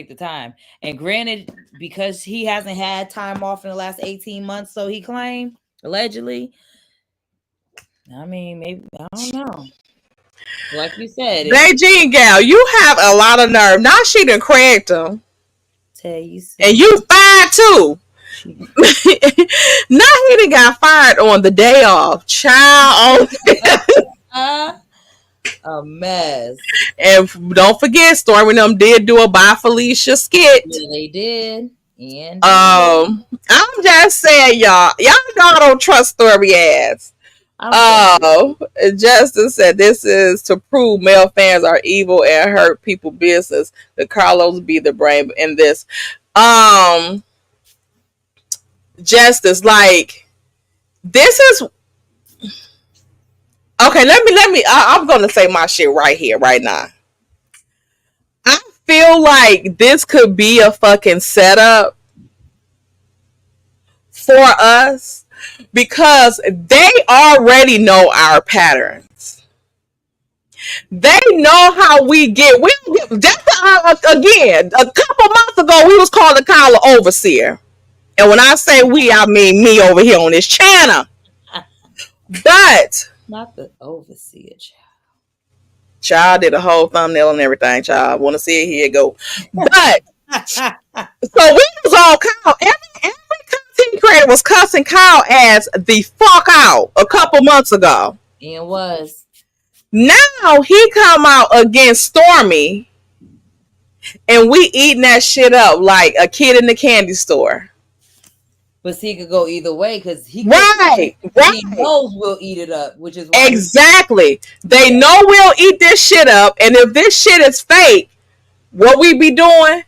the time. And granted, because he hasn't had time off in the last 18 months, so he claimed, allegedly. I mean, maybe, I don't know. Like you said,
Beijing gal, you have a lot of nerve. Now she done cracked him.
Tell you,
and you fired too. Now he done got fired on the day off. Child.
A mess.
And don't forget, Stormy and them did do a Bye Felicia skit.
Yeah, they did. And
I'm just saying, y'all don't trust Stormy ass. Justice said this is to prove male fans are evil and hurt people business. The Carlos be the brain in this. Justice, like, this is okay. Let me. I'm gonna say my shit right here, right now. I feel like this could be a fucking setup for us because they already know our patterns. They know how we get. Again, a couple months ago, we was called Kyle an overseer. And when I say we, I mean me over here on this channel. But
not the overseer
child did a whole thumbnail and everything, child. Want to see it? Here it go. But so we was all Kyle. Every content creator was cussing Kyle as the fuck out a couple months ago.
It was.
Now he come out against Stormy, and we eating that shit up like a kid in the candy store.
But he could go either way because he knows we'll eat it up, which is why
exactly. They know we'll eat this shit up, and if this shit is fake, what we be doing?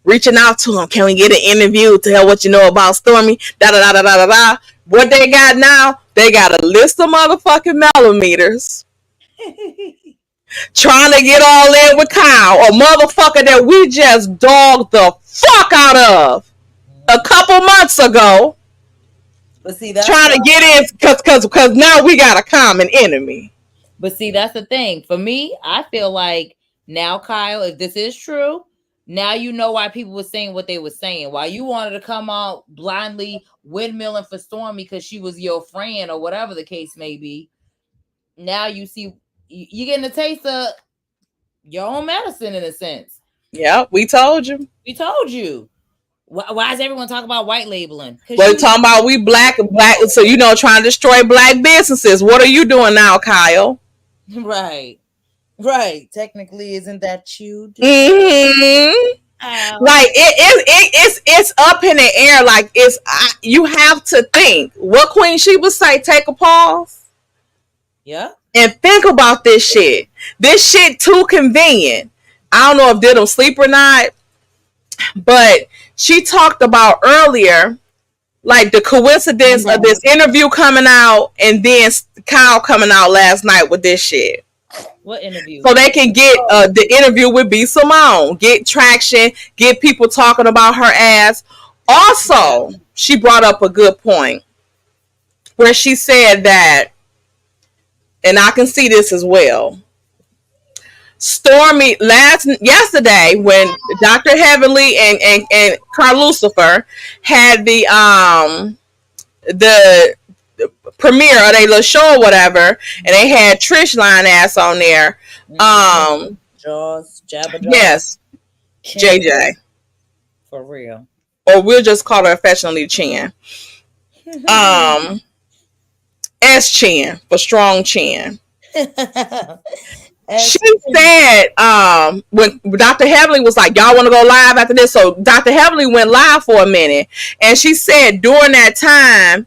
Reaching out to him. Can we get an interview? Tell what you know about Stormy? Da da da da da da. What they got now? They got a list of motherfucking millimeters. Trying to get all in with Kyle, a motherfucker that we just dogged the fuck out of a couple months ago.
But see, that's
trying to get in because now we got a common enemy.
But see, that's the thing. For me, I feel like now, Kyle, if this is true, now you know why people were saying what they were saying. Why you wanted to come out blindly windmilling for Stormy because she was your friend or whatever the case may be. Now you see, you're getting a taste of your own medicine in a sense.
Yeah, we told you.
We told you. Why is everyone talking about white labeling?
We're talking about we black, so trying to destroy black businesses. What are you doing now, Kyle?
Right. Technically, isn't that you?
Mm-hmm. Like it's up in the air. Like you have to think. What Queen Sheba say? Take a pause.
Yeah.
And think about this shit. This shit too convenient. I don't know if did them sleep or not, but she talked about earlier, like the coincidence of this interview coming out and then Kyle coming out last night with this shit.
What interview?
So they can get the interview with B. Simone, get traction, get people talking about her ass. Also, she brought up a good point where she said that, and I can see this as well. Stormy yesterday when Dr. Heavenly and Carl Lucifer had the premiere of their little show or whatever, and they had Trish line ass on there.
Jaws, Jabba Jaws.
Yes,
Chin.
JJ.
For real.
Or we'll just call her affectionately Chin. S Chin for strong chin. She said when Dr. Heavenly was like, y'all want to go live after this? So Dr. Heavenly went live for a minute, and she said during that time,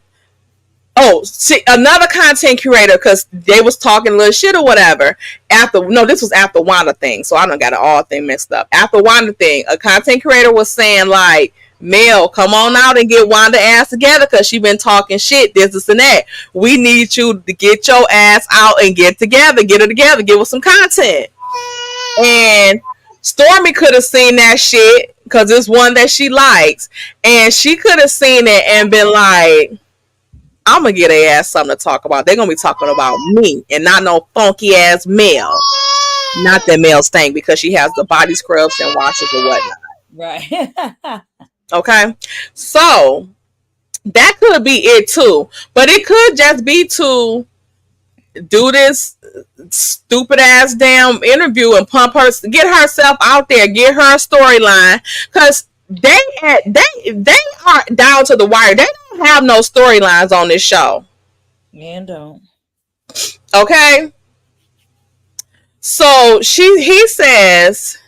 another content curator, because they was talking a little shit or whatever. This was after Wanda thing, so I done got it all thing mixed up. After Wanda thing, a content creator was saying like, Mel, come on out and get Wanda ass together because she been talking shit, this and that. We need you to get your ass out and get her together, give us some content. And Stormy could have seen that shit because it's one that she likes, and she could have seen it and been like, I'm gonna get their ass something to talk about. They're gonna be talking about me and not no funky ass Mel. Not that Mel stank because she has the body scrubs and washes or whatnot.
Right.
Okay, so that could be it too, but it could just be to do this stupid ass damn interview and get herself out there, get her storyline, because they are down to the wire. They don't have no storylines on this show.
Man, don't.
Okay, so he says.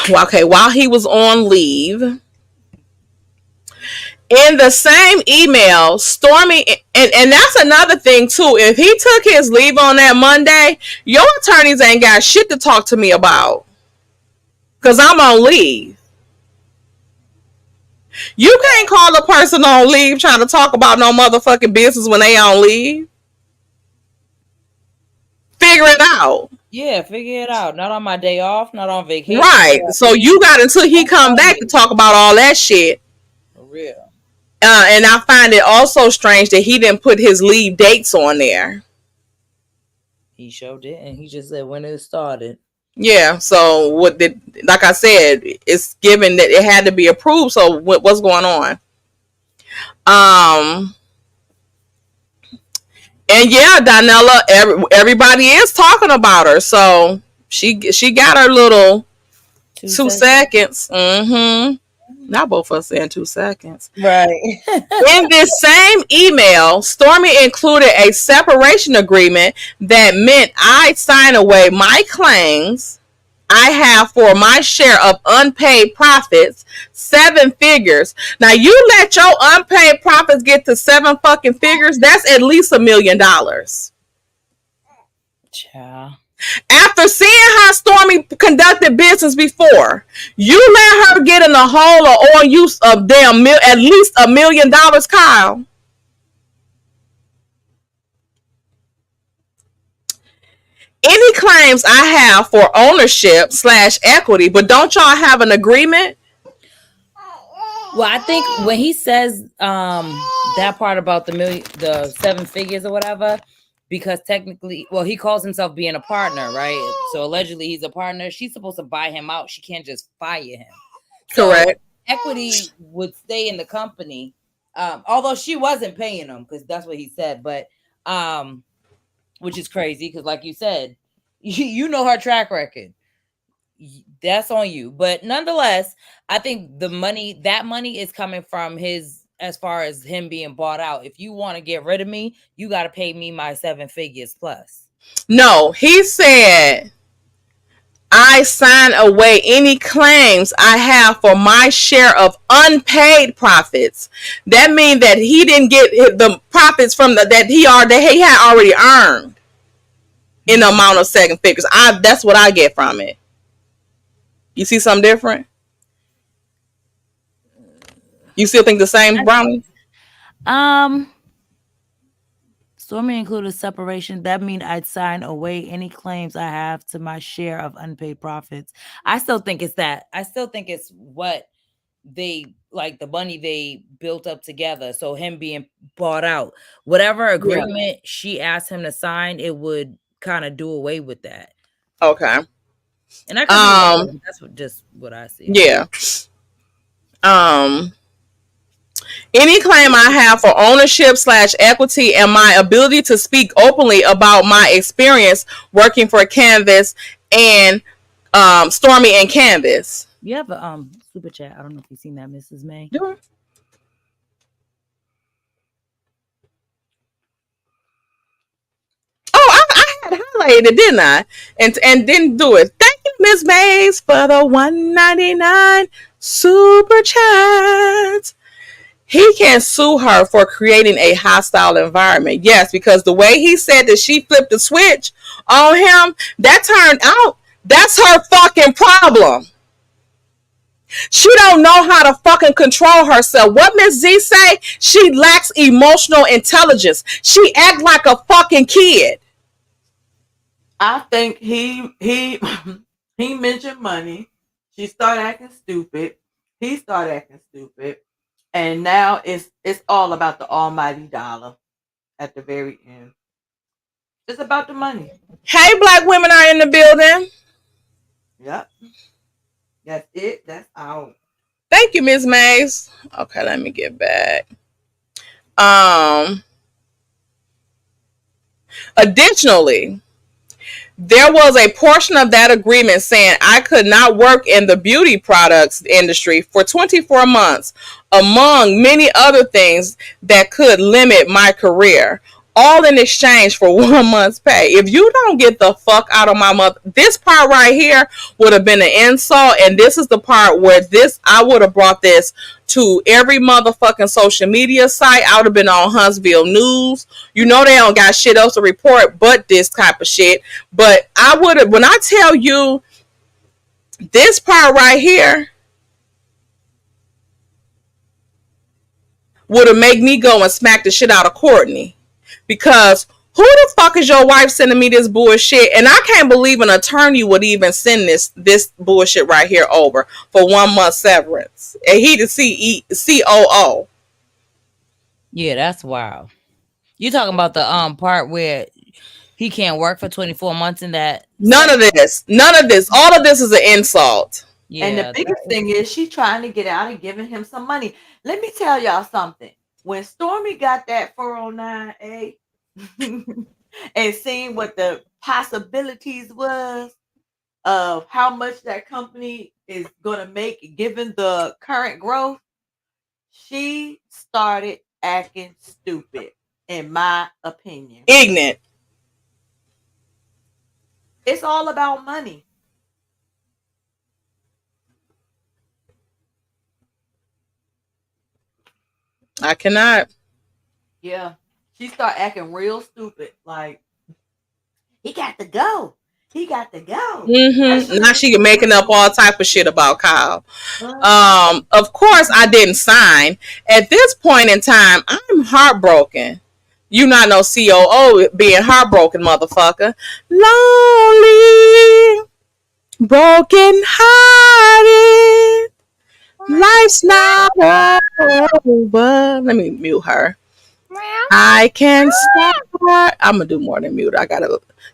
Okay, while he was on leave, in the same email, Stormy, and that's another thing too. If he took his leave on that Monday, your attorneys ain't got shit to talk to me about because I'm on leave. You can't call a person on leave trying to talk about no motherfucking business when they on leave. Figure it out.
Yeah, figure it out. Not on my day off, not on vacation.
Right. So you got until he come back to talk about all that shit.
For real.
And I find it also strange that he didn't put his leave dates on there.
He sure didn't. He just said when it started.
Yeah. So like I said, it's given that it had to be approved. So what's going on? And yeah, Donella, everybody is talking about her. So she got her little 2 seconds. Not both of us in 2 seconds.
Right.
In this same email, Stormy included a separation agreement that meant I'd sign away my claims I have for my share of unpaid profits, 7 figures. Now you let your unpaid profits get to 7 fucking figures, that's at least $1 million.
Child.
After seeing how Stormy conducted business before, you let her get in a hole or on use of damn at least $1 million, Kyle. Any claims I have for ownership / equity, but don't y'all have an agreement?
Well, I think when he says that part about the 7 figures or whatever, because technically, well, he calls himself being a partner, right? So allegedly he's a partner. She's supposed to buy him out. She can't just fire him.
Correct.
So equity would stay in the company, although she wasn't paying him because that's what he said. But which is crazy because, like you said, you know her track record. That's on you. But nonetheless, I think that money is coming from his, as far as him being bought out. If you want to get rid of me, you got to pay me my 7 figures plus.
No, he said, I sign away any claims I have for my share of unpaid profits. That means that he didn't get the profits from that he had already earned in the amount of 7 figures. That's what I get from it. You see something different? You still think the same, Brownie?
Stormy included separation. That means I'd sign away any claims I have to my share of unpaid profits. I still think it's that. I still think it's what they like, the money they built up together. So him being bought out, whatever agreement she asked him to sign, it would kind of do away with that.
Okay.
And I could be that's just what I see.
Yeah. Any claim I have for ownership / equity and my ability to speak openly about my experience working for Canvas and Stormy and Canvas.
You have a super chat. I don't know if you've seen that, Mrs. May.
Yeah. Oh, I had highlighted, didn't I? And didn't do it. Thank you, Miss Mays, for the $1.99 super chat. He can sue her for creating a hostile environment. Yes, because the way he said that she flipped the switch on him, that turned out, that's her fucking problem. She don't know how to fucking control herself. What Miss Z say? She lacks emotional intelligence. She act like a fucking kid.
I think he mentioned money. She started acting stupid. He started acting stupid. And now it's all about the almighty dollar at the very end. It's about the money.
Hey, black women are in the building.
Yep. That's it. That's out.
Thank you, Miss Mays. Okay, let me get back. Additionally, there was a portion of that agreement saying I could not work in the beauty products industry for 24 months, among many other things that could limit my career, all in exchange for 1 month's pay. If you don't get the fuck out of my mother, this part right here would have been an insult, and this is the part where I would have brought this to every motherfucking social media site. I would have been on Huntsville News. You know they don't got shit else to report but this type of shit. But I would have, when I tell you this part right here would have made me go and smack the shit out of Courtney. Because who the fuck is your wife sending me this bullshit? And I can't believe an attorney would even send this bullshit right here over for 1 month severance. And he the COO.
Yeah, that's wild. You talking about the part where he can't work for 24 months in that?
None of this. All of this is an insult.
Yeah, and the biggest thing is she trying to get out and giving him some money. Let me tell y'all something. When Stormy got that 409A and seeing what the possibilities was of how much that company is going to make given the current growth, she started acting stupid, in my opinion.
Ignorant.
It's all about money.
I cannot.
Yeah. She started acting real stupid. Like, he got to go. He got to go.
Mm-hmm. Now she making up all type of shit about Kyle. Of course I didn't sign. At this point in time, I'm heartbroken. You not no COO being heartbroken, motherfucker. Lonely, broken hearted. Life's not over. Let me mute her. I can start. I'm gonna do more than mute.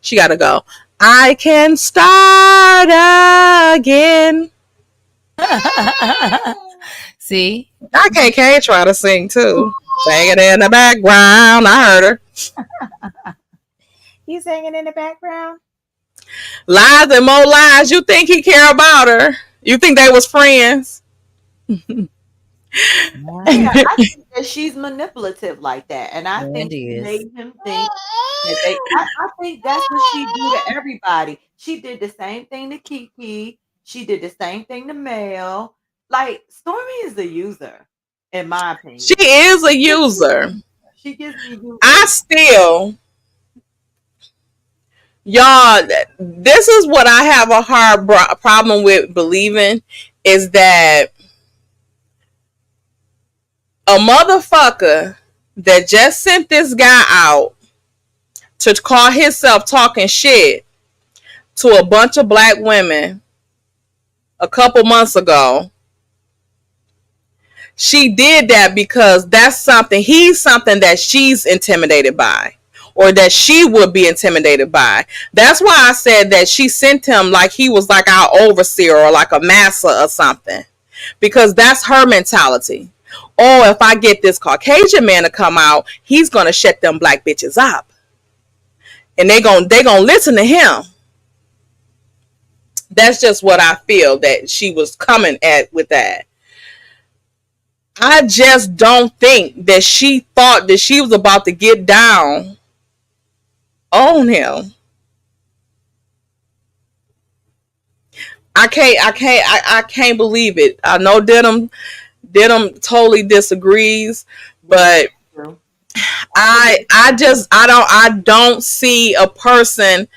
She gotta go. I can start again.
See?
KK try to sing too. Singing in the background. I heard her.
You singing in the background?
Lies and more lies. You think he care about her? You think they was friends?
Yeah, I think that she's manipulative like that, and I think she made him think that I think that's what she do to everybody. She did the same thing to Kiki. She did the same thing to Mel. Like, Stormy is a user, in my opinion.
She is a user.
She gives me users.
I still, y'all, this is what I have a hard problem with believing, is that a motherfucker that just sent this guy out to call himself talking shit to a bunch of black women a couple months ago. She did that because that's something, he's something that she's intimidated by, or that she would be intimidated by. That's why I said that she sent him like he was like our overseer or like a master or something, because that's her mentality. Oh, if I get this Caucasian man to come out, he's gonna shut them black bitches up, and they gonna listen to him. That's just what I feel that she was coming at with that. I just don't think that she thought that she was about to get down on him. I can't believe it. I know Denim totally disagrees, but I don't see a person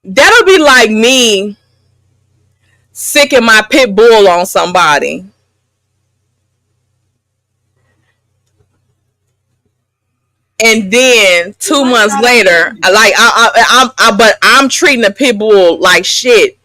that'll be like me sicking my pit bull on somebody. And then 2 months later, but I'm treating the pit bull like shit.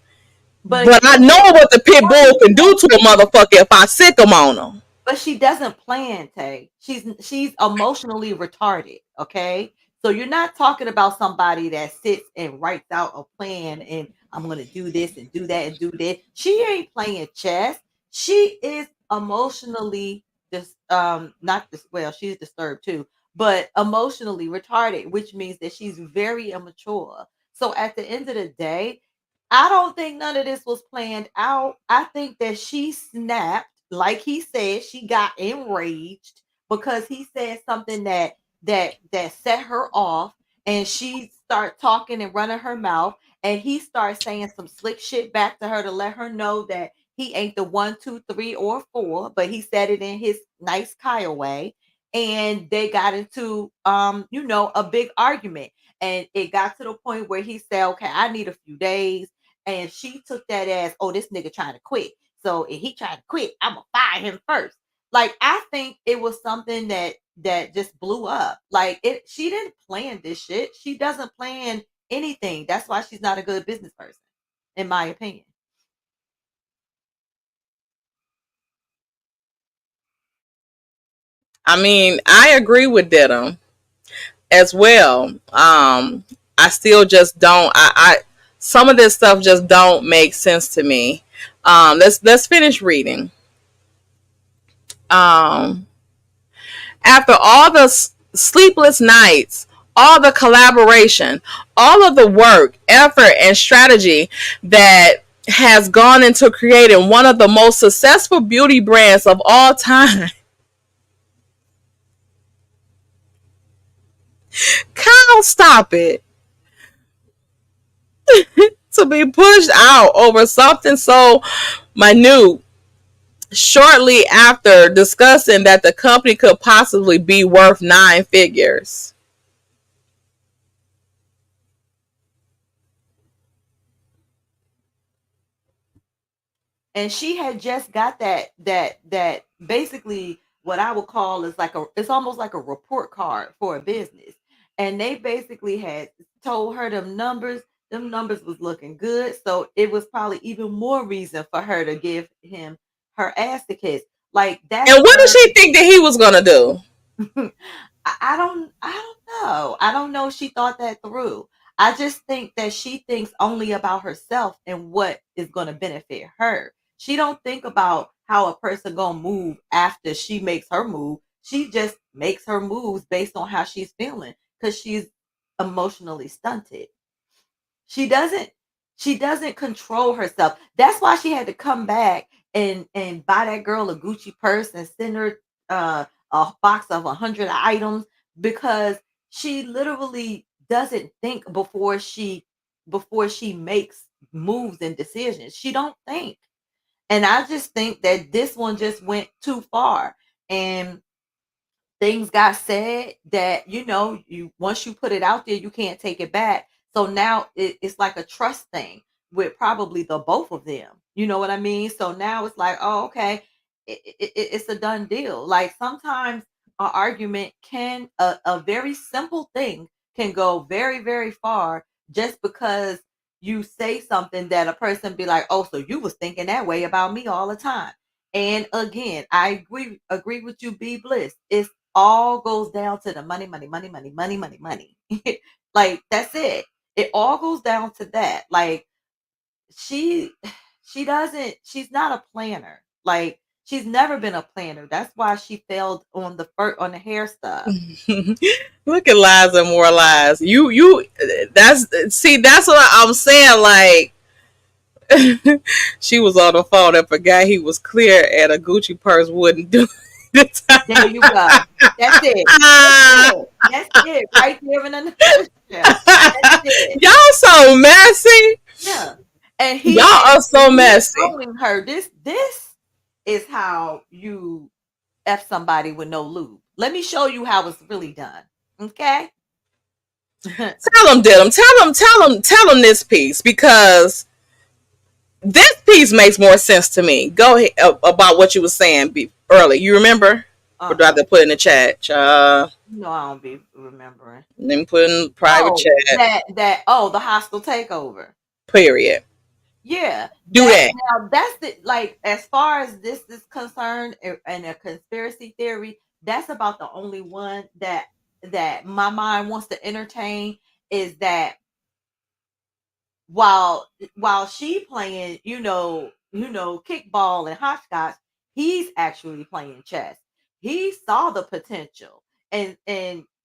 But I know what the pit bull can do to a motherfucker if I sick him on him.
But she doesn't plan, Tay. She's emotionally retarded. Okay, so you're not talking about somebody that sits and writes out a plan and I'm gonna do this and do that and do this. She ain't playing chess. She is emotionally not this well. She's disturbed too, but emotionally retarded, which means that she's very immature. So at the end of the day, I don't think none of this was planned out. I think that she snapped, like he said, she got enraged because he said something that set her off, and she started talking and running her mouth, and he started saying some slick shit back to her to let her know that he ain't the 1, 2, 3, or 4, but he said it in his nice Kyle way, and they got into a big argument, and it got to the point where he said, okay, I need a few days. And she took that as, oh, this nigga trying to quit. So if he trying to quit, I'm gonna fire him first. Like, I think it was something that just blew up. Like, she didn't plan this shit. She doesn't plan anything. That's why she's not a good business person, in my opinion.
I mean, I agree with Dedham as well. I still just don't. I some of this stuff just don't make sense to me. Let's finish reading. After all the sleepless nights, all the collaboration, all of the work, effort, and strategy that has gone into creating one of the most successful beauty brands of all time, Kyle, stop it. To be pushed out over something so minute shortly after discussing that the company could possibly be worth 9 figures.
And she had just got that basically what I would call is it's almost like a report card for a business. And they basically had told her them numbers was looking good. So it was probably even more reason for her to give him her ass to kiss. Like that.
And what did she think that he was gonna do?
I don't know. I don't know if she thought that through. I just think that she thinks only about herself and what is going to benefit her. She don't think about how a person gonna move after she makes her move. She just makes her moves based on how she's feeling because she's emotionally stunted. She doesn't control herself. That's why she had to come back and buy that girl a Gucci purse and send her a box of 100 items, because she literally doesn't think before she makes moves and decisions. She don't think. And I just think that this one just went too far, and things got said that you once you put it out there, you can't take it back. So now it's like a trust thing with probably the both of them. You know what I mean? So now it's like, oh, okay, it's a done deal. Like sometimes an argument a very simple thing can go very, very far just because you say something that a person be like, oh, so you was thinking that way about me all the time. And again, I agree with you, B Bliss. It's all goes down to the money, money, money, money, money, money, money. Like that's it. It all goes down to that. Like she's not a planner. Like she's never been a planner. That's why she failed on the hair stuff.
Look at lies and more lies. That's what I'm saying. Like she was on the phone and forgot he was clear and a Gucci purse wouldn't do it.
There you go. That's it. That's it. Right there in a nutshell. That's it.
Y'all so messy.
Yeah. And
y'all are so messy.
Showing her this is how you F somebody with no lube. Let me show you how it's really done. Okay.
Tell them this piece, because this piece makes more sense to me. Go ahead about what you were saying earlier. You remember? Or do I have to put in the chat?
No, I don't be remembering.
Let me put in private chat.
The hostile takeover.
Period.
Yeah.
Do that.
Now that's the, like, as far as this is concerned and a conspiracy theory, that's about the only one that my mind wants to entertain, is that while she playing, kickball and hopscotch, he's actually playing chess. He saw the potential and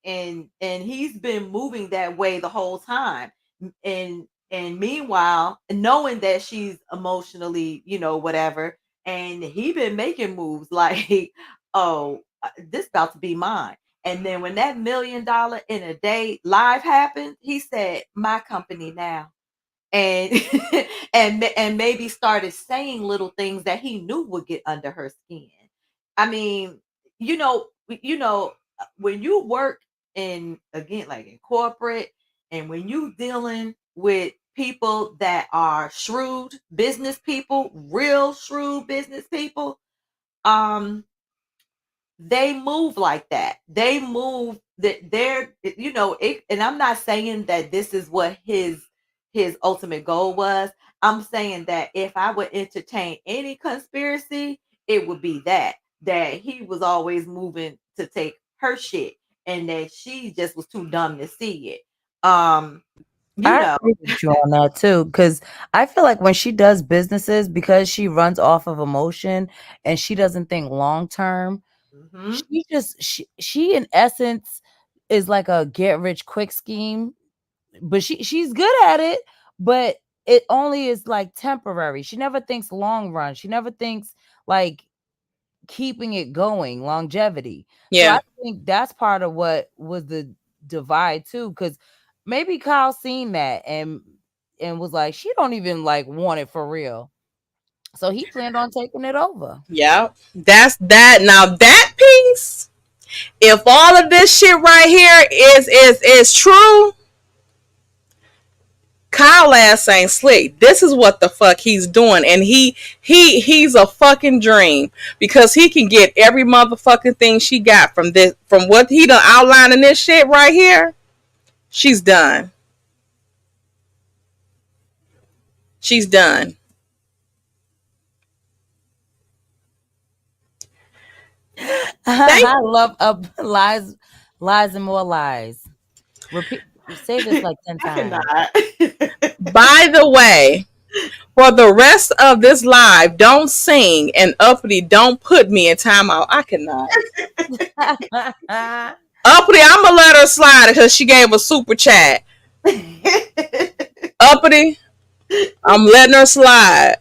he's been moving that way the whole time. And meanwhile, knowing that she's emotionally, whatever, and he been making moves like, oh, this about to be mine. And then when that $1 million in a day live happened, he said, my company now. And and maybe started saying little things that he knew would get under her skin. I mean, when you work in corporate, and when you dealing with people that are shrewd business people, real shrewd business people, they move like that. They move that they're, and I'm not saying that this is what his ultimate goal was. I'm saying that if I would entertain any conspiracy, it would be that he was always moving to take her shit, and that she just was too dumb to see it.
I agree with you on that too, because I feel like when she does businesses, because she runs off of emotion and she doesn't think long term, she in essence is like a get rich quick scheme, but she's good at it, but it only is like temporary. She never thinks long run. She never thinks like keeping it going, longevity.
Yeah.
So I think that's part of what was the divide too, because maybe Kyle seen that and was like, she don't even like want it for real. So he planned on taking it over.
Yeah. That's that. Now that piece, if all of this shit right here is true, Kyle ass ain't slick. This is what the fuck he's doing, and he's a fucking dream, because he can get every motherfucking thing she got from what he done outlining this shit right here. She's done. She's done.
I love lies and more lies. Repeat. Say this like 10 times.
By the way, for the rest of this live, don't sing, and uppity, don't put me in timeout. I cannot. Uppity, I'm gonna let her slide because she gave a super chat. Uppity, I'm letting her slide.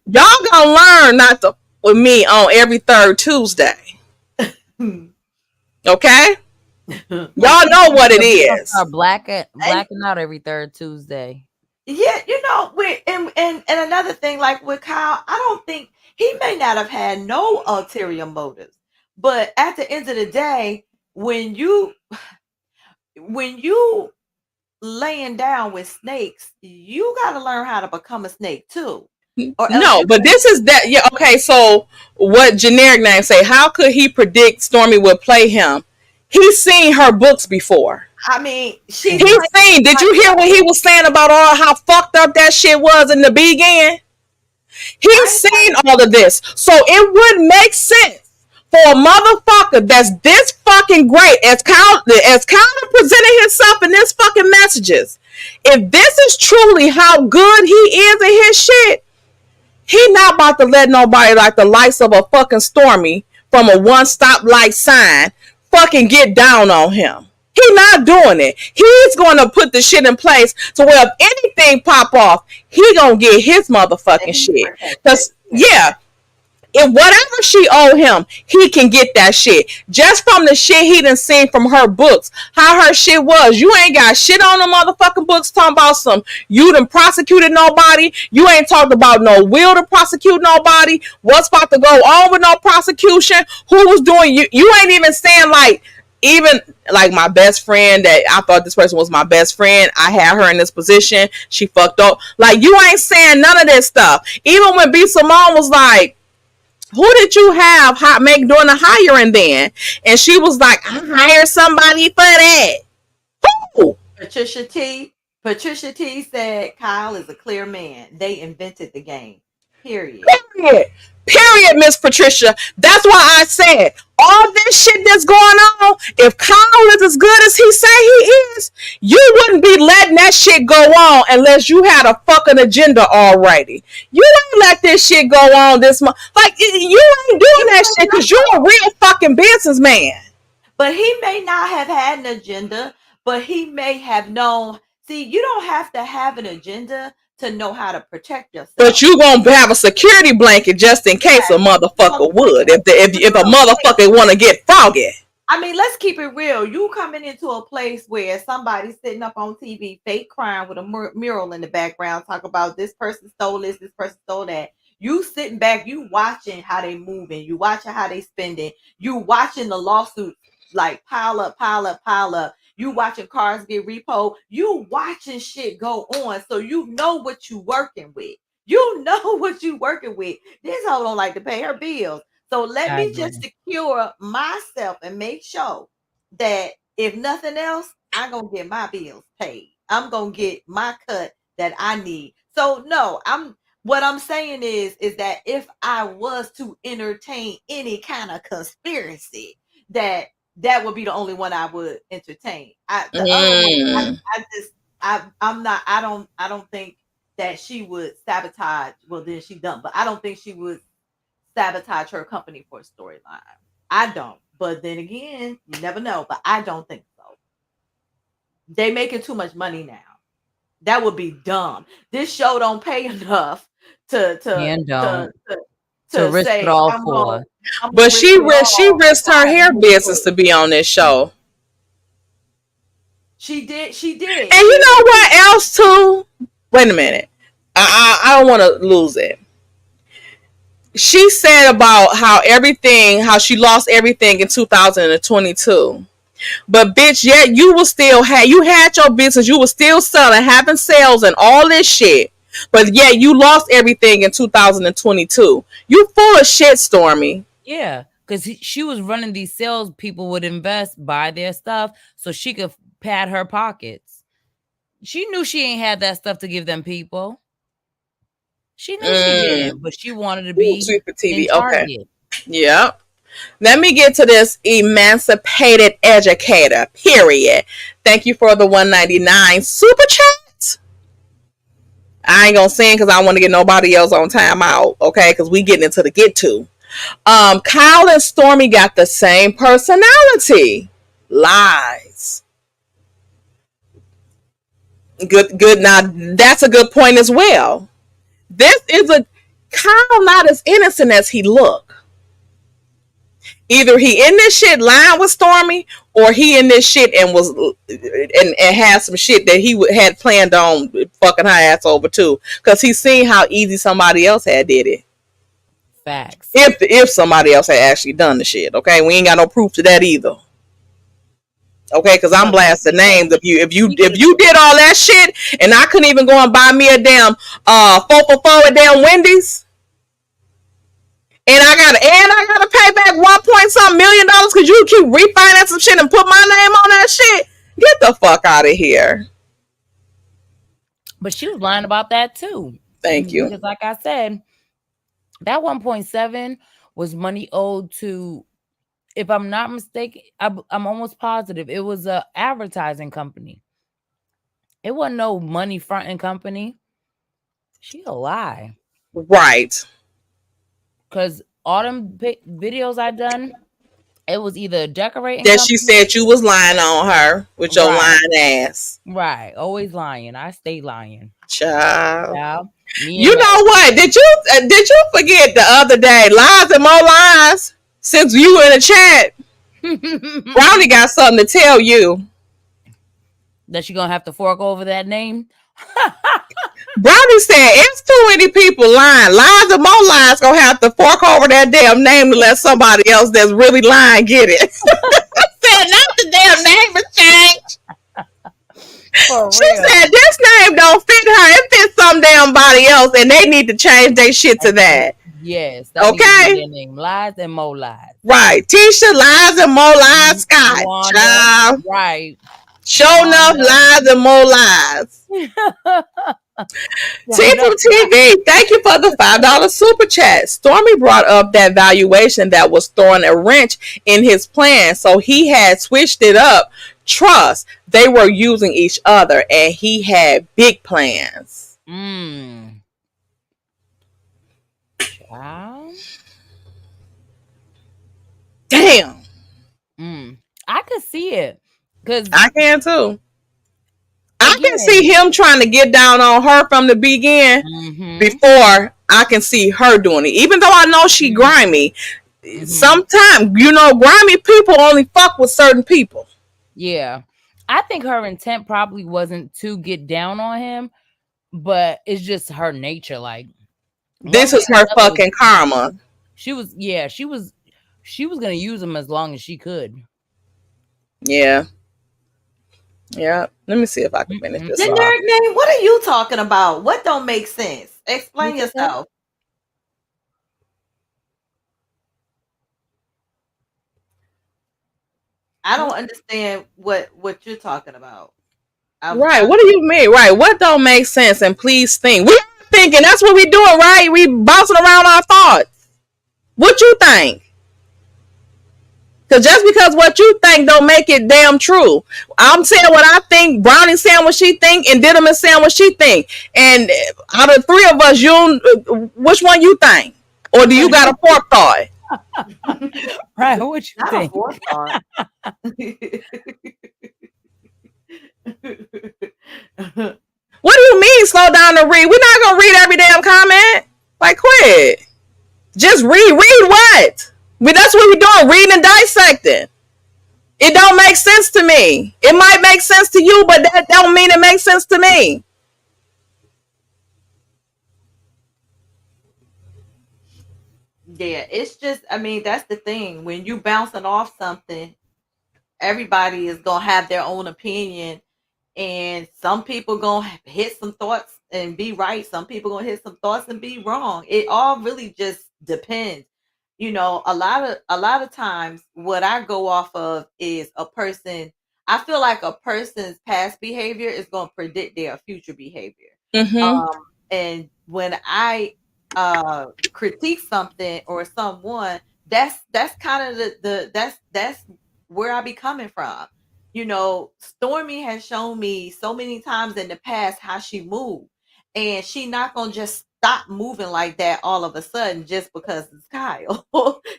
Y'all gonna learn not to with me on every third Tuesday. Okay? Y'all know what it is.
Blacking out every third Tuesday.
Yeah, and another thing, like with Kyle, I don't think he may not have had no ulterior motives, but at the end of the day, when you laying down with snakes, you got to learn how to become a snake too.
No, but this is that. Yeah, okay. So what generic name say? How could he predict Stormy would play him? He's seen her books before.
I mean,
he's seen. Did you hear what he was saying about all how fucked up that shit was in the beginning? He's seen all of this, so it would make sense for a motherfucker that's this fucking great as Kyle presented himself in this fucking messages. If this is truly how good he is in his shit, he not about to let nobody like the likes of a fucking Stormy from a one stop light sign fucking get down on him. He not doing it. He's going to put the shit in place to where if anything pop off, he gonna get his motherfucking shit. Cause yeah, if whatever she owe him, he can get that shit. Just from the shit he done seen from her books, how her shit was. You ain't got shit on the motherfucking books talking about some, you done prosecuted nobody. You ain't talked about no will to prosecute nobody. What's about to go on with no prosecution. Who was doing, you ain't even saying like, even like my best friend that I thought this person was my best friend. I had her in this position. She fucked up. Like, you ain't saying none of this stuff. Even when B. Simone was like, who did you have make doing the hiring then? And she was like, I hired somebody for that. Who?
Patricia T said Kyle is a clear man. They invented the game. Period,
Miss Patricia. That's why I said all this shit that's going on, if Kyle is as good as he say he is, you wouldn't be letting that shit go on unless you had a fucking agenda already. You ain't let this shit go on this month. Like, you ain't doing that shit because you're a real fucking businessman.
But he may not have had an agenda, but he may have known. See, you don't have to have an agenda to know how to protect yourself.
But you gonna have a security blanket just in case a motherfucker would. If a motherfucker want to get froggy.
I mean, let's keep it real. You coming into a place where somebody's sitting up on TV, fake crying with a mural in the background, talk about this person stole this person stole that. You sitting back, you watching how they moving, you watching how they spending, you watching the lawsuits like pile up. You watching cars get repoed. You watching shit go on, so you know what you working with. You know what you working with. This hoe don't like to pay her bills, so let me just secure myself and make sure that if nothing else, I'm gonna get my bills paid. I'm gonna get my cut that I need. So no, what I'm saying is that if I was to entertain any kind of conspiracy, that would be the only one I would entertain. I don't think that she would sabotage. Well, then she done, but I don't think she would sabotage her company for a storyline. I don't. But then again, you never know. But I don't think so. They making too much money now. That would be dumb. This show don't pay enough to
risk it all for.
But she risked her hair business to be on this show.
She did.
And you know what else too? Wait a minute. I don't want to lose it. She said about how she lost everything in 2022. But bitch, yet you had your business, you were still selling, having sales and all this shit. But yeah, you lost everything in 2022. You full of shit, Stormy.
Yeah, because she was running these sales. People would invest, buy their stuff, so she could pad her pockets. She knew she ain't had that stuff to give them people. She knew she didn't, but she wanted to be in target.
Okay. Yep. Let me get to this emancipated educator, period. Thank you for the $1.99 super chat. I ain't gonna sing because I don't want to get nobody else on timeout, okay? Because we getting into the get to. Kyle and Stormy got the same personality. Lies. Good. Now that's a good point as well. This is Kyle not as innocent as he look. Either he in this shit lying with Stormy, or he in this shit and was and had some shit that he had planned on fucking her ass over too, because he's seen how easy somebody else had did it.
Facts.
If somebody else had actually done the shit, okay, we ain't got no proof to that either. Okay, because I'm blasting names. If you did all that shit and I couldn't even go and buy me a damn 4 for $4 at damn Wendy's, And I gotta pay back 1 point million because you keep refinancing shit and put my name on that shit. Get the fuck out of here.
But she was lying about that too.
Thank you.
Because like I said, that 1.7 was money owed to, if I'm not mistaken, I'm almost positive it was a advertising company. It wasn't no money fronting company. She a lie.
Right.
Because all them videos I done, it was either decorating
that
company.
She said you was lying on her with your lying ass.
Right. Always lying. I stay lying.
Child.
Yeah.
You know what? Did you forget the other day? Lies and more lies. Since you were in the chat, Brownie got something to tell you.
That she gonna have to fork over that name.
Brownie said it's too many people lying. Lies and more lies gonna have to fork over that damn name to let somebody else that's really lying get it. Said not the damn name has changed. She said this name don't fit her. It fits some damn body else, and they need to change their shit to that.
Yes.
That okay.
Their name. Lies and more lies.
Right. Tisha, lies and more lies. Scott. Child.
Right.
Show enough lies and more lies. T from TV, thank you for the $5 super chat. Stormy brought up that valuation that was throwing a wrench in his plan, so he had switched it up. Trust, they were using each other, and he had big plans.
Wow.
Damn.
I could see it. Cause
I can too. I can see him trying to get down on her from the beginning before I can see her doing it. Even though I know she grimy, sometimes, grimy people only fuck with certain people.
Yeah. I think her intent probably wasn't to get down on him, but it's just her nature. Like,
this is her fucking karma.
She was gonna use him as long as she could.
Yeah. Yeah. Let me see if I can finish this.
Generic name, what are you talking about? What don't make sense? Explain yourself. I don't understand what you're talking about.
Right. What do you mean? Right. What don't make sense? And please think. We're thinking. That's what we're doing, right? We bouncing around our thoughts. What you think? Because just because what you think don't make it damn true. I'm saying what I think. Brownie saying what she think, and Diddum is saying what she think. And out of the three of us, which one you think? Or do you got a fourth thought?
Right. What you
Not
think?
A fourth thought.
What do you mean slow down to read? We're not gonna read every damn comment. Like, quit. Just read. Read what? That's what we're doing. Reading and dissecting. It don't make sense to me. It might make sense to you, but that don't mean it makes sense to me.
Yeah, it's just, that's the thing. When you bouncing off something, everybody is gonna have their own opinion, and some people gonna hit some thoughts and be right. Some people gonna hit some thoughts and be wrong. It all really just depends. A lot of times what I go off of is a person. I feel like a person's past behavior is gonna predict their future behavior. And when I critique something or someone, that's kind of that's where I be coming from. Stormy has shown me so many times in the past how she moved, and she not gonna just stop moving like that all of a sudden just because it's Kyle.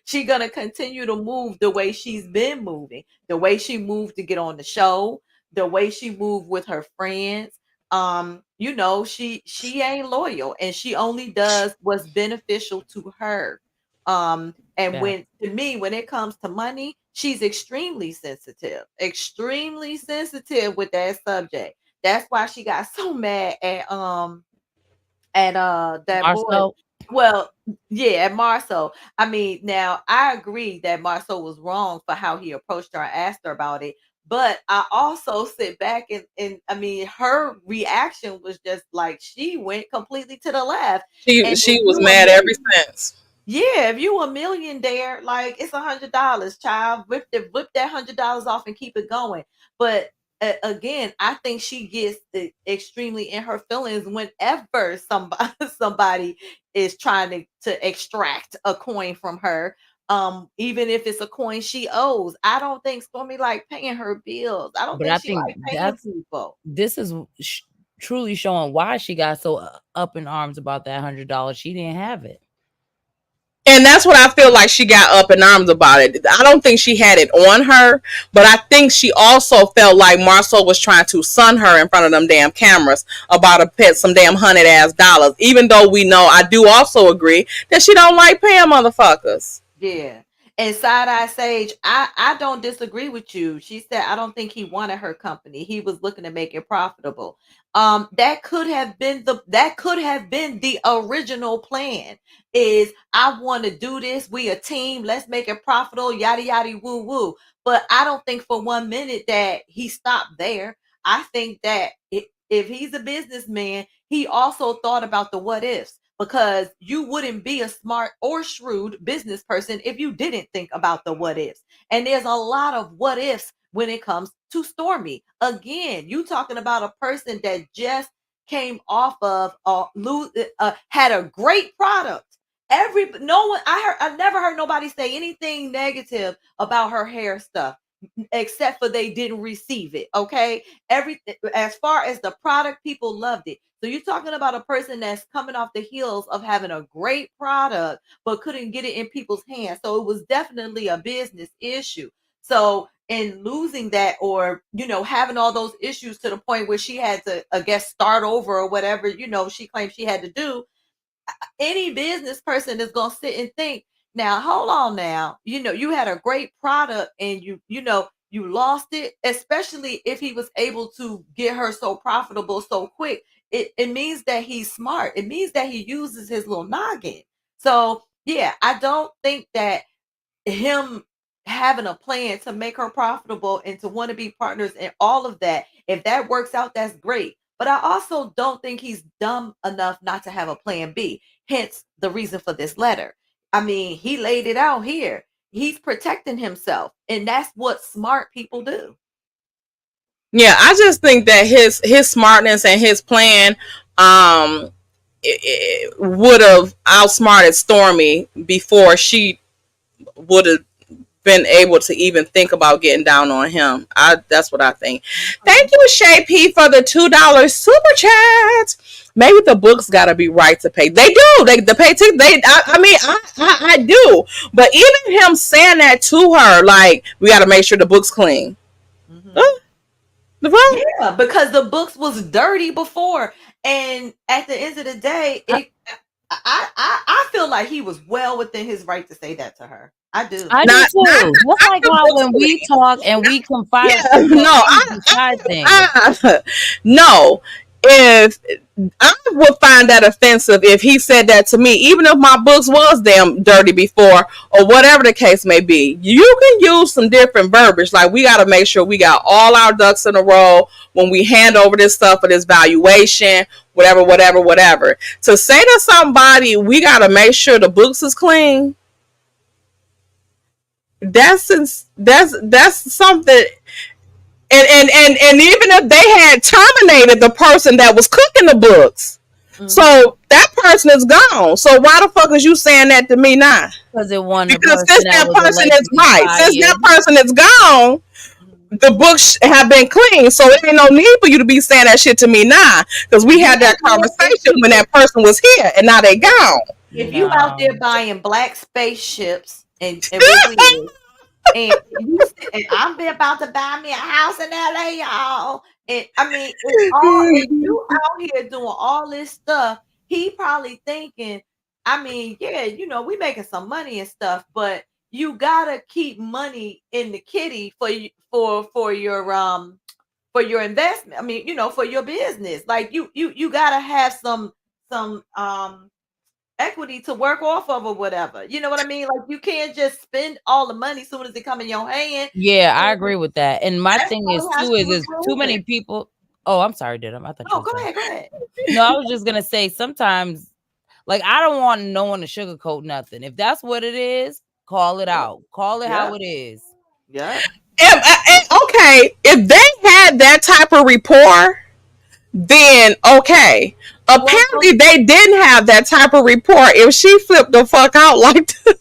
She gonna continue to move the way she's been moving, the way she moved to get on the show, the way she moved with her friends. She ain't loyal, and she only does what's beneficial to her. And when it comes to money, she's extremely sensitive with that subject. That's why she got so mad at that
Marcel.
boy. Well, yeah, at Marcel. Now I agree that Marcel was wrong for how he approached her and asked her about it. But I also sit back and her reaction was just like she went completely to the left.
She was mad ever since.
Yeah, if you a millionaire, like it's $100, child. Whip that $100 off and keep it going. But again, I think she gets extremely in her feelings whenever somebody is trying to extract a coin from her. Even if it's a coin she owes. I don't think Stormy like paying her bills. I don't
But
think
I
she
think
like paying people.
this is truly showing why she got so up in arms about that $100. She didn't have it.
And that's what I feel like she got up in arms about it. I don't think she had it on her, but I think she also felt like Marceau was trying to sun her in front of them damn cameras about some damn $100 even though we know, I do also agree that she don't like paying motherfuckers.
Yeah. And Side Eye Sage, I don't disagree with you. She said I don't think he wanted her company. He was looking to make it profitable. That could have been the original plan. Is I want to do this. We a team. Let's make it profitable. Yada yada woo woo. But I don't think for 1 minute that he stopped there. I think that if he's a businessman, he also thought about the what ifs. Because you wouldn't be a smart or shrewd business person if you didn't think about the what ifs. And there's a lot of what ifs when it comes to Stormy. Again, you talking about a person that just came off of had a great product. I never heard nobody say anything negative about her hair stuff except for they didn't receive it. Okay, as far as the product, people loved it. So you're talking about a person that's coming off the heels of having a great product but couldn't get it in people's hands. So it was definitely a business issue. So in losing that, or having all those issues to the point where she had to, I guess, start over or whatever she claimed she had to do, any business person is going to sit and think, now hold on, now you had a great product and you lost it, especially if he was able to get her so profitable so quick. It means that he's smart. It means that he uses his little noggin. So yeah, I don't think that him having a plan to make her profitable and to want to be partners and all of that, if that works out, that's great. But I also don't think he's dumb enough not to have a plan B. Hence the reason for this letter. I mean, he laid it out here. He's protecting himself, and that's what smart people do.
Yeah, I just think that his smartness and his plan it would have outsmarted Stormy before she would have been able to even think about getting down on him. That's what I think. Thank you, Shay P, for the $2 super chat. Maybe the books gotta be right to pay. They do. They pay too. I do. But even him saying that to her, like, we gotta make sure the book's clean.
Yeah, because the books was dirty before, and at the end of the day, I feel like he was well within his right to say that to her. I do.
I do too. Just like how when we talk and we confide.
No. If I would find that offensive if he said that to me, even if my books was damn dirty before or whatever the case may be. You can use some different verbiage. Like, we got to make sure we got all our ducks in a row when we hand over this stuff for this valuation, whatever. To say to somebody, we got to make sure the books is clean. That's something. And even if they had terminated the person that was cooking the books, so that person is gone. So why the fuck is you saying that to me now?
Because
since that person is right, since that person is gone, the books have been clean. So it ain't no need for you to be saying that shit to me now. Because we had that conversation when that person was here, and now they gone.
If you out there buying black spaceships and I'm about to buy me a house in LA, y'all. And I mean, if you out here doing all this stuff, he probably thinking, I mean, yeah, we making some money and stuff, but you gotta keep money in the kitty for your investment. I mean, for your business. Like you gotta have some equity to work off of or whatever. You know what I mean? Like, you can't just spend all the money as soon as it come in your hand.
Yeah, I agree with that. And my thing is too many people. Oh, I'm sorry, I thought.
No, go ahead.
No, I was just gonna say sometimes, Like, I don't want no one to sugarcoat nothing. If that's what it is, call it out. Call it how it is.
Yeah.
Okay, if they had that type of rapport, then okay. Apparently, they didn't have that type of rapport. If she flipped the fuck out like this,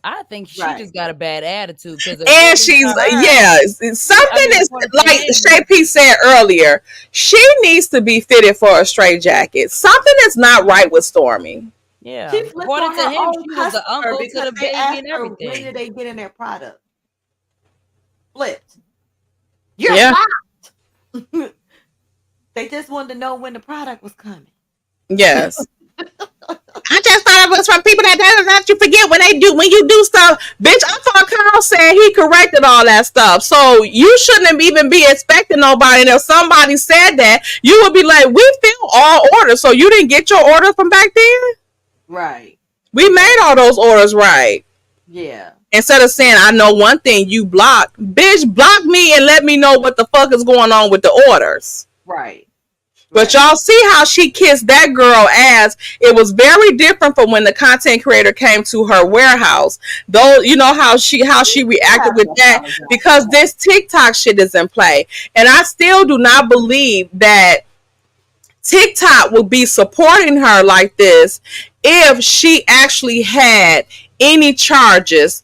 I think she just got a bad attitude.
And she's something is like Shay P said earlier. She needs to be fitted for a straight jacket. Something is not right with Stormy.
Yeah,
She flipped
according
on
to
her
him,
own
she was the
customer
uncle to
because
the
they
baby
asked
and
her,
everything.
when did they get in their product? Flipped. You're blocked. They just wanted to know when the product was coming.
Yes. I just thought it was from people that you forget when you do stuff. Bitch, I thought Carl said he corrected all that stuff. So you shouldn't even be expecting nobody. And if somebody said that, you would be like, we fill all orders. So you didn't get your order from back then?
Right.
We made all those orders right.
Yeah.
Instead of saying, I know one thing you blocked. Bitch, block me and let me know what the fuck is going on with the orders.
Right.
But y'all see how she kissed that girl ass. It was very different from when the content creator came to her warehouse. Though, you know how she reacted with that, because this TikTok shit is in play. And I still do not believe that TikTok will be supporting her like this if she actually had any charges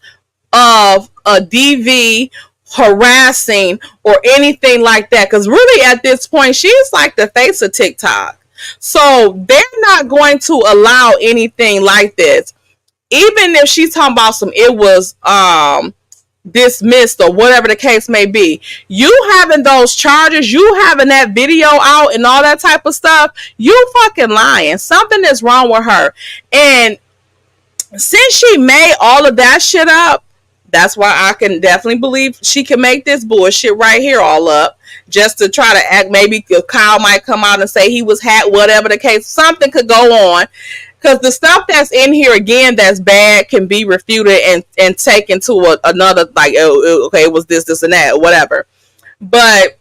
of a DV, harassing, or anything like that. Because really at this point, she's like the face of TikTok. So they're not going to allow anything like this. Even if she's talking about it was dismissed or whatever the case may be. You having those charges, you having that video out and all that type of stuff, you fucking lying. Something is wrong with her. And since she made all of that shit up, that's why I can definitely believe she can make this bullshit right here all up just to try to act. Maybe Kyle might come out and say he was hacked, whatever the case. Something could go on. Because the stuff that's in here, again, that's bad can be refuted and taken to another, like, oh, okay, it was this, and that, or whatever. But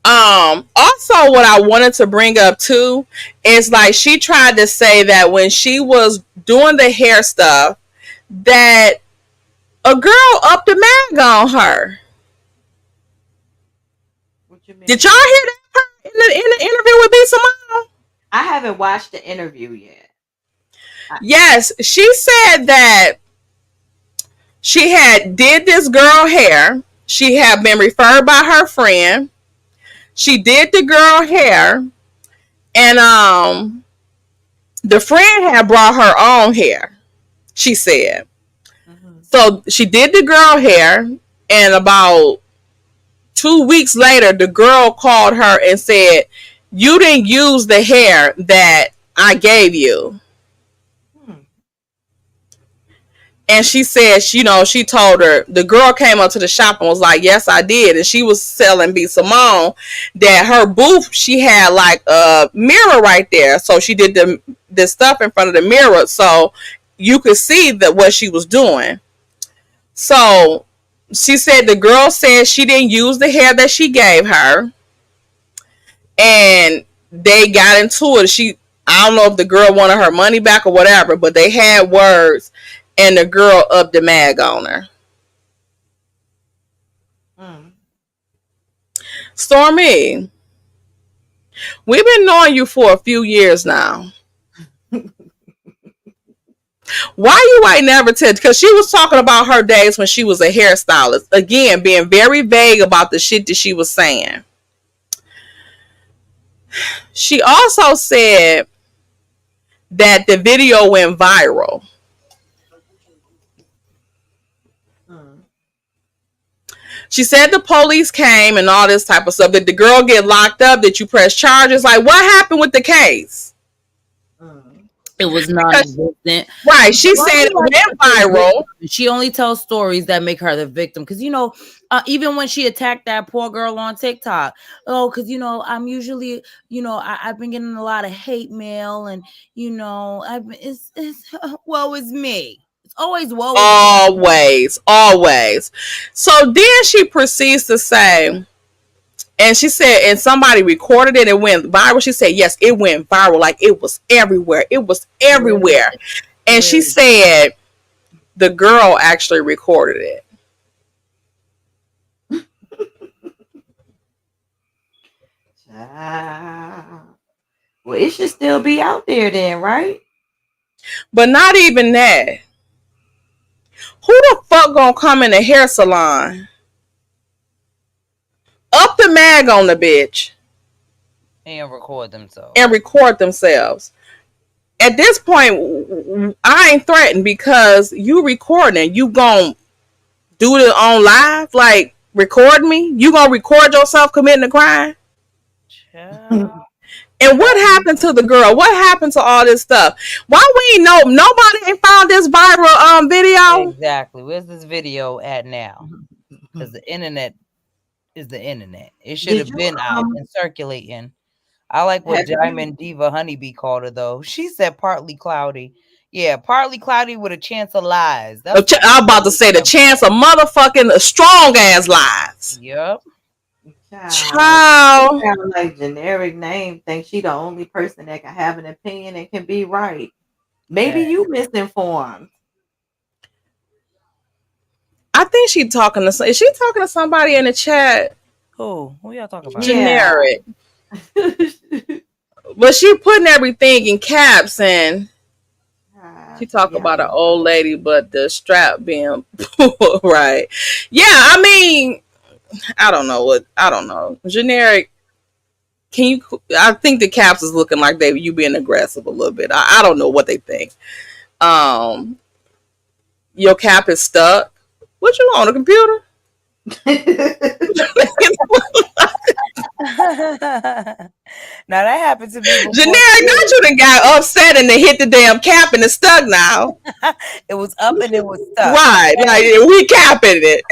also what I wanted to bring up, too, is, like, she tried to say that when she was doing the hair stuff, that a girl upped the mag on her.
What you mean?
Did y'all hear that in the interview with B. Simone?
I haven't watched the interview yet.
Yes, she said that she had did this girl hair. She had been referred by her friend. She did the girl hair, and the friend had brought her own hair, she said. So she did the girl hair, and about 2 weeks later, the girl called her and said, you didn't use the hair that I gave you. And she said, she told her, the girl came up to the shop and was like, yes, I did. And she was telling B. Simone that her booth, she had like a mirror right there. So she did the stuff in front of the mirror so you could see what she was doing. So she said the girl said she didn't use the hair that she gave her. And they got into it. I don't know if the girl wanted her money back or whatever, but they had words. And the girl upped the mag on her. Stormy, we've been knowing you for a few years now. Why you ain't never tell? Because she was talking about her days when she was a hairstylist. Again, being very vague about the shit that she was saying. She also said that the video went viral. She said the police came and all this type of stuff. Did the girl get locked up? Did you press charges? Like, what happened with the case?
It was non-existent.
Right. She said it went viral.
She only tells stories that make her the victim. Because, even when she attacked that poor girl on TikTok, because, I'm usually, I've been getting a lot of hate mail and, it's woe is me. Always woe.
Always. So then she proceeds to say And she said, and somebody recorded it and went viral. She said, yes, it went viral. Like it was everywhere. It was everywhere. And she said the girl actually recorded it.
Well, it should still be out there then, right?
But not even that. Who the fuck gonna come in a hair salon? Up the mag on the bitch.
And record themselves.
At this point, I ain't threatened because you recording. You gonna do it on live? Like, record me? You gonna record yourself committing a crime? And what happened to the girl? What happened to all this stuff? Why we ain't know? Nobody ain't found this viral video.
Exactly. Where's this video at now? Because the internet is the internet. It should have been out and circulating. I like what Diamond Diva Honeybee called her though. She said partly cloudy. Yeah, partly cloudy with a chance of lies.
I'm about to say the chance of motherfucking strong ass lies.
Yep.
Child. Sound like generic name. Think she the only person that can have an opinion and can be right. Maybe you misinformed.
I think is she talking to somebody in the chat?
Who y'all talking about?
Generic. But she putting everything in caps and she talk about an old lady, but the strap being right. Yeah, I mean, I don't know. Generic. I think the caps is looking like you being aggressive a little bit. I don't know what they think. Your cap is stuck. What you on a computer?
Now that happened to me.
Generic, not you done got upset and then hit the damn cap and it's stuck now.
It was up and it was stuck.
Right, like we capping it.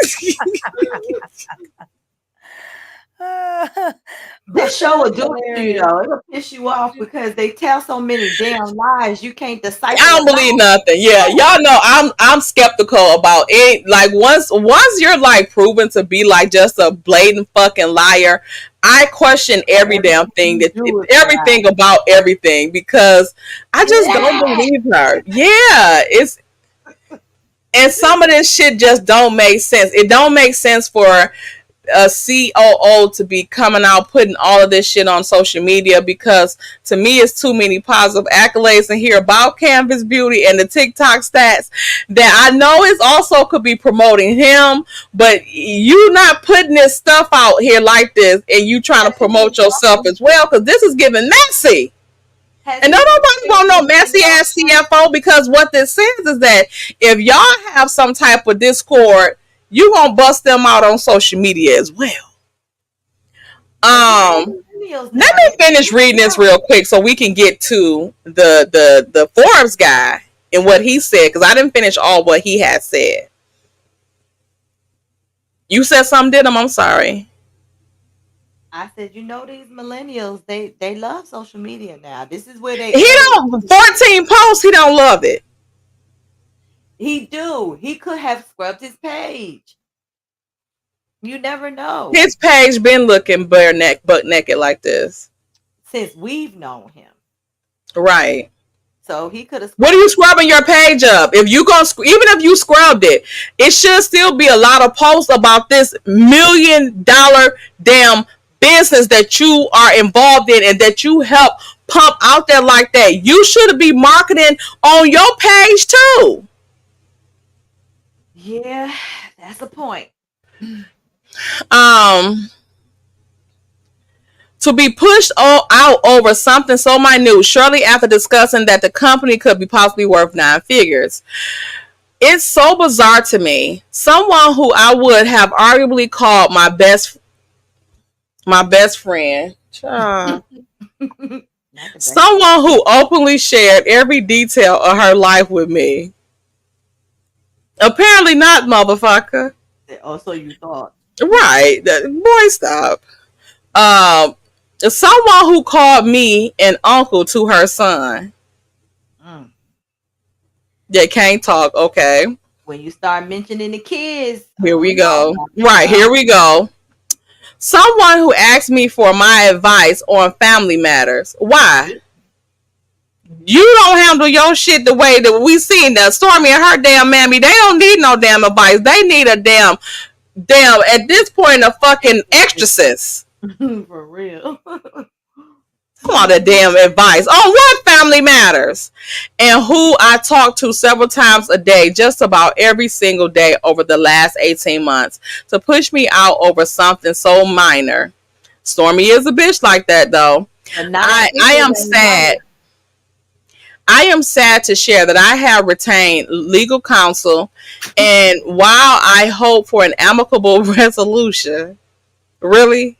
That show will do it to you though. It'll piss you off because they tell so many damn lies you can't decipher.
I don't believe nothing. Yeah, y'all know I'm skeptical about it. Like once you're like proven to be like just a blatant fucking liar, I question every damn thing everything about everything because I just don't believe her. Yeah, and some of this shit just don't make sense. It don't make sense for a COO to be coming out putting all of this shit on social media because to me it's too many positive accolades in here about Canvas Beauty and the TikTok stats that I know is also could be promoting him, but you not putting this stuff out here like this and you trying to promote yourself as well because this is giving messy. And nobody want no messy ass CFO because what this says is that if y'all have some type of discord, you gonna bust them out on social media as well. Let me finish reading this real quick so we can get to the Forbes guy and what he said because I didn't finish all what he had said. You said something, did him? I'm sorry.
I said, these millennials, they love social media now. This is where they
14 posts, he don't love it.
He do. He could have scrubbed his page. You never know.
His page been looking butt naked like this
since we've known him.
Right.
So he could have.
What are you scrubbing your page up? If you even if you scrubbed it, it should still be a lot of posts about this $1 million damn business that you are involved in and that you help pump out there like that. You should be marketing on your page too.
Yeah, that's a point.
To be pushed out over something so minute shortly after discussing that the company could be possibly worth 9 figures. It's so bizarre to me. Someone who I would have arguably called my best friend. Someone who openly shared every detail of her life with me. Apparently not, motherfucker.
So you thought.
Right. Boy, stop. Someone who called me an uncle to her son. They can't talk. Okay.
When you start mentioning the kids.
Here we go. Right. Here we go. Someone who asked me for my advice on family matters. Why? You don't handle your shit the way that we seen that Stormy and her damn mammy. They don't need no damn advice. They need a damn at this point a fucking exorcist.
For real.
Come on, that damn advice on what family matters, and who I talk to several times a day, just about every single day over the last 18 months, to push me out over something so minor. Stormy is a bitch like that, though. I am sad. I am sad to share that I have retained legal counsel, and while I hope for an amicable resolution, really,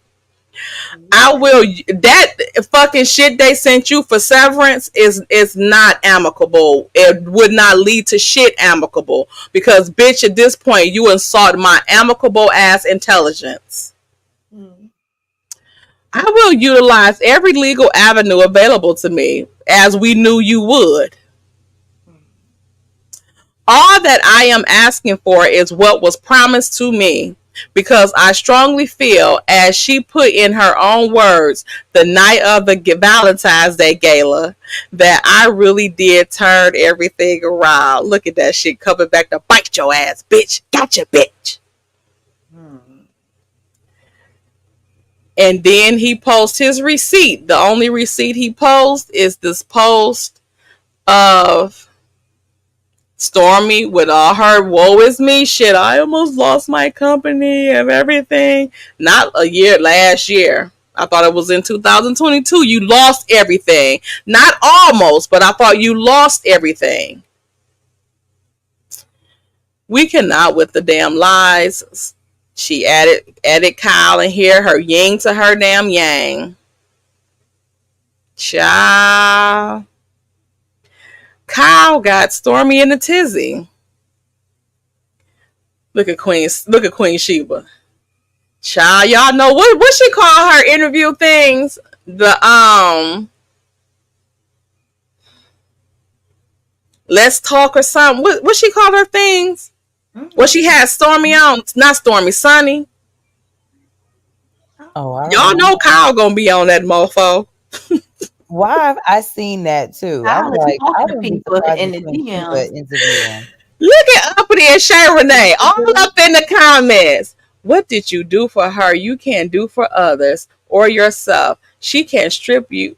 I will. That fucking shit they sent you for severance is not amicable. It would not lead to shit amicable because, bitch, at this point you insult my amicable ass intelligence. I will utilize every legal avenue available to me, as we knew you would. All that I am asking for is what was promised to me, because I strongly feel, as she put in her own words the night of the Valentine's Day gala, that I really did turn everything around. Look at that shit coming back to bite your ass, bitch. Gotcha, bitch. And then he posts his receipt. The only receipt he posts is this post of Stormy with all her woe is me shit. I almost lost my company and everything. Not last year. I thought it was in 2022. You lost everything. Not almost, but I thought you lost everything. We cannot with the damn lies. She added Kyle in here, her yin to her damn yang. Child. Kyle got Stormy in a tizzy. Look at Queen Sheba. Child, y'all know what she call her interview things? Let's talk or something. What she call her things? What she had Stormy on? Not Stormy, Sunny.
Oh,
y'all know Kyle gonna be on that mofo.
Why have I seen that too? I'm like, I don't
people in the DMs.
Look at Uppity and Shay Renee all up in the comments. What did you do for her you can't do for others or yourself? She can strip you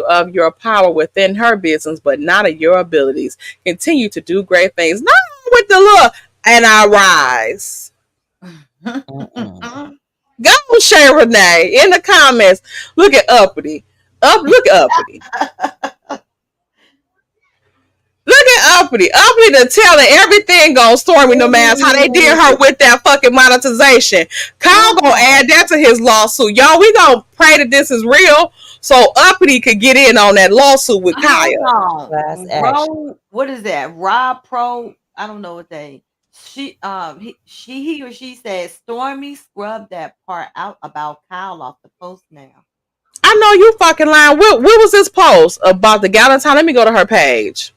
of your power within her business, but not of your abilities. Continue to do great things. Not with the look, and I rise. Go, Shay Renee, in the comments. Look at Uppity. Look at Uppity. Look at Uppity. Uppity to telling everything on Stormy no matter how they did her with that fucking monetization. Kyle gonna add that to his lawsuit. Y'all, we gonna pray that this is real so Uppity could get in on that lawsuit with Kyle.
What is that? Rob Pro? I don't know what they. He or she said Stormy scrubbed that part out about Kyle off the post now.
I know you fucking lying. What was this post about the Galentine? Let me go to her page.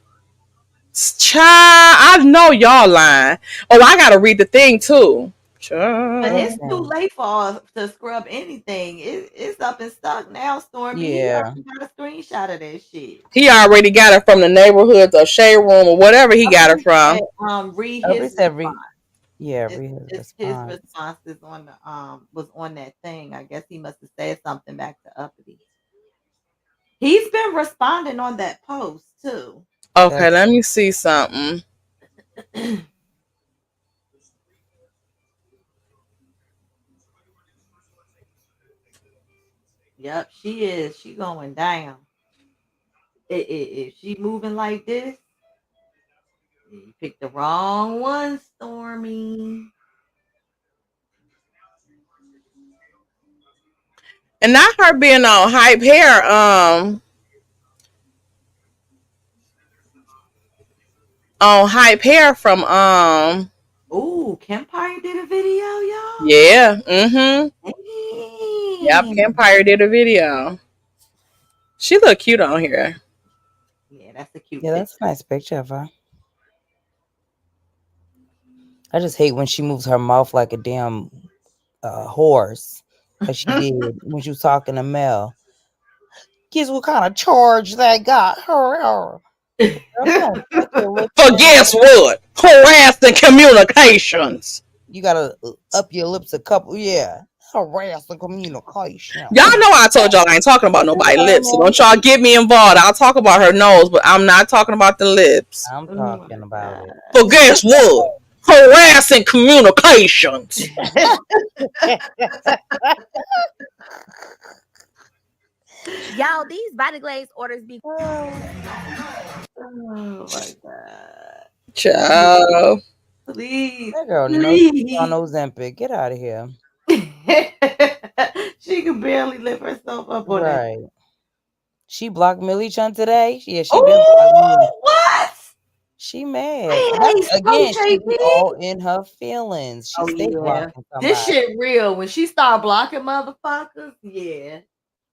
Child, I know y'all lying. Oh, I gotta read the thing too. Child.
But it's too late for us to scrub anything. It's up and stuck now, Stormy.
Yeah.
He got a screenshot of that shit.
He already got it from the neighborhoods or shade room or whatever he got it from.
Read his response.
His
response is on the was on that thing. I guess he must have said something back to Uppity. He's been responding on that post too.
Okay, let me see something.
Yep, she is. She going down. If she moving like this, you picked the wrong one, Stormy.
And not her being on hype hair. On hype hair from
Ooh, Kemp did a video, y'all.
Yeah. Yep, Kemp did a video. She look cute on here.
Yeah, that's a cute.
Yeah, that's a nice picture of her. I just hate when she moves her mouth like a damn horse because she did when she was talking to Mel. Guess what kind of charge that got her?
For guess what? Harassing communications.
You gotta up your lips a couple, yeah. Harassing communication.
Y'all know I told y'all I ain't talking about nobody's lips, so don't y'all get me involved. I'll talk about her nose, but I'm not talking about the lips.
I'm talking about it.
For guess what? Harassing communications.
Y'all, these body glaze orders be.
Oh my god.
Ciao.
Please.
That girl knows she's on Ozempic. Get out of here.
She can barely lift herself up on that.
Right. She blocked Millie Chun today. Yeah, she been
Oh,
blocked me.
what?
She mad.
Hey,
Again,
so
she
JP.
be all in her feelings. She stay blocking somebody.
This shit real. When she start blocking motherfuckers, yeah.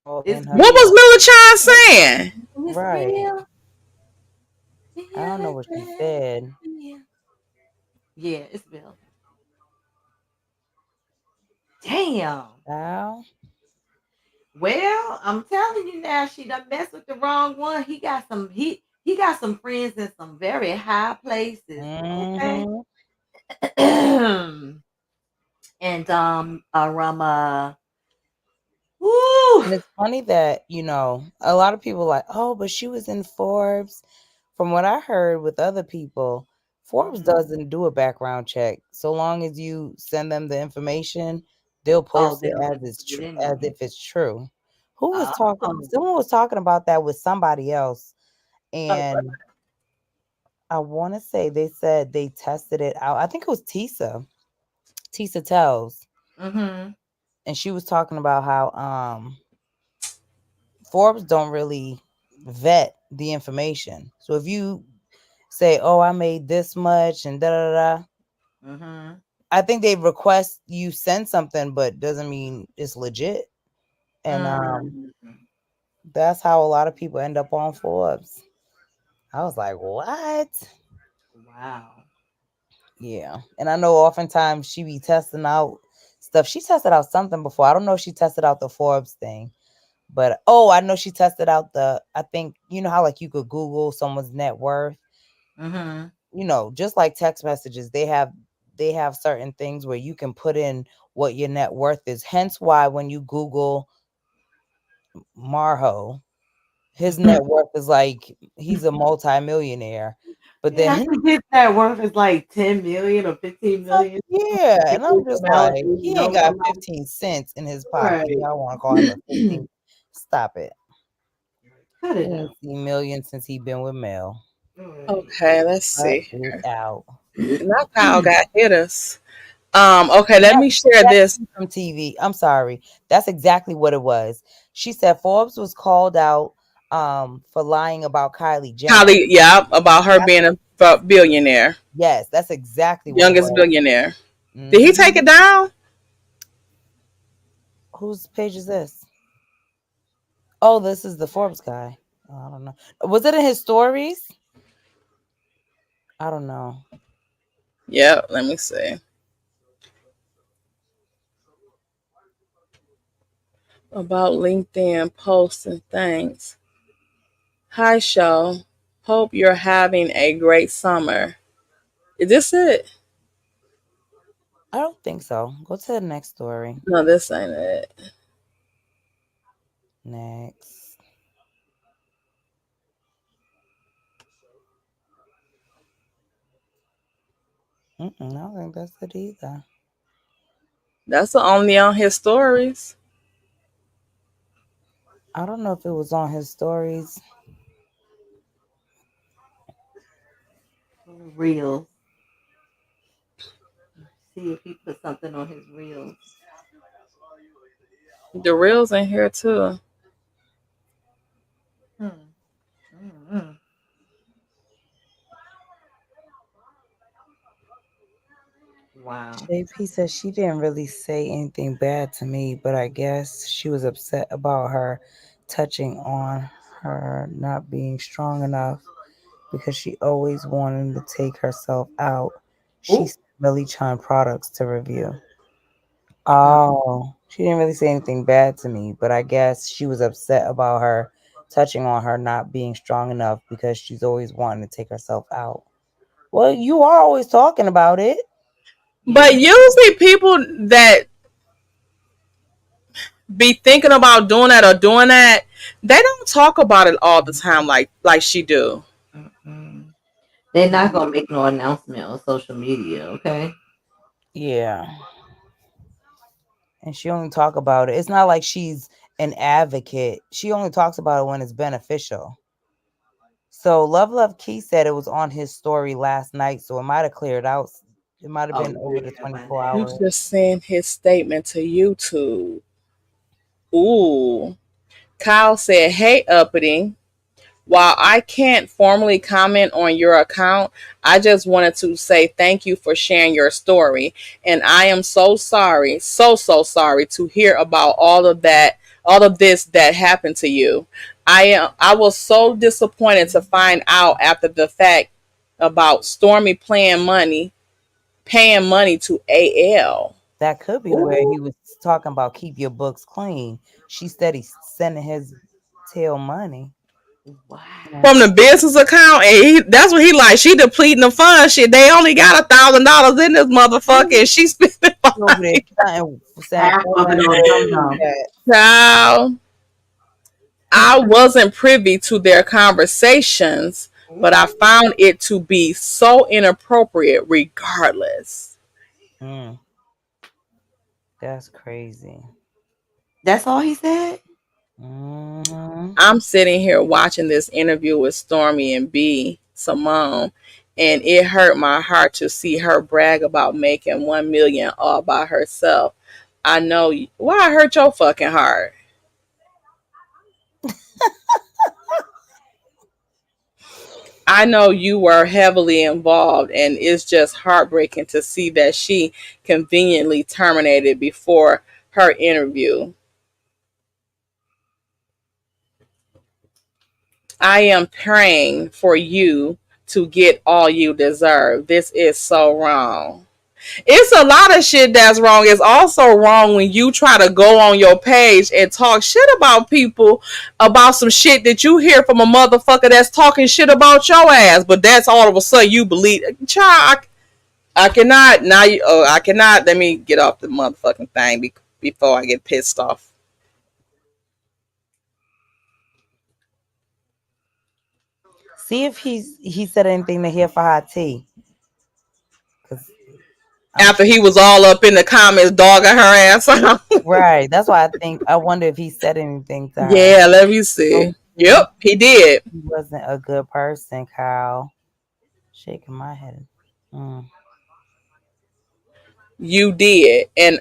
What was Miller Chan saying?
Right.
Real.
I don't know what she said.
Yeah, it's real. Damn.
Wow.
Well, I'm telling you now, she done messed with the wrong one. He got some friends in some very high places. Okay. And Rama. Woo.
And it's funny that, a lot of people like, oh, but she was in Forbes. From what I heard with other people, Forbes doesn't do a background check. So long as you send them the information, they'll post it as if it's true. Who was talking? Someone was talking about that with somebody else. And I want to say they said they tested it out. I think it was Tisa Tells.
Mm-hmm.
And she was talking about how Forbes don't really vet the information. So if you say, "Oh, I made this much," and da da da,
mm-hmm.
I think they request you send something, but doesn't mean it's legit. And that's how a lot of people end up on Forbes. I was like, "What?"
Wow.
Yeah, and I know oftentimes she be testing out stuff. She tested out something before. I don't know if she tested out the Forbes thing. But I know she tested out I think, how like you could Google someone's net worth.
Mm-hmm.
Just like text messages, they have certain things where you can put in what your net worth is. Hence why when you Google Marho, his net worth is like he's a multimillionaire. But
Yeah,
then
his net worth is like 10 million or 15 million.
yeah, and I'm just like, he ain't got 15 cents in his pocket.
Right.
Y'all want to call him a 15? Stop it.
Cut it
He
out.
ain't seen millions since he been with Mel.
Okay, let's see.
Cut it out.
Not Kyle got hit us. Okay, let me share this
from TV. I'm sorry. That's exactly what it was. She said Forbes was called out for lying about Kylie Jenner.
Kylie, yeah, about her being a billionaire.
Yes, that's exactly what
Youngest
it was.
billionaire. Did he take it down?
Whose page is this? Oh, this is the Forbes guy. I don't know. Was it in his stories? I don't know.
Yeah, let me see. About LinkedIn posts and things. Hi, show. Hope you're having a great summer. Is this it?
I don't think so. Go to the next story.
No, this ain't it.
Next. I don't think that's it either.
That's only on his stories.
I don't know if it was on his stories.
Reels. See if he put something on his reels.
The reels in here too.
Wow.
JP says she didn't really say anything bad to me, but I guess she was upset about her touching on her not being strong enough because she always wanted to take herself out. She's Millie Chan products to review. Oh, she didn't really say anything bad to me, but I guess she was upset about her touching on her not being strong enough because she's always wanting to take herself out. Well, you are always talking about it.
But usually people that be thinking about doing that or doing that, they don't talk about it all the time like she do.
They're not gonna make no announcement on social media, okay?
Yeah. And she only talk about it. It's not like she's an advocate. She only talks about it when it's beneficial. So Love Key said it was on his story last night, so it might have cleared out. It might have been over the 24
You
hours.
just send his statement to YouTube. Ooh. Kyle said, "Hey, uppity. While I can't formally comment on your account, I just wanted to say thank you for sharing your story. And I am so sorry, so sorry to hear about all of this that happened to you. I was so disappointed to find out after the fact about Stormy paying money to AL.
That could be where he was talking about keep your books clean. She said he's sending his tail money.
From the business account, and that's what he like. She depleting the fund. Shit, they only got $1,000 in this motherfucker, and she spent it. Child, I wasn't privy to their conversations, but I found it to be so inappropriate regardless.
That's crazy.
That's all he said?
I'm sitting here watching this interview with Stormy and B Simone, and it hurt my heart to see her brag about making 1 million all by herself. I know why it hurt your fucking heart. I know you were heavily involved, and it's just heartbreaking to see that she conveniently terminated before her interview. I am praying for you to get all you deserve. This is so wrong. It's a lot of shit that's wrong. It's also wrong when you try to go on your page and talk shit about people about some shit that you hear from a motherfucker that's talking shit about your ass, but that's all of a sudden you believe. Child, I cannot now. I cannot. Let me get off the motherfucking thing before I get pissed off.
See if he said anything to hear for hot tea.
After he was all up in the comments dogging her ass out.
Right. That's why I wonder if he said anything to her.
Yeah, let me see. Yep, he did.
He wasn't a good person, Kyle. Shaking my head.
You did. And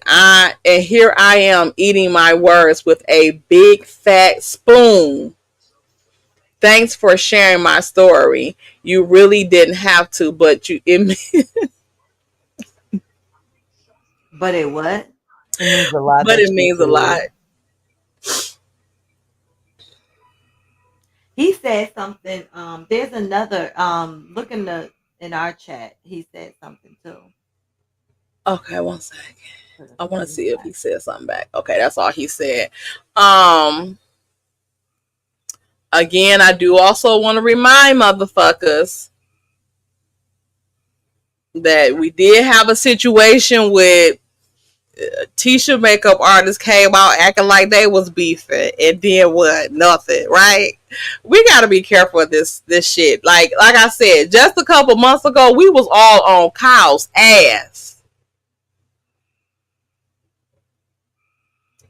here I am eating my words with a big fat spoon. Thanks for sharing my story. You really didn't have to, but
But it what?
It means a lot.
But it means a lot.
He said something. There's another. Look in our chat. He said something too.
Okay, one second. I want to see if he said something back. Okay, that's all he said. Again, I do also want to remind motherfuckers that we did have a situation with Tisha makeup artist came out acting like they was beefing, and then what? Nothing, right? We gotta be careful with this shit. Like I said, just a couple months ago, we was all on Kyle's ass.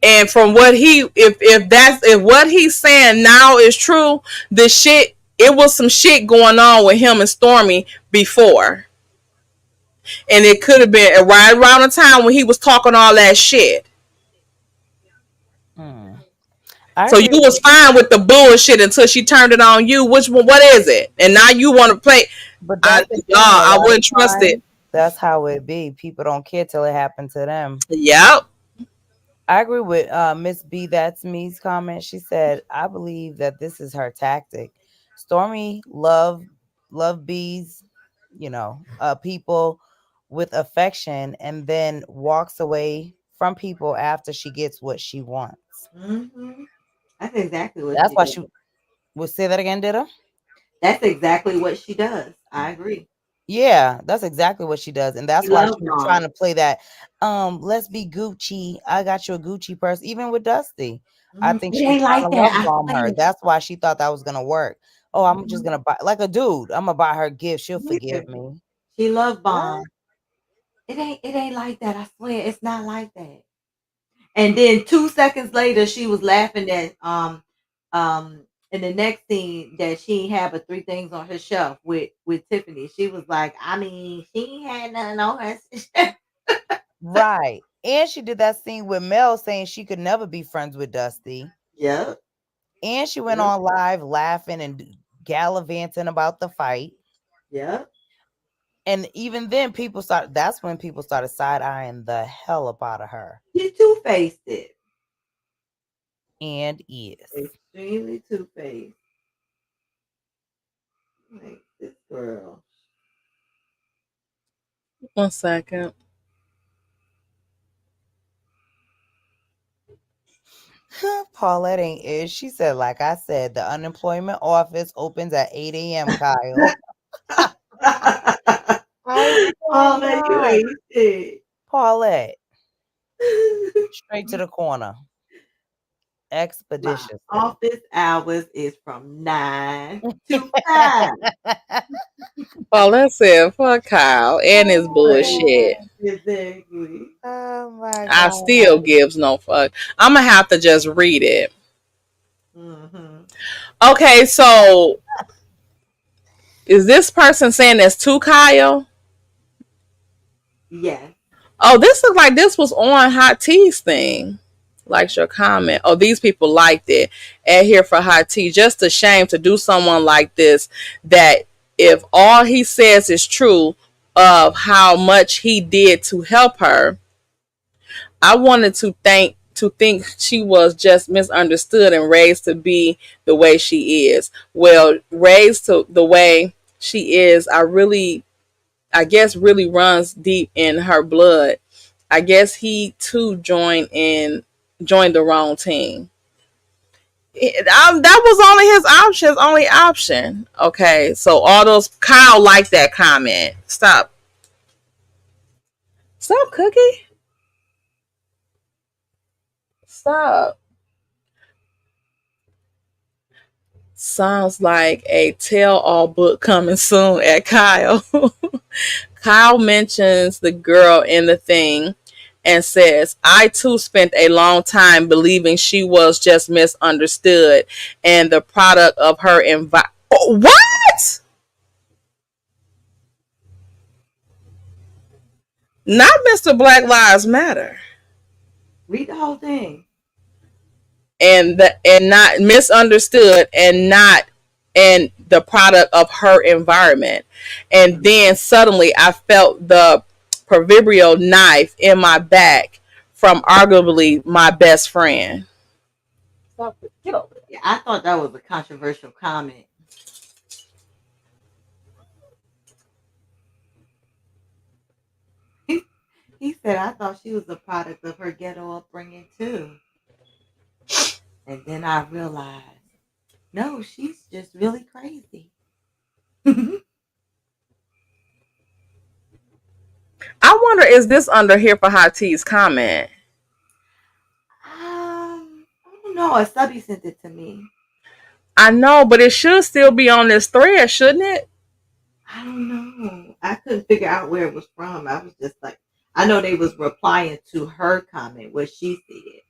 And from what if what he's saying now is true, it was some shit going on with him and Stormy before. And it could have been right around the time when he was talking all that shit. So you was fine with the bullshit until she turned it on you. Which one? What is it? And now you want to play?
But
I wouldn't trust it.
That's how it be. People don't care till it happened to them.
Yep.
I agree with Miss B. That's me's comment. She said, "I believe that this is her tactic. Stormy love B's, people with affection, and then walks away from people after she gets what she wants.
That's exactly what
That's
she
why
does.
she would say that again, did her?
That's exactly what she does. I agree.
Yeah, that's exactly what she does. And that's
She
why
loves
she was
Vaughn.
trying to play that let's be Gucci. I got you a Gucci purse, even with Dusty. I think
It
she was
ain't
trying
like
to
that.
love
I
bomb her.
swear.
That's why she thought that was gonna work. Oh, I'm just gonna buy like a dude. I'm gonna buy her gift. She'll
Yeah.
forgive me.
She loves Vaughn. It ain't like that. I swear, it's not like that. And then 2 seconds later, she was laughing at in the next scene that she ain't have but three things on her shelf with Tiffany. She was like, I mean, she ain't had nothing on her shelf.
Right. And she did that scene with Mel saying she could never be friends with Dusty.
Yep.
And she went on live laughing and gallivanting about the fight.
Yep.
And even then, that's when people started side-eyeing the hell up out of her.
She two-faced it.
And is.
Extremely two-faced. Like this girl.
1 second.
Paulette ain't is. She said, like I said, the unemployment office opens at 8 a.m., Kyle.
Paulette, you ain't shit.
Paulette. Straight to the corner. Expeditious.
My office hours is from 9 to 5.
Paulette said, fuck Kyle and his bullshit.
Exactly.
Oh my
I
God.
still gives no fuck. I'm gonna have to just read it. Okay, so is this person saying this to Kyle?
Yes.
Oh, this looks like this was on Hot Tea's thing. Likes your comment. Oh, these people liked it. And here for Hot Tea. Just a shame to do someone like this, that if all he says is true of how much he did to help her, I wanted to think she was just misunderstood and raised to be the way she is. Well, raised to the way she is, I guess really runs deep in her blood. I guess he too joined the wrong team. That was his only option. Okay, so all those Kyle liked that comment. Stop, Cookie. Stop. Sounds like a tell-all book coming soon at Kyle. Kyle mentions the girl in the thing and says, I too spent a long time believing she was just misunderstood and the product of her What? Not Mr. Black Lives Matter.
Read the whole thing.
And not misunderstood and the product of her environment. And then suddenly I felt the proverbial knife in my back from arguably my best friend.
Get over there. Yeah, I thought that was a controversial comment. He said, I thought she was a product of her ghetto upbringing too. And then I realized, no, she's just really crazy.
I wonder, is this under here for Hot Tea's comment?
I don't know. A subby sent it to me.
I know, but it should still be on this thread, shouldn't it?
I don't know. I couldn't figure out where it was from. I was just like, I know they was replying to her comment, what she said.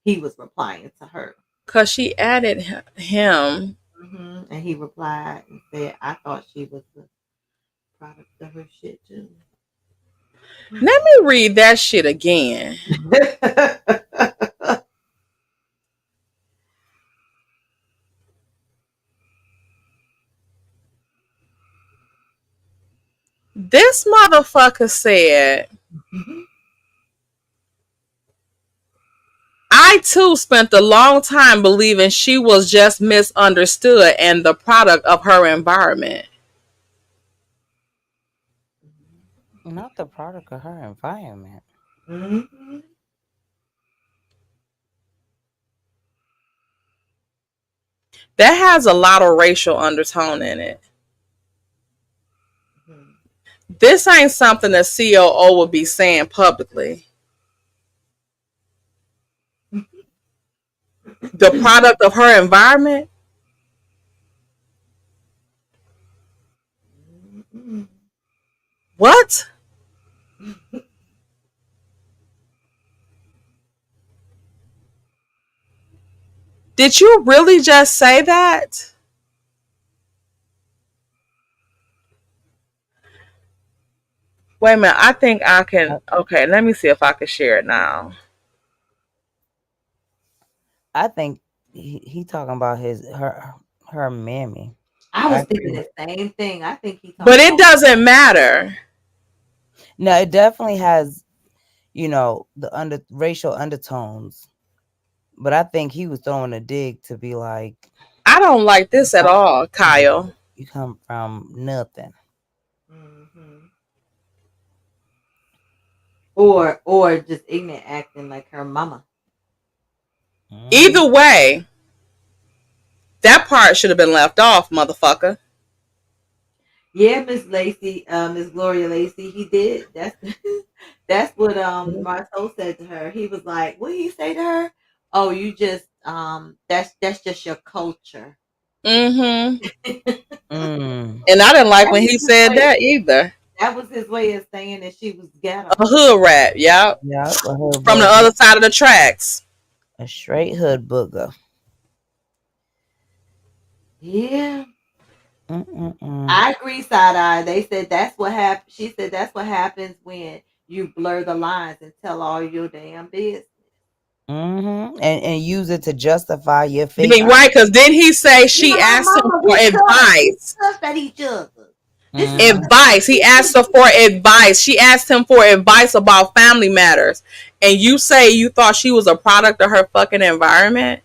He was replying to her.
Because she added him.
And he replied and said, I thought she was the product of her shit too.
Let me read that shit again. This motherfucker said, I too spent a long time believing she was just misunderstood and the product of her environment.
Not the product of her environment.
Mm-hmm.
That has a lot of racial undertone in it. This ain't something the COO would be saying publicly. The product of her environment? What? Did you really just say that? Wait a minute. I think I can. Okay, let me see if I can share it now.
I think he talking about her mammy.
I was thinking the same thing. I think he.
But it doesn't matter.
No, it definitely has, the racial undertones. But I think he was throwing a dig to be like,
I don't like this at all, Kyle.
You come from nothing.
Or just ignorant acting like her mama.
Either way, that part should have been left off, motherfucker.
Yeah, Miss Lacey, Miss Gloria Lacey, he did. That's what Marceau said to her. He was like, what did he say to her? Oh, you just that's just your culture.
And I didn't like when he said that either.
That was his way of saying that she was ghetto.
A hood rat, yep. From the other side of the tracks.
A straight hood booger.
Yeah. I agree, side eye. They said that's what happened. She said that's what happens when you blur the lines and tell all your damn business.
And use it to justify your fake.
Right, because then he say she asked him for advice.
At each other.
Advice. He asked her for advice. She asked him for advice about family matters. And you say you thought she was a product of her fucking environment?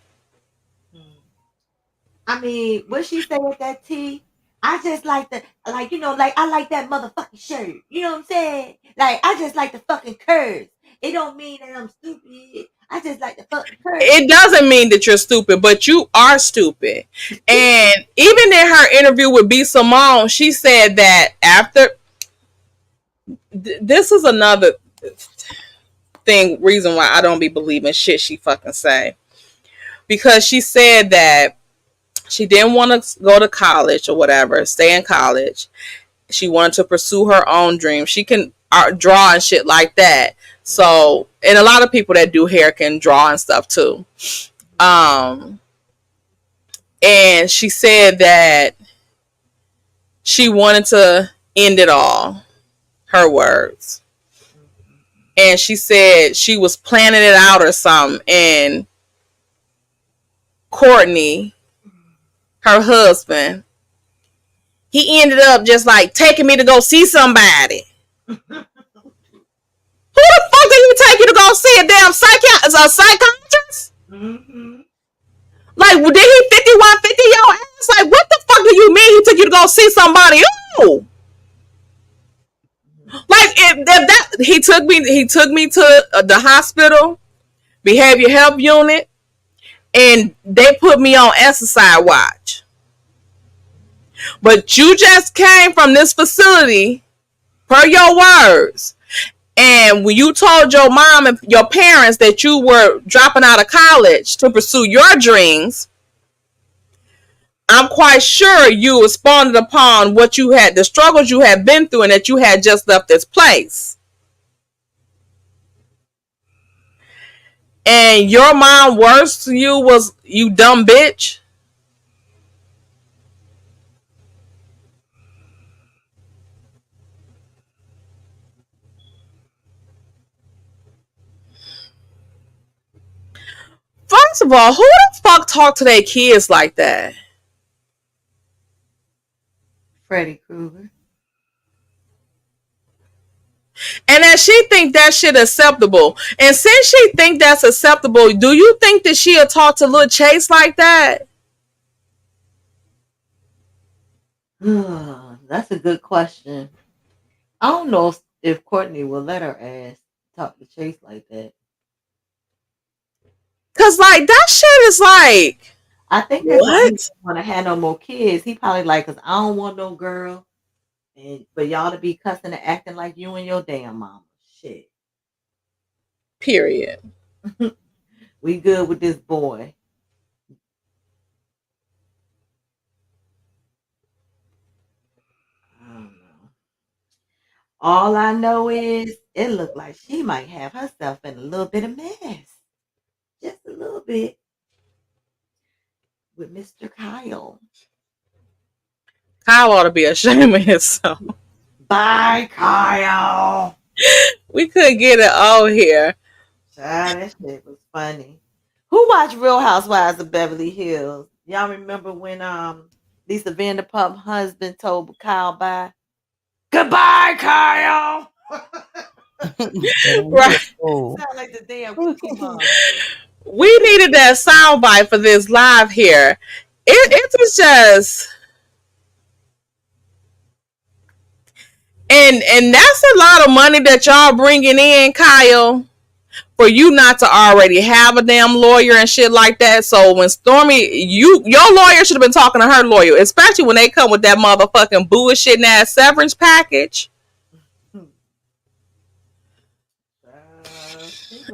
I mean, what she say with that tea? I just like I like that motherfucking shirt. You know what I'm saying? Like, I just like the fucking curves. It don't mean that I'm stupid. I just like the fucking curves.
It doesn't mean that you're stupid, but you are stupid. And even in her interview with B. Simone, she said that after... This is another reason why I don't be believing shit she fucking say. Because she said that she didn't want to go to college or whatever, stay in college. She wanted to pursue her own dream. She can draw and shit like that. So, and a lot of people that do hair can draw and stuff too. And she said that she wanted to end it all. Her words. And she said she was planning it out or something. And Courtney, her husband, he ended up just like taking me to go see somebody. Who the fuck did he take you to go see? A damn psychiatrist? Like, did he 5150 your ass? Like, what the fuck do you mean he took you to go see somebody? Ooh. Like, if that he took me to the hospital, behavior health unit, and they put me on exercise watch. But you just came from this facility, per your words, and when you told your mom and your parents that you were dropping out of college to pursue your dreams, I'm quite sure you responded upon what you had, the struggles you had been through, and that you had just left this place. And your mom words to you was, you dumb bitch. First of all, who the fuck talk to their kids like that?
Freddy Krueger.
And that she think that shit acceptable. And since she think that's acceptable, do you think that she'll talk to Lil Chase like that?
That's a good question. I don't know if Courtney will let her ass talk to Chase like that.
Cause like that shit is like,
I think that's why he doesn't want to have no more kids. He probably like, cause I don't want no girl, and for y'all to be cussing and acting like you and your damn mama. Shit.
Period.
We good with this boy. I don't know. All I know is it looked like she might have herself in a little bit of mess. Just a little bit. With Mr. Kyle.
Kyle ought to be ashamed of himself.
Bye, Kyle.
We couldn't get it all here.
That shit was funny. Who watched Real Housewives of Beverly Hills? Y'all remember when Lisa Vanderpump husband told Kyle bye? Goodbye, Kyle.
Right.
Sound like the damn Cookie Monster.
We needed that soundbite for this live here. It was just, and that's a lot of money that y'all bringing in, Kyle, for you not to already have a damn lawyer and shit like that. So when Stormy, your lawyer should have been talking to her lawyer, especially when they come with that motherfucking bullshit ass severance package.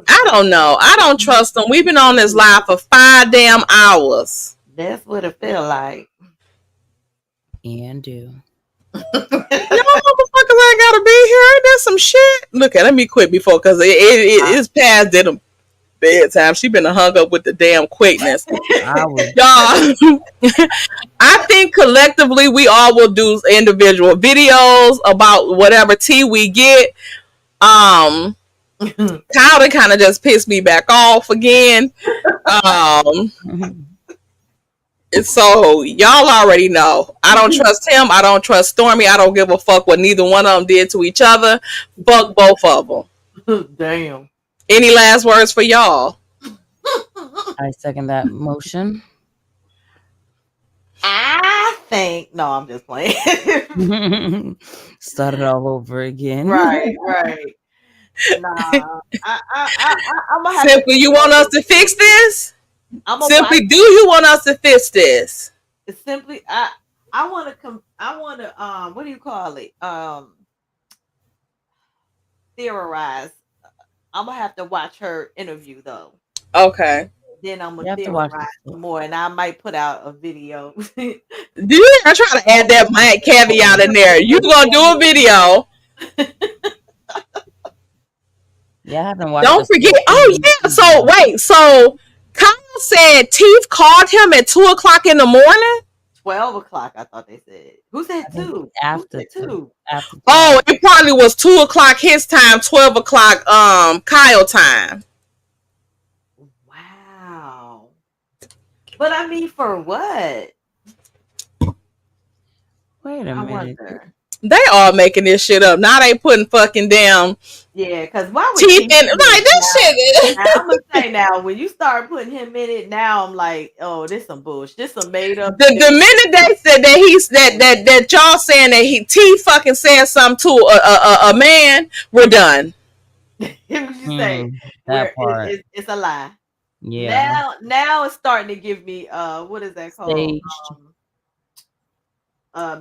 I don't know. I don't trust them. We've been on this live for 5 damn hours.
That's what it felt like.
And do.
Y'all motherfuckers ain't gotta be here. There's some shit. Look, let me quit before, because it's past them bedtime. She been hung up with the damn quickness. Y'all, I think collectively we all will do individual videos about whatever tea we get. Kyle kind of just pissed me back off again. So y'all already know. I don't trust him. I don't trust Stormy. I don't give a fuck what neither one of them did to each other. Fuck both of them.
Damn.
Any last words for y'all?
I second that motion.
I think. No, I'm just playing.
Start it all over again.
Right. Nah, I'm gonna have
Simply, you want us to fix this? Simply, do you want us to fix this?
Simply, I want to what do you call it? Theorize. I'm gonna have to watch her interview though.
Okay.
Then I'm gonna theorize some more, and I might put out a video.
I try to add that mic caveat in there. You gonna do a video?
Yeah, I haven't watched.
Don't forget. Oh yeah. So wait. So Kyle said Teeth called him at 2:00 in the morning.
12 o'clock. I thought they said. Who said 2?
After
2.
After 2.
Oh, it probably was 2:00 his time, 12:00 Kyle time.
Wow. But I mean, for what?
Wait a minute.
They all making this shit up. Now they putting fucking damn
because why would
Teeth in like this shit?
I'm gonna say now, when you start putting him in it, now I'm like, oh, this some bullshit. This some made up.
The minute they said that that y'all saying that T fucking said something to a man, we're done.
What you say?
That part.
It's a lie.
Yeah.
Now it's starting to give me what is that called?
Staged.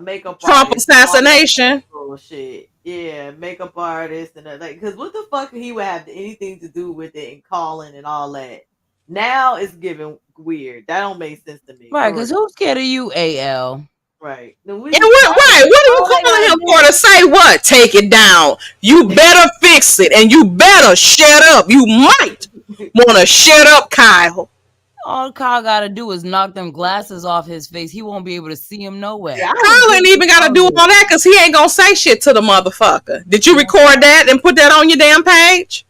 Makeup
Trump
artist,
assassination.
Bullshit. Yeah, makeup artist and like, because what the fuck he would have anything to do with it and calling and all that. Now it's giving weird. That don't make sense to me.
Right, because who's scared of you, AL?
Right.
What are you calling him for? To say what? Take it down. You better fix it, and you better shut up. You might want to shut up, Kyle.
All Kyle gotta do is knock them glasses off his face. He won't be able to see him nowhere.
Kyle ain't even gotta do all that because he ain't gonna say shit to the motherfucker. Did you record that and put that on your damn page?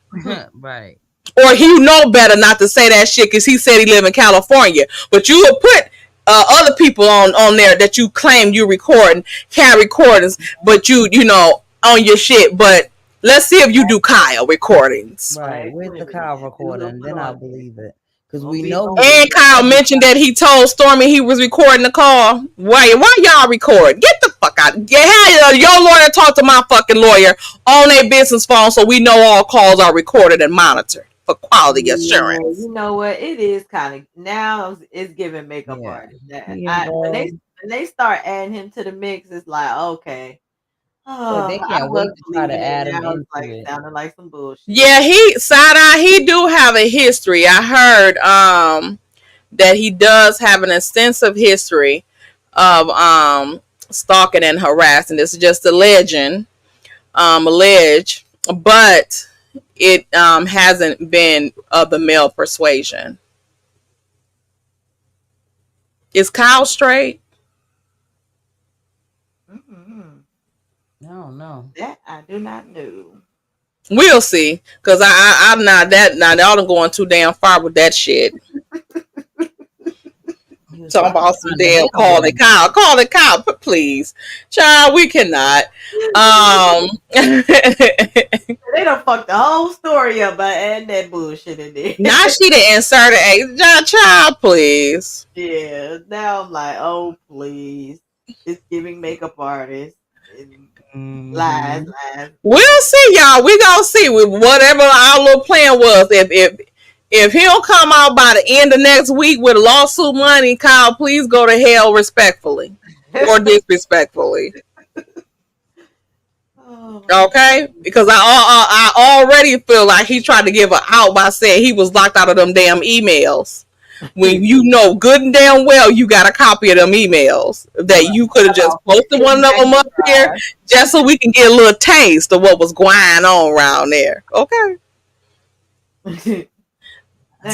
Right.
Or he know better not to say that shit because he said he live in California. But you will put other people on there that you claim you recording, can't recordings, but you know on your shit. But let's see if you do Kyle recordings.
Right. Where's the Kyle recording? Then I'll believe it. Because we know.
And Kyle mentioned that he told Stormy he was recording the call. Why y'all record? Get the fuck out. Have your lawyer talk to my fucking lawyer on a business phone so we know all calls are recorded and monitored. for quality
Yeah,
assurance.
you know what? It is kind of now it's giving makeup
Yeah.
artist.
He
When
involved.
they start adding him to the mix, it's like okay.
But they
I
can't
was
wait to try to
believing it.
add him
Now it's
into
like
it.
sounding like some bullshit.
Yeah, he side eye. He do have a history. I heard that he does have an extensive history of stalking and harassing. This is just a legend, alleged, but it hasn't been of the male persuasion. Is Kyle straight?
I don't know.
That I do not know.
We'll see, cause I'm not that. Now y'all are going too damn far with that shit. Talking about some damn call it Kyle, please, child. We cannot.
They done fucked the whole story up by adding that bullshit in there.
Now she done inserted a child, please.
Yeah, now I'm like, oh please, it's giving makeup artist. Lies.
We'll see, y'all. We gonna see with whatever our little plan was. If he don't come out by the end of next week with lawsuit money, Kyle, please go to hell respectfully or disrespectfully. Okay, because I already feel like he tried to give her out by saying he was locked out of them damn emails. When you know good and damn well you got a copy of them emails that you could have just posted one of them up here just so we can get a little taste of what was going on around there. Okay.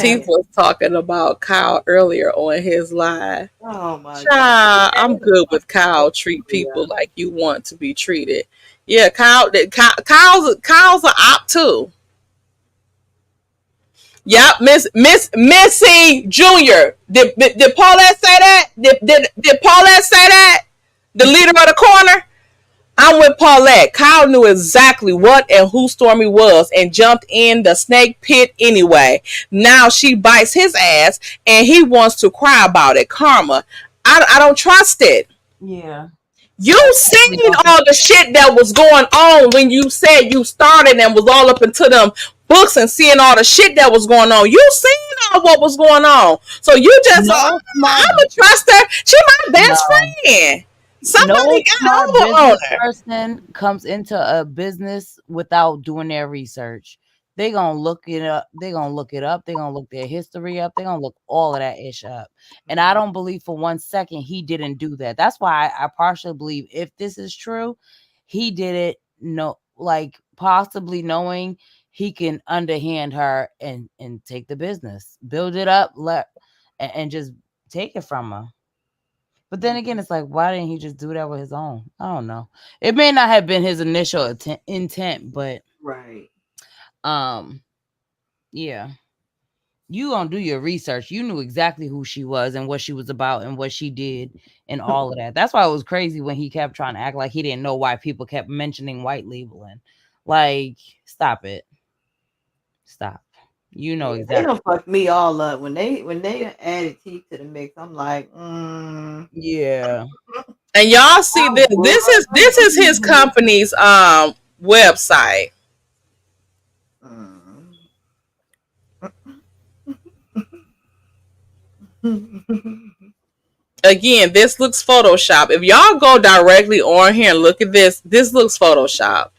Teeth was talking about Kyle earlier on his live.
Oh my
God. I'm good with Kyle. Treat people like you want to be treated. Yeah, Kyle's an op too. Yep, Missy Jr. Did Paulette say that? Did Paulette say that? The leader of the corner? I'm with Paulette. Kyle knew exactly what and who Stormy was and jumped in the snake pit anyway. Now she bites his ass and he wants to cry about it. Karma. I don't trust it.
Yeah.
You seen all the shit that was going on when you said you started and was all up into them books and seeing all the shit that was going on. You seen all what was going on. So you just, I'm a trust her. She my best friend. Somebody got over on her.
Person comes into a business without doing their research. They gonna look it up. They gonna look it up. They gonna look their history up. They gonna look all of that ish up. And I don't believe for 1 second he didn't do that. That's why I partially believe if this is true, he did it. No, like possibly knowing he can underhand her and take the business, build it up, and just take it from her. But then again, it's like, why didn't he just do that with his own? I don't know. It may not have been his initial intent, but
right.
Yeah. You gonna do your research. You knew exactly who she was and what she was about and what she did and all of that. That's why it was crazy when he kept trying to act like he didn't know why people kept mentioning white labeling. Like, stop it. Stop. You know exactly.
They don't fuck me all up when they added teeth to the mix. I'm like,
yeah.
And y'all see this. This is his company's website. Again, this looks Photoshop. If y'all go directly on here and look at this looks Photoshop.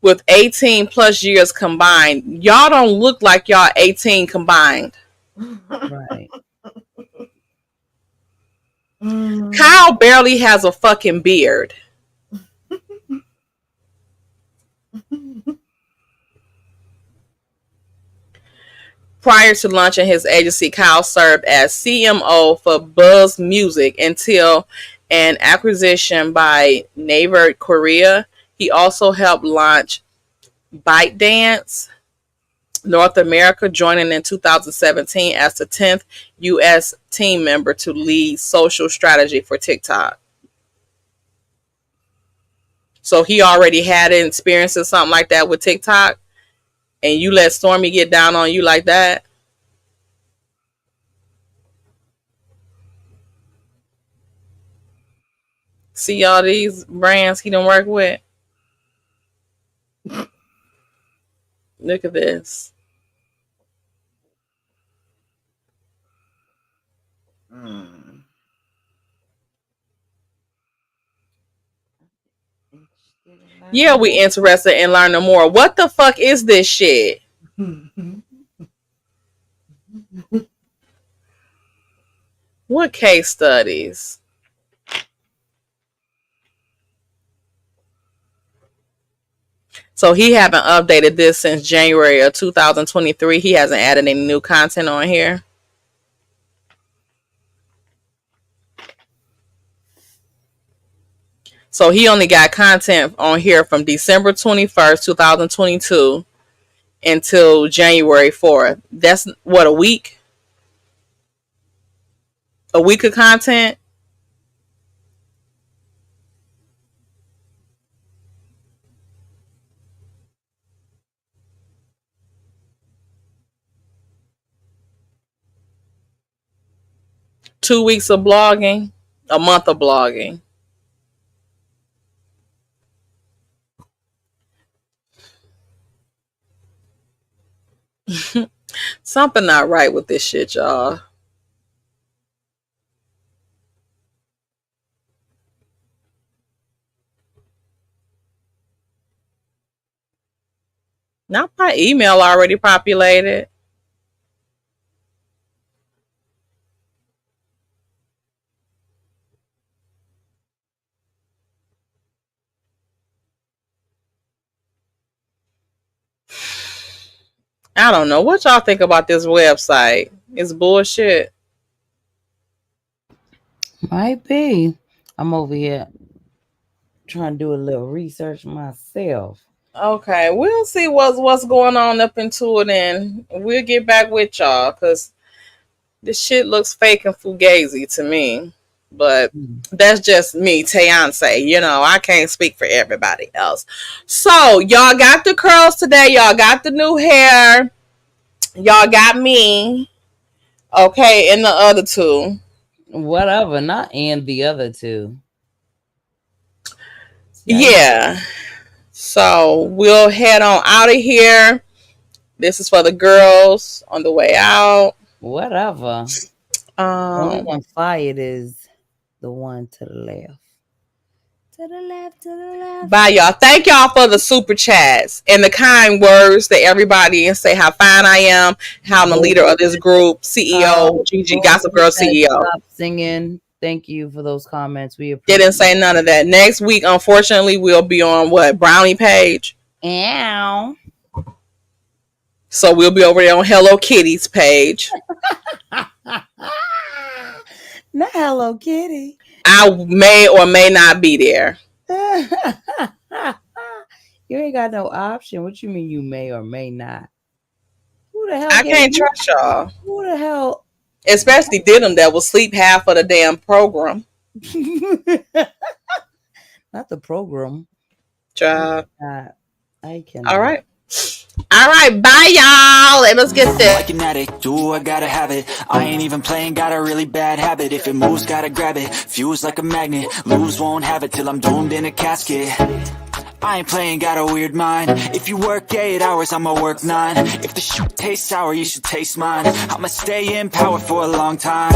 With 18 plus years combined, y'all don't look like y'all 18 combined.
Right.
Kyle barely has a fucking beard. Prior to launching his agency, Kyle served as CMO for Buzz Music until an acquisition by Naver Korea. He also helped launch ByteDance North America, joining in 2017 as the 10th U.S. team member to lead social strategy for TikTok. So he already had an experience in something like that with TikTok, and you let Stormy get down on you like that? See all these brands he done work with? Look at this. Yeah, we interested in learning more. What the fuck is this shit? What case studies? So he haven't updated this since January of 2023. He hasn't added any new content on here. So he only got content on here from December 21st, 2022 until January 4th. That's what, a week? A week of content? Two weeks of blogging? A month of blogging? Something not right with this shit, y'all. Not my email already populated. I don't know. What y'all think about this website? It's bullshit.
Might be. I'm over here trying to do a little research myself.
Okay, we'll see what's going on up into it, and we'll get back with y'all, because this shit looks fake and fugazi to me. But that's just me, Tayance. You know, I can't speak for everybody else. So, y'all got the curls today. Y'all got the new hair. Y'all got me. Okay, and the other two.
Whatever, not and the other two.
Yeah. So, we'll head on out of here. This is for the girls on the way out.
Whatever. The only one fired is the one to the left. To the left, to the left.
Bye, y'all. Thank y'all for the super chats and the kind words to everybody, and say how fine I am, how I'm the leader of this group, CEO, GG Gossip Girl CEO.
Stop singing. Thank you for those comments. We appreciate.
Didn't say none of that. Next week, unfortunately, we'll be on what, Brownie page.
Ow.
So we'll be over there on Hello Kitty's page.
Not Hello Kitty.
I may or may not be there.
You ain't got no option. What you mean you may or may not? Who the hell?
I can't trust y'all.
Who the hell?
Especially Didim that will sleep half of the damn program.
Not the program.
Job.
I can.
All right. All right, bye y'all. Let's get this.
Like an addict, do I gotta have it. I ain't even playing, got a really bad habit. If it moves, gotta grab it. Fuse like a magnet, lose, won't have it till I'm doomed in a casket. I ain't playing, got a weird mind. If you work 8 hours, I'ma work 9. If the shoot tastes sour, you should taste mine. I'ma stay in power for a long time.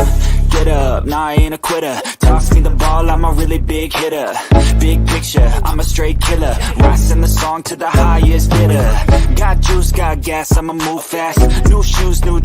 Get up, nah, I ain't a quitter. Toss me the ball, I'm a really big hitter. Big picture, I'm a straight killer. Rising the song to the highest bidder. Got juice, got gas, I'ma move fast. New shoes, new